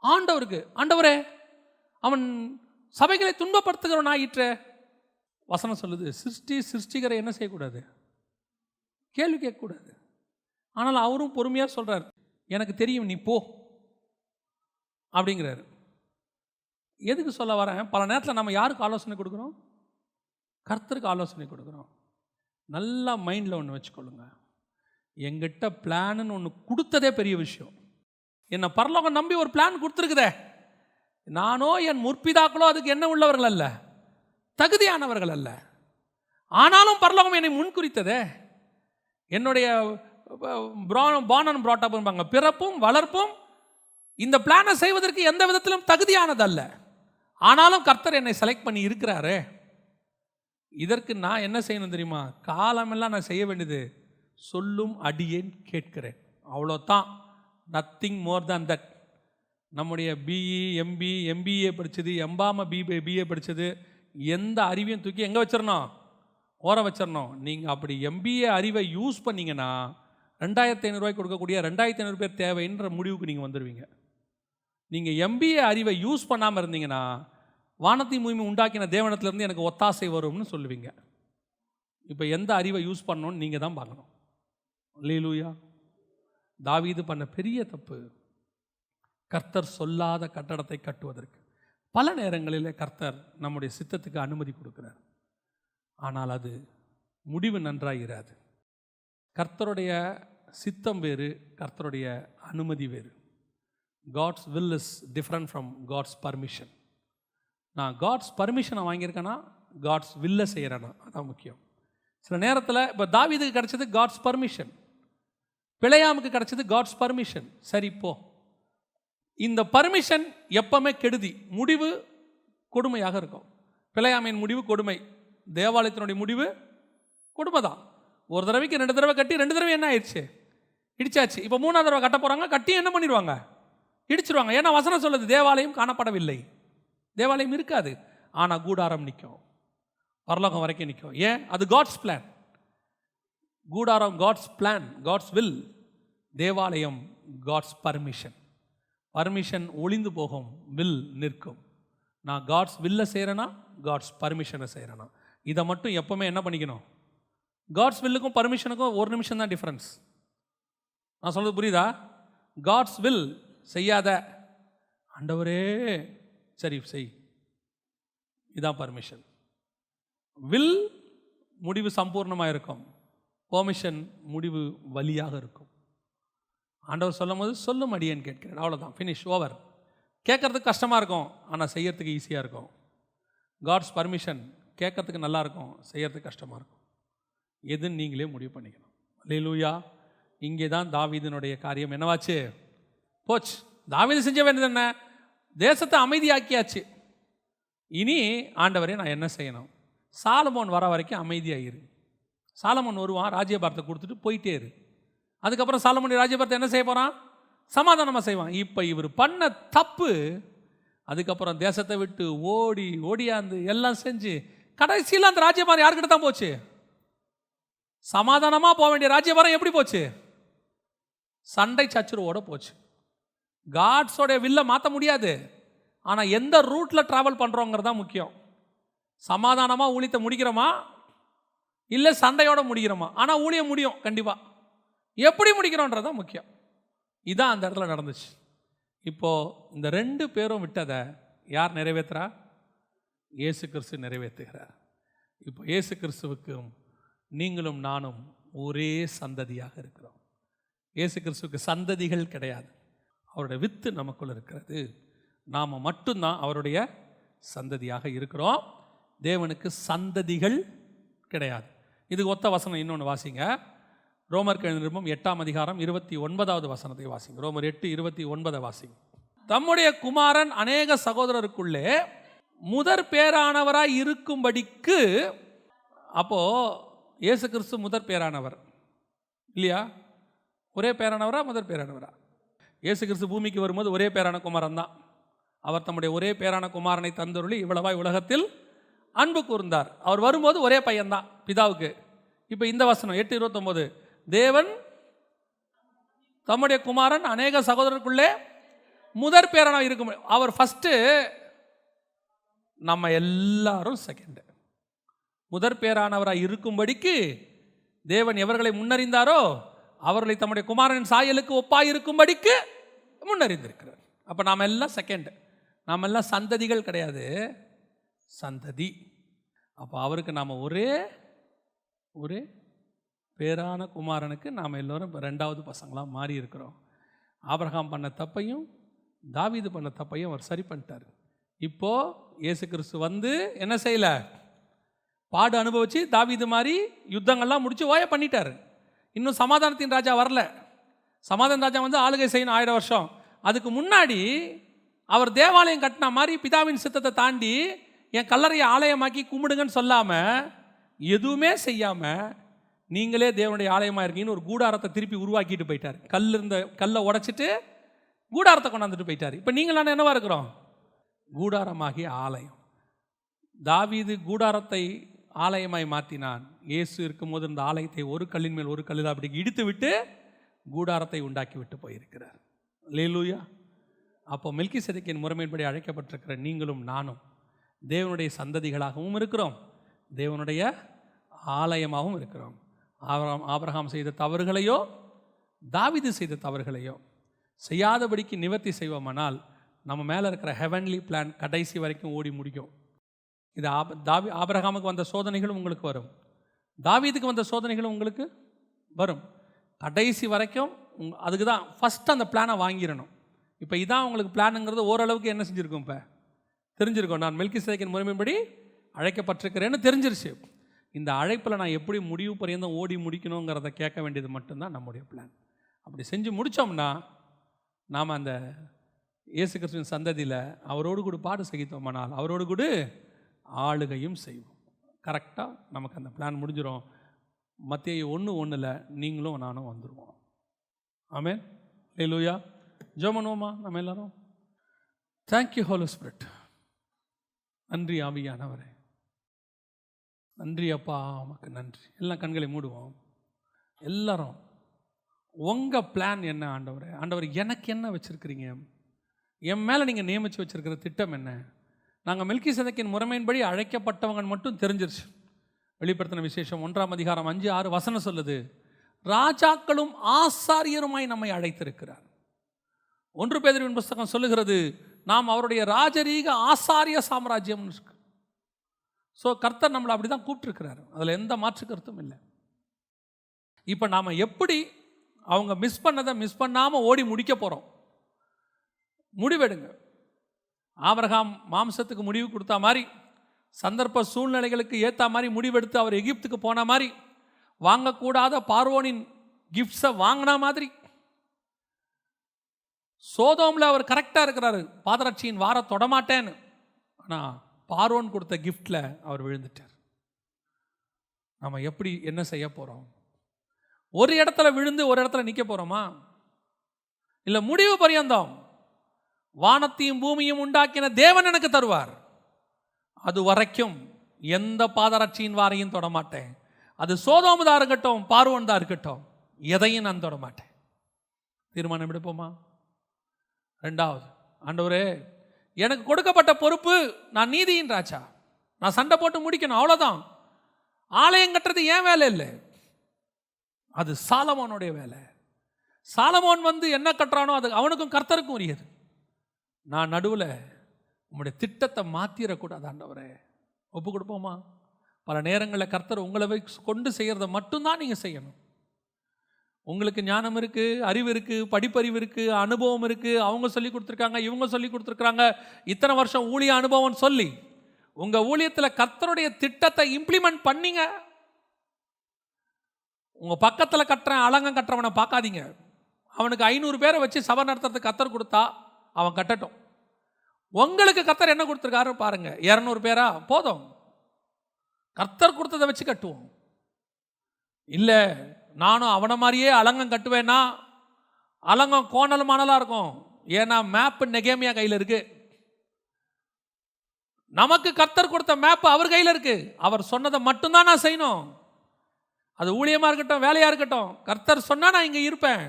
ஆண்டவருக்கு. ஆண்டவரே, அவன் சபைகளை துன்பப்படுத்துகிறவன் ஆயிற்ற. வசனம் சொல்லுது, சிருஷ்டிகரை என்ன செய்யக்கூடாது? கேள்வி கேட்கக்கூடாது. ஆனால் அவரும் பொறுமையாக சொல்கிறார், எனக்கு தெரியும், நீ போ அப்படிங்கிறாரு. எதுக்கு சொல்ல வரேன்? பல நேரத்தில் நம்ம யாருக்கு ஆலோசனை கொடுக்குறோம்? கர்த்தருக்கு ஆலோசனை கொடுக்குறோம். நல்லா மைண்டில் ஒன்று வச்சுக்கொள்ளுங்க, எங்கிட்ட பிளான்னு ஒன்று கொடுத்ததே பெரிய விஷயம். என்னை பரலோகம் நம்பி ஒரு பிளான் கொடுத்துருக்குதே, நானோ என் முற்பிதாக்களோ அதுக்கு என்ன உள்ளவர்கள் அல்ல, தகுதியானவர்கள் அல்ல. ஆனாலும் பரலோகம் என்னை முன்குறித்ததே. என்னுடைய பார்ன் அண்ட் brought up என்பாங்க, பிறப்பும் வளர்ப்பும் இந்த பிளானை செய்வதற்கு எந்த விதத்திலும் தகுதியானதல்ல. ஆனாலும் கர்த்தர் என்னை செலக்ட் பண்ணி இருக்கிறாரே. இதற்கு நான் என்ன செய்யணும் தெரியுமா? காலமெல்லாம் நான் செய்ய வேண்டியது சொல்லும் அடியேன் கேட்கிறேன், அவ்வளோதான். Nothing more than that. நம்முடைய பிஇ, எம்பிஏ படித்தது, எம்பாம பிஏ படித்தது, எந்த அறிவையும் தூக்கி எங்கே வச்சிடணும்? ஓர வச்சிடணும். நீங்கள் அப்படி எம்பிஏ அறிவை யூஸ் பண்ணிங்கன்னா 2500 கொடுக்கக்கூடிய 2500 பேர் தேவைன்ற முடிவுக்கு நீங்கள் வந்துடுவீங்க. நீங்கள் எம்பிஏ அறிவை யூஸ் பண்ணாமல் இருந்தீங்கன்னா வானத்தையும் பூமி உண்டாக்கின தேவனத்திலேருந்து எனக்கு ஒத்தாசை வரும்னு சொல்லுவீங்க. இப்போ எந்த அறிவை யூஸ் பண்ணணும்னு நீங்கள் தான் பார்க்கணும். அல்லேலூயா. தாவீது பண்ண பெரிய தப்பு கர்த்தர் சொல்லாத கட்டடத்தை கட்டுவதற்கு. பல நேரங்களில் கர்த்தர் நம்முடைய சித்தத்துக்கு அனுமதி கொடுக்கிறார், ஆனால் அது முடிவு நன்றாயிராது. கர்த்தருடைய சித்தம் வேறு, கர்த்தருடைய அனுமதி வேறு. God's will is different from God's permission. நான் காட்ஸ் பர்மிஷனை வாங்கியிருக்கேன்னா காட்ஸ் வில்லை செய்கிறேன்னா அதான் முக்கியம். சில நேரத்தில் இப்போ தாவீதுக்கு கிடச்சது காட்ஸ் பர்மிஷன், பிழையாமுக்கு கிடச்சது காட்ஸ் பர்மிஷன். சரி, இப்போ இந்த பர்மிஷன் எப்பவுமே கெடுதி, முடிவு கொடுமையாக இருக்கும். பிழையாமையின் முடிவு கொடுமை, தேவாலயத்தினுடைய முடிவு கொடுமை தான். ஒரு தடவைக்கு 2 தடவை கட்டி 2 தடவை என்ன ஆயிடுச்சு? இடிச்சாச்சு. இப்போ 3ஆவது தடவை கட்ட போகிறாங்க, கட்டி என்ன பண்ணிடுவாங்க? இடிச்சிருவாங்க. ஏன்னா வசனம் சொல்லுது தேவாலயம் காணப்படவில்லை, தேவாலயம் இருக்காது, ஆனால் கூடாரம் நிற்கும், பரலோகம் வரைக்கும் நிற்கும். ஏன்? அது காட்ஸ் பிளான். கூடாரம் காட்ஸ் பிளான், காட்ஸ் வில். தேவாலயம் காட்ஸ் பர்மிஷன். பர்மிஷன் ஒளிந்து போகும், வில் நிற்கும். நான் காட்ஸ் வில்லை செய்கிறேன்னா காட்ஸ் பர்மிஷனை செய்கிறேன்னா இதை மட்டும் எப்போவுமே என்ன பண்ணிக்கணும்? காட்ஸ் வில்லுக்கும் பர்மிஷனுக்கும் 1 நிமிஷம் தான் டிஃப்ரென்ஸ். நான் சொல்கிறது புரியுதா? காட்ஸ் வில் செய்யாத, ஆண்டவரே சரி செய், இதான் பர்மிஷன். வில் முடிவு சம்பூர்ணமாக இருக்கும், பெர்மிஷன் முடிவு வலியாக இருக்கும். ஆண்டவர் சொல்லும் போது சொல்லும் அடியேன்னு கேட்கிறேன், அவ்வளோதான், ஃபினிஷ், ஓவர். கேட்கறதுக்கு கஷ்டமாக இருக்கும், ஆனால் செய்யறதுக்கு ஈஸியாக இருக்கும். காட்ஸ் பர்மிஷன் கேட்கறதுக்கு நல்லா இருக்கும், செய்யறதுக்கு கஷ்டமாக இருக்கும். எதுன்னு நீங்களே முடிவு பண்ணிக்கணும். அல்லேலூயா. இங்கே தான் தாவீதினுடைய காரியம் என்னவாச்சு? போச்சு. தாவீது செஞ்ச வேண்டியது என்ன? தேசத்தை அமைதியாக்கியாச்சு. இனி ஆண்டவரே நான் என்ன செய்யணும்? சாலமோன் வர வரைக்கும் அமைதியாகிரு. சாலமோன் வருவான், ராஜ்யபாரத்தை கொடுத்துட்டு போயிட்டே இரு. அதுக்கப்புறம் சாலமோன் ராஜ்யபாரத்தை என்ன செய்ய போகிறான்? சமாதானமாக செய்வான். இப்போ இவர் பண்ண தப்பு, அதுக்கப்புறம் தேசத்தை விட்டு ஓடியாந்து எல்லாம் செஞ்சு கடைசியில் அந்த ராஜ்யபாரம் யாருக்கிட்ட தான் போச்சு? சமாதானமாக போக வேண்டிய ராஜ்யபாரம் எப்படி போச்சு? சண்டை சச்சுருவோட போச்சு. காட்ஸோடைய வில்லை மாற்ற முடியாது, ஆனால் எந்த ரூட்டில் ட்ராவல் பண்ணுறோங்கிறது தான் முக்கியம். சமாதானமாக ஊழியத்தை முடிக்கிறோமா இல்லை சண்டையோட முடிக்கிறோமா? ஆனால் ஊழியம் முடியும் கண்டிப்பாக. எப்படி முடிக்கிறோன்றது தான் முக்கியம். இதான் அந்த இடத்துல நடந்துச்சு. இப்போது இந்த 2 பேரும் விட்டதை யார் நிறைவேற்றுறா? இயேசு கிறிஸ்து நிறைவேற்றுகிறார். இப்போ இயேசு கிறிஸ்துவுக்கும் நீங்களும் நானும் ஒரே சந்ததியாக இருக்கிறோம். இயேசு கிறிஸ்துவுக்கு சந்ததிகள் கிடையாது, அவருடைய வித்து நமக்குள்ள இருக்கிறது. நாம் மட்டும்தான் அவருடைய சந்ததியாக இருக்கிறோம். தேவனுக்கு சந்ததிகள் கிடையாது. இதுக்கு ஒத்த வசனம் இன்னொன்று வாசிங்க. ரோமர் நிருபம் 8ஆம் அதிகாரம் 29வது வசனத்தை வாசிங்க. ரோமர் 8:29 வாசிங்க. தம்முடைய குமாரன் அநேக சகோதரருக்குள்ளே முதற் பேரானவராய் இருக்கும்படிக்கு. அப்போது இயேசு கிறிஸ்து முதற் பேரானவர் இல்லையா? ஒரே பேரானவரா முதற் பேரானவரா? இயேசு கிறிஸ்து பூமிக்கு வரும்போது ஒரே பேரான குமாரன் தான். அவர் தம்முடைய ஒரே பேரான குமாரனை தந்தருளி இவ்வளவாய் உலகத்தில் அன்பு கூர்ந்தார். அவர் வரும்போது ஒரே பையன்தான் பிதாவுக்கு. இப்போ இந்த வசனம் 8:29, தேவன் தம்முடைய குமாரன் அநேக சகோதரருக்குள்ளே முதற் பேரான இருக்கும். அவர் ஃபஸ்ட்டு, நம்ம எல்லாரும் செகண்ட். முதற் பேரானவராக இருக்கும்படிக்கு தேவன் எவர்களை முன்னறிந்தாரோ அவர்களை தம்முடைய குமாரனின் சாயலுக்கு ஒப்பாய் இருக்கும்படிக்கு முன்னறிந்திருக்கிறார். அப்போ நாம் எல்லாம் செகண்ட், நாம் எல்லாம் சந்ததிகள் கிடையாது, சந்ததி. அப்போ அவருக்கு நாம் ஒரே பேரான குமாரனுக்கு நாம் எல்லோரும் 2வது பசங்களாக மாறி இருக்கிறோம். ஆபிரகாம் பண்ண தப்பையும் தாவீது பண்ண தப்பையும் அவர் சரி பண்ணிட்டார். இப்போது இயேசு கிறிஸ்து வந்து என்ன செய்யலை? பாடு அனுபவிச்சு தாவீது மாதிரி யுத்தங்கள்லாம் முடிச்சு ஓய பண்ணிட்டார். இன்னும் சமாதானத்தின் ராஜா வரல. சமாதான ராஜா வந்து ஆளுகை செய்யணும் 1000 வருஷம். அதுக்கு முன்னாடி அவர் தேவாலயம் கட்டின மாதிரி பிதாவின் சித்தத்தை தாண்டி என் கல்லறையை ஆலயமாக்கி கும்பிடுங்கன்னு சொல்லாமல், எதுவுமே செய்யாமல் நீங்களே தேவனுடைய ஆலயமாக இருக்கீங்கன்னு ஒரு கூடாரத்தை திருப்பி உருவாக்கிட்டு போயிட்டார். கல்லை உடைச்சிட்டு கூடாரத்தை கொண்டாந்துட்டு போயிட்டார். இப்போ நீங்களான என்னவா இருக்கிறோம்? கூடாரமாகிய ஆலயம். தாவீது கூடாரத்தை ஆலயமாய் மாற்றினான். இயேசு இருக்கும்போது இந்த ஆலயத்தை ஒரு கல்லின் மேல் ஒரு கல்லில் அப்படி இடித்து விட்டு கூடாரத்தை உண்டாக்கி விட்டு போயிருக்கிறார். அல்லேலூயா. அப்போ மெல்கிசேதேக்கின் முறைமையின்படி அழைக்கப்பட்டிருக்கிற நீங்களும் நானும் தேவனுடைய சந்ததிகளாகவும் இருக்கிறோம், தேவனுடைய ஆலயமாகவும் இருக்கிறோம். ஆபிரகாம் செய்த தவறுகளையோ தாவீது செய்த தவறுகளையோ செய்யாதபடிக்கு நிவர்த்தி செய்வோமானால் நம்ம மேலே இருக்கிற ஹெவன்லி பிளான் கடைசி வரைக்கும் ஓடி முடிக்கும். இது ஆபிரகாமுக்கு வந்த சோதனைகளும் உங்களுக்கு வரும், தாவீதுக்கு வந்த சோதனைகளும் உங்களுக்கு வரும். கடைசி வரைக்கும் அதுக்கு தான் ஃபஸ்ட்டு அந்த பிளானை வாங்கிடணும். இப்போ இதான் உங்களுக்கு பிளானுங்கிறது ஓரளவுக்கு என்ன செஞ்சுருக்கும், இப்போ தெரிஞ்சிருக்கோம். நான் மெல்கிசேதேக்கின் முறைமையின்படி அழைக்கப்பட்டிருக்கிறேன்னு தெரிஞ்சிருச்சு. இந்த அழைப்பில் நான் எப்படி முடிவு பரியந்தம் ஓடி முடிக்கணுங்கிறத கேட்க வேண்டியது மட்டும்தான் நம்முடைய பிளான். அப்படி செஞ்சு முடித்தோம்னா நாம் அந்த இயேசு கிறிஸ்துவின் சந்ததியில் அவரோடு கூட பாடு சகித்தோமானால் அவரோடு கூட ஆளுகையும் செய்வோம். கரெக்டாக நமக்கு அந்த பிளான் முடிஞ்சிடும். மத்தேயு 1:1 நீங்களும் நானும் வந்துடுவோம். ஆமென். அல்லேலூயா. ஜெபம் பண்ணுவோமா நம்ம எல்லாரும்? Thank you holy spirit. நன்றி ஆவியானவரே, நன்றி அப்பா, உமக்கு நன்றி. எல்லாம் கண்களை மூடுவோம் எல்லாரும். உங்கள் பிளான் என்ன ஆண்டவரே? ஆண்டவர் எனக்கு என்ன வச்சுருக்கிறீங்க? என் மேலே நீங்கள் நியமித்து வச்சுருக்கிற திட்டம் என்ன? நாங்கள் மெல்கிசேதேக்கின் முறைமையின்படி அழைக்கப்பட்டவங்க மட்டும் தெரிஞ்சிருச்சு. வெளிப்படுத்தின விசேஷம் 1ஆம் அதிகாரம் 5-6 வசனம் சொல்லுது, ராஜாக்களும் ஆசாரியருமாய் நம்மை அழைத்திருக்கிறார். 1 பேதுருவின் புஸ்தகம் சொல்லுகிறது, நாம் அவருடைய ராஜரீக ஆசாரிய சாம்ராஜ்யம். ஸோ கர்த்தர் நம்மளை அப்படி தான் கூப்பிட்டுருக்கிறார், அதில் எந்த மாற்று கருத்தும் இல்லை. இப்போ நாம் எப்படி அவங்க மிஸ் பண்ணதை மிஸ் பண்ணாமல் ஓடி முடிக்க போகிறோம்? முடிவெடுங்க. ஆபிரகாம் மாம்சத்துக்கு முடிவு கொடுத்தா மாதிரி, சந்தர்ப்ப சூழ்நிலைகளுக்கு ஏற்ற மாதிரி முடிவெடுத்து அவர் எகிப்துக்கு போன மாதிரி, வாங்கக்கூடாத பார்வோனின் கிஃப்ட்ஸை வாங்கின மாதிரி, சோதோமில் அவர் கரெக்டாக இருக்கிறாரு, பாதரட்சியின் வார தொடமாட்டேன்னு. ஆனால் பார்வோன் கொடுத்த கிஃப்டில் அவர் விழுந்துட்டார். நம்ம எப்படி என்ன செய்ய போகிறோம்? ஒரு இடத்துல விழுந்து ஒரு இடத்துல நிற்க போகிறோமா? இல்லை முடிவு பரியந்தம் வானத்தையும் பூமியும் உண்டாக்கின தேவன் எனக்கு தருவார், அது வரைக்கும் எந்த பாதரட்சியின் வாரையும் தொடமாட்டேன். அது சோதோம் தான் இருக்கட்டும், பார்வோன் தான் இருக்கட்டும், எதையும் நான் தொடமாட்டேன். தீர்மானம் எடுப்போமா? 2வது, ஆண்டவரே எனக்கு கொடுக்கப்பட்ட பொறுப்பு, நான் நீதியின் ராஜா, நான் சண்டை போட்டு முடிக்கணும், அவ்வளோதான். ஆலயம் கட்டுறது ஏன் வேலை இல்லை, அது சாலமோனுடைய வேலை. சாலமோன் என்ன கட்டுறானோ அது அவனுக்கும் கர்த்தருக்கும் உரியது. நான் நடுவில் உங்களுடைய திட்டத்தை மாற்றிடக்கூடாது. ஆண்டவரே ஒப்பு கொடுப்போமா? பல நேரங்களில் கர்த்தர் உங்களை கொண்டு செய்கிறத மட்டும்தான் நீங்கள் செய்யணும். உங்களுக்கு ஞானம் இருக்குது, அறிவு இருக்குது, படிப்பறிவு இருக்குது, அனுபவம் இருக்குது, அவங்க சொல்லி கொடுத்துருக்காங்க, இவங்க சொல்லி கொடுத்துருக்குறாங்க, இத்தனை வருஷம் ஊழிய அனுபவம் சொல்லி உங்கள் ஊழியத்தில் கர்த்தருடைய திட்டத்தை இம்ப்ளிமெண்ட் பண்ணிங்க. உங்கள் பக்கத்தில் கட்டுறேன் அலங்கம் கட்டுறவனை பார்க்காதீங்க. அவனுக்கு 500 பேரை வச்சு சபை நடத்துறதுக்கு கர்த்தர் கொடுத்தா அவன் கட்டட்டும். உங்களுக்கு கர்த்தர் என்ன கொடுத்துருக்காரு பாருங்க. 200 பேரா போதும், கர்த்தர் கொடுத்ததை வச்சு கட்டுவோம். இல்லை நானும் அவனை மாதிரியே அலங்கம் கட்டுவேன்னா அலங்கம் கோணல் மாணலாக இருக்கும். ஏன்னா மேப்பு நெகேமியா கையில் இருக்கு. நமக்கு கர்த்தர் கொடுத்த மேப்பு அவர் கையில் இருக்கு. அவர் சொன்னதை மட்டும்தான் நான் செய்யணும். அது ஊழியமாக இருக்கட்டும், வேலையாக இருக்கட்டும், கர்த்தர் சொன்னால் நான் இங்கே இருப்பேன்.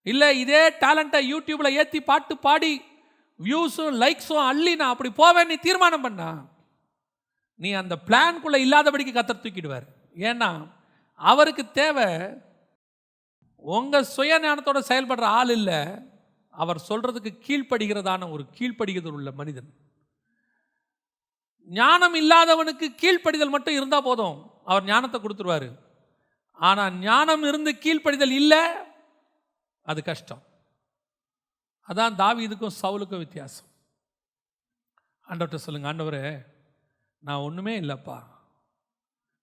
இல்லை இதே டேலண்ட்டை யூடியூப்பில் ஏற்றி பாட்டு பாடி வியூஸும் லைக்ஸும் அள்ளி நான் அப்படி போவேன் நீ தீர்மானம் பண்ணா, நீ அந்த பிளான்குள்ளே இல்லாதபடிக்கு கர்த்தர் தூக்கிடுவார். ஏன்னா அவருக்கு தேவை உங்கள் சுயஞானத்தோட செயல்படுற ஆள் இல்லை, அவர் சொல்கிறதுக்கு கீழ்ப்படுகிறதான ஒரு கீழ்ப்படுகிறது உள்ள மனிதன். ஞானம் இல்லாதவனுக்கு கீழ்ப்படிதல் மட்டும் இருந்தால் போதும், அவர் ஞானத்தை கொடுத்துருவார். ஆனால் ஞானம் இருந்து கீழ்ப்படிதல் இல்லை, அது கஷ்டம். அதான் தாவீதுக்கும் சவுலுக்கும் வித்தியாசம். ஆண்டவர்கிட்ட சொல்லுங்க, ஆண்டவரே நான் ஒன்றுமே இல்லைப்பா,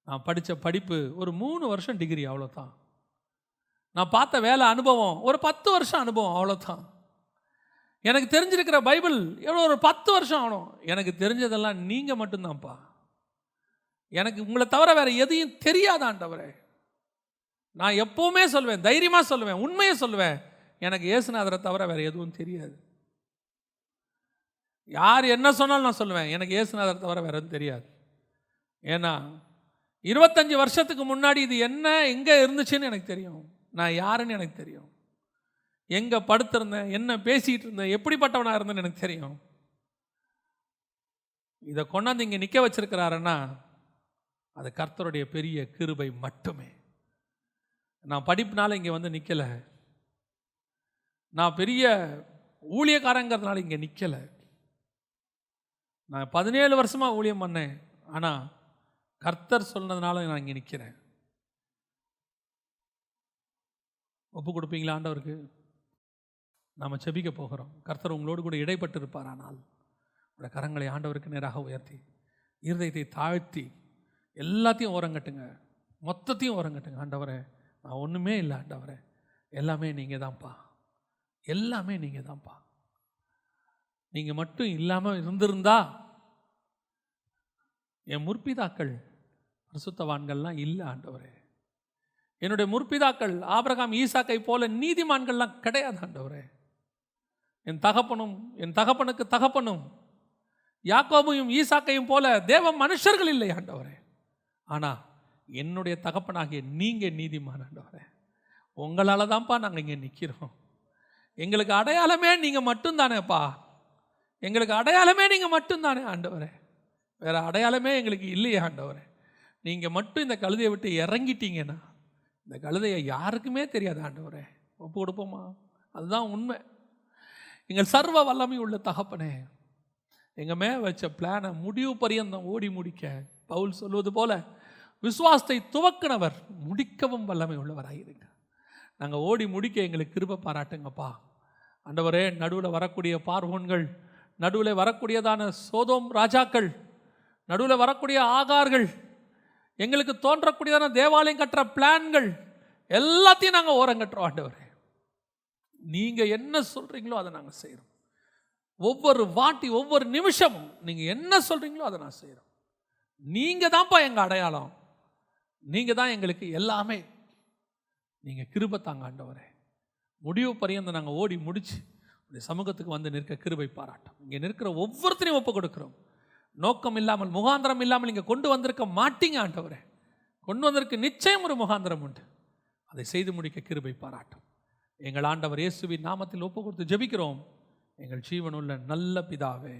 நான் படித்த படிப்பு ஒரு 3 வருஷம் டிகிரி அவ்வளோதான், நான் பார்த்த வேலை அனுபவம் ஒரு 10 வருஷம் அனுபவம் அவ்வளோதான், எனக்கு தெரிஞ்சிருக்கிற பைபிள் எவ்வளோ ஒரு 10 வருஷம் ஆகணும், எனக்கு தெரிஞ்சதெல்லாம் நீங்கள் மட்டும்தான்ப்பா, எனக்கு உங்களை தவிர வேறு எதையும் தெரியாத ஆண்டவரே. நான் எப்போவுமே சொல்வேன், தைரியமாக சொல்லுவேன், உண்மையை சொல்லுவேன், எனக்கு இயேசுநாதரை தவிர வேறு எதுவும் தெரியாது. யார் என்ன சொன்னாலும் நான் சொல்லுவேன், எனக்கு இயேசுநாதரை தவிர வேறு எதுவும் தெரியாது. ஏன்னா 25 வருஷத்துக்கு முன்னாடி இது என்ன எங்கே இருந்துச்சுன்னு எனக்கு தெரியும். நான் யாருன்னு எனக்கு தெரியும். எங்கே படுத்திருந்தேன், என்ன பேசிகிட்டு இருந்தேன், எப்படிப்பட்டவனாக இருந்தேன்னு எனக்கு தெரியும். இதை கொண்டாந்து இங்கே நிற்க வச்சிருக்கிறாருன்னா அது கர்த்தருடைய பெரிய கிருபை மட்டுமே. நான் படிப்புனால இங்கே வந்து நிற்கலை, நான் பெரிய ஊழியக்காரங்கிறதுனால இங்கே நிற்கலை. நான் 17 வருஷமாக ஊழியம் பண்ணேன், ஆனால் கர்த்தர் சொன்னதுனால நான் இங்கே நிற்கிறேன். ஒப்பு கொடுப்பீங்களா ஆண்டவருக்கு? நாம் செபிக்க போகிறோம். கர்த்தர் உங்களோடு கூட இடைப்பட்டு இருப்பார். ஆனால் உடைய கரங்களை ஆண்டவருக்கு நேராக உயர்த்தி இருதயத்தை தாழ்த்தி எல்லாத்தையும் ஓரங்கட்டுங்க, மொத்தத்தையும் ஓரங்கட்டுங்க. ஆண்டவரே, நான் ஒன்றுமே இல்லை ஆண்டவரே, எல்லாமே நீங்கள் தான்ப்பா, எல்லாமே நீங்கள் தான்ப்பா. நீங்கள் மட்டும் இல்லாமல் இருந்திருந்தா என் முற்பிதாக்கள் பரிசுத்தவான்கள்லாம் இல்லை ஆண்டவரே. என்னுடைய முற்பிதாக்கள் ஆபிரகாம் ஈசாக்கை போல நீதிமான்கள்லாம் கிடையாது ஆண்டவரே. என் தகப்பனுக்கு தகப்பனும் யாக்கோபையும் ஈசாக்கையும் போல தேவ மனுஷர்கள் இல்லை ஆண்டவரே. ஆனால் என்னுடைய தகப்பனாகிய நீங்கள் நீதிமான் ஆண்டவரே. உங்களால் தான்ப்பா நாங்கள் இங்கே நிற்கிறோம். எங்களுக்கு அடையாளமே நீங்கள் மட்டும்தானேப்பா, எங்களுக்கு அடையாளமே நீங்கள் மட்டும்தானே ஆண்டவரே. வேறு அடையாளமே எங்களுக்கு இல்லையே ஆண்டவரே. நீங்கள் மட்டும் இந்த கழுதையை விட்டு இறங்கிட்டீங்கன்னா இந்த கழுதையை யாருக்குமே தெரியாது ஆண்டவரே. ஒப்பு கொடுப்போமா? அதுதான் உண்மை. எங்கள் சர்வ வல்லமை உள்ள தகப்பனே, எங்கள் மேலே வச்ச பிளானை முடிவு பரியந்தம் ஓடி முடிக்க பவுல் சொல்வது போல விசுவாசத்தை துவக்கினவர் முடிக்கவும் வல்லமை உள்ளவராயிருங்க. நாங்கள் ஓடி முடிக்க எங்களுக்கு கிருபை பாராட்டுங்கப்பா ஆண்டவரே. நடுவில் வரக்கூடிய பார்வோன்கள், நடுவில் வரக்கூடியதான சோதோம் ராஜாக்கள், நடுவில் வரக்கூடிய ஆகார்கள், எங்களுக்கு தோன்றக்கூடியதான தேவாலயம் கட்டுற பிளான்கள் எல்லாத்தையும் நாங்கள் ஓரங்கட்டுறோம் ஆண்டவரே. நீங்கள் என்ன சொல்கிறீங்களோ அதை நாங்கள் செய்கிறோம். ஒவ்வொரு வாட்டி ஒவ்வொரு நிமிஷமும் நீங்கள் என்ன சொல்கிறீங்களோ அதை நான் செய்கிறோம். நீங்கள் தான்ப்பா எங்கள் அடையாளம், நீங்கள் தான் எங்களுக்கு எல்லாமே. நீங்கள் கிருபை தாங்க ஆண்டவரே. முடிவு பரியந்த நாங்கள் ஓடி முடிச்சு உடைய சமூகத்துக்கு வந்து நிற்க கிருபை பாராட்டும். இங்கே நிற்கிற ஒவ்வொருத்தரையும் ஒப்பு கொடுக்குறோம். நோக்கம் இல்லாமல் முகாந்திரம் இல்லாமல் இங்கே கொண்டு வந்திருக்க மாட்டீங்க ஆண்டவரே. கொண்டு வந்திருக்க நிச்சயம் ஒரு முகாந்திரம் உண்டு. அதை செய்து முடிக்க கிருபை பாராட்டும். எங்கள் ஆண்டவர் இயேசுவின் நாமத்தில் ஒப்பு கொடுத்து ஜெபிக்கிறோம் எங்கள் ஜீவனுள்ள நல்ல பிதாவே.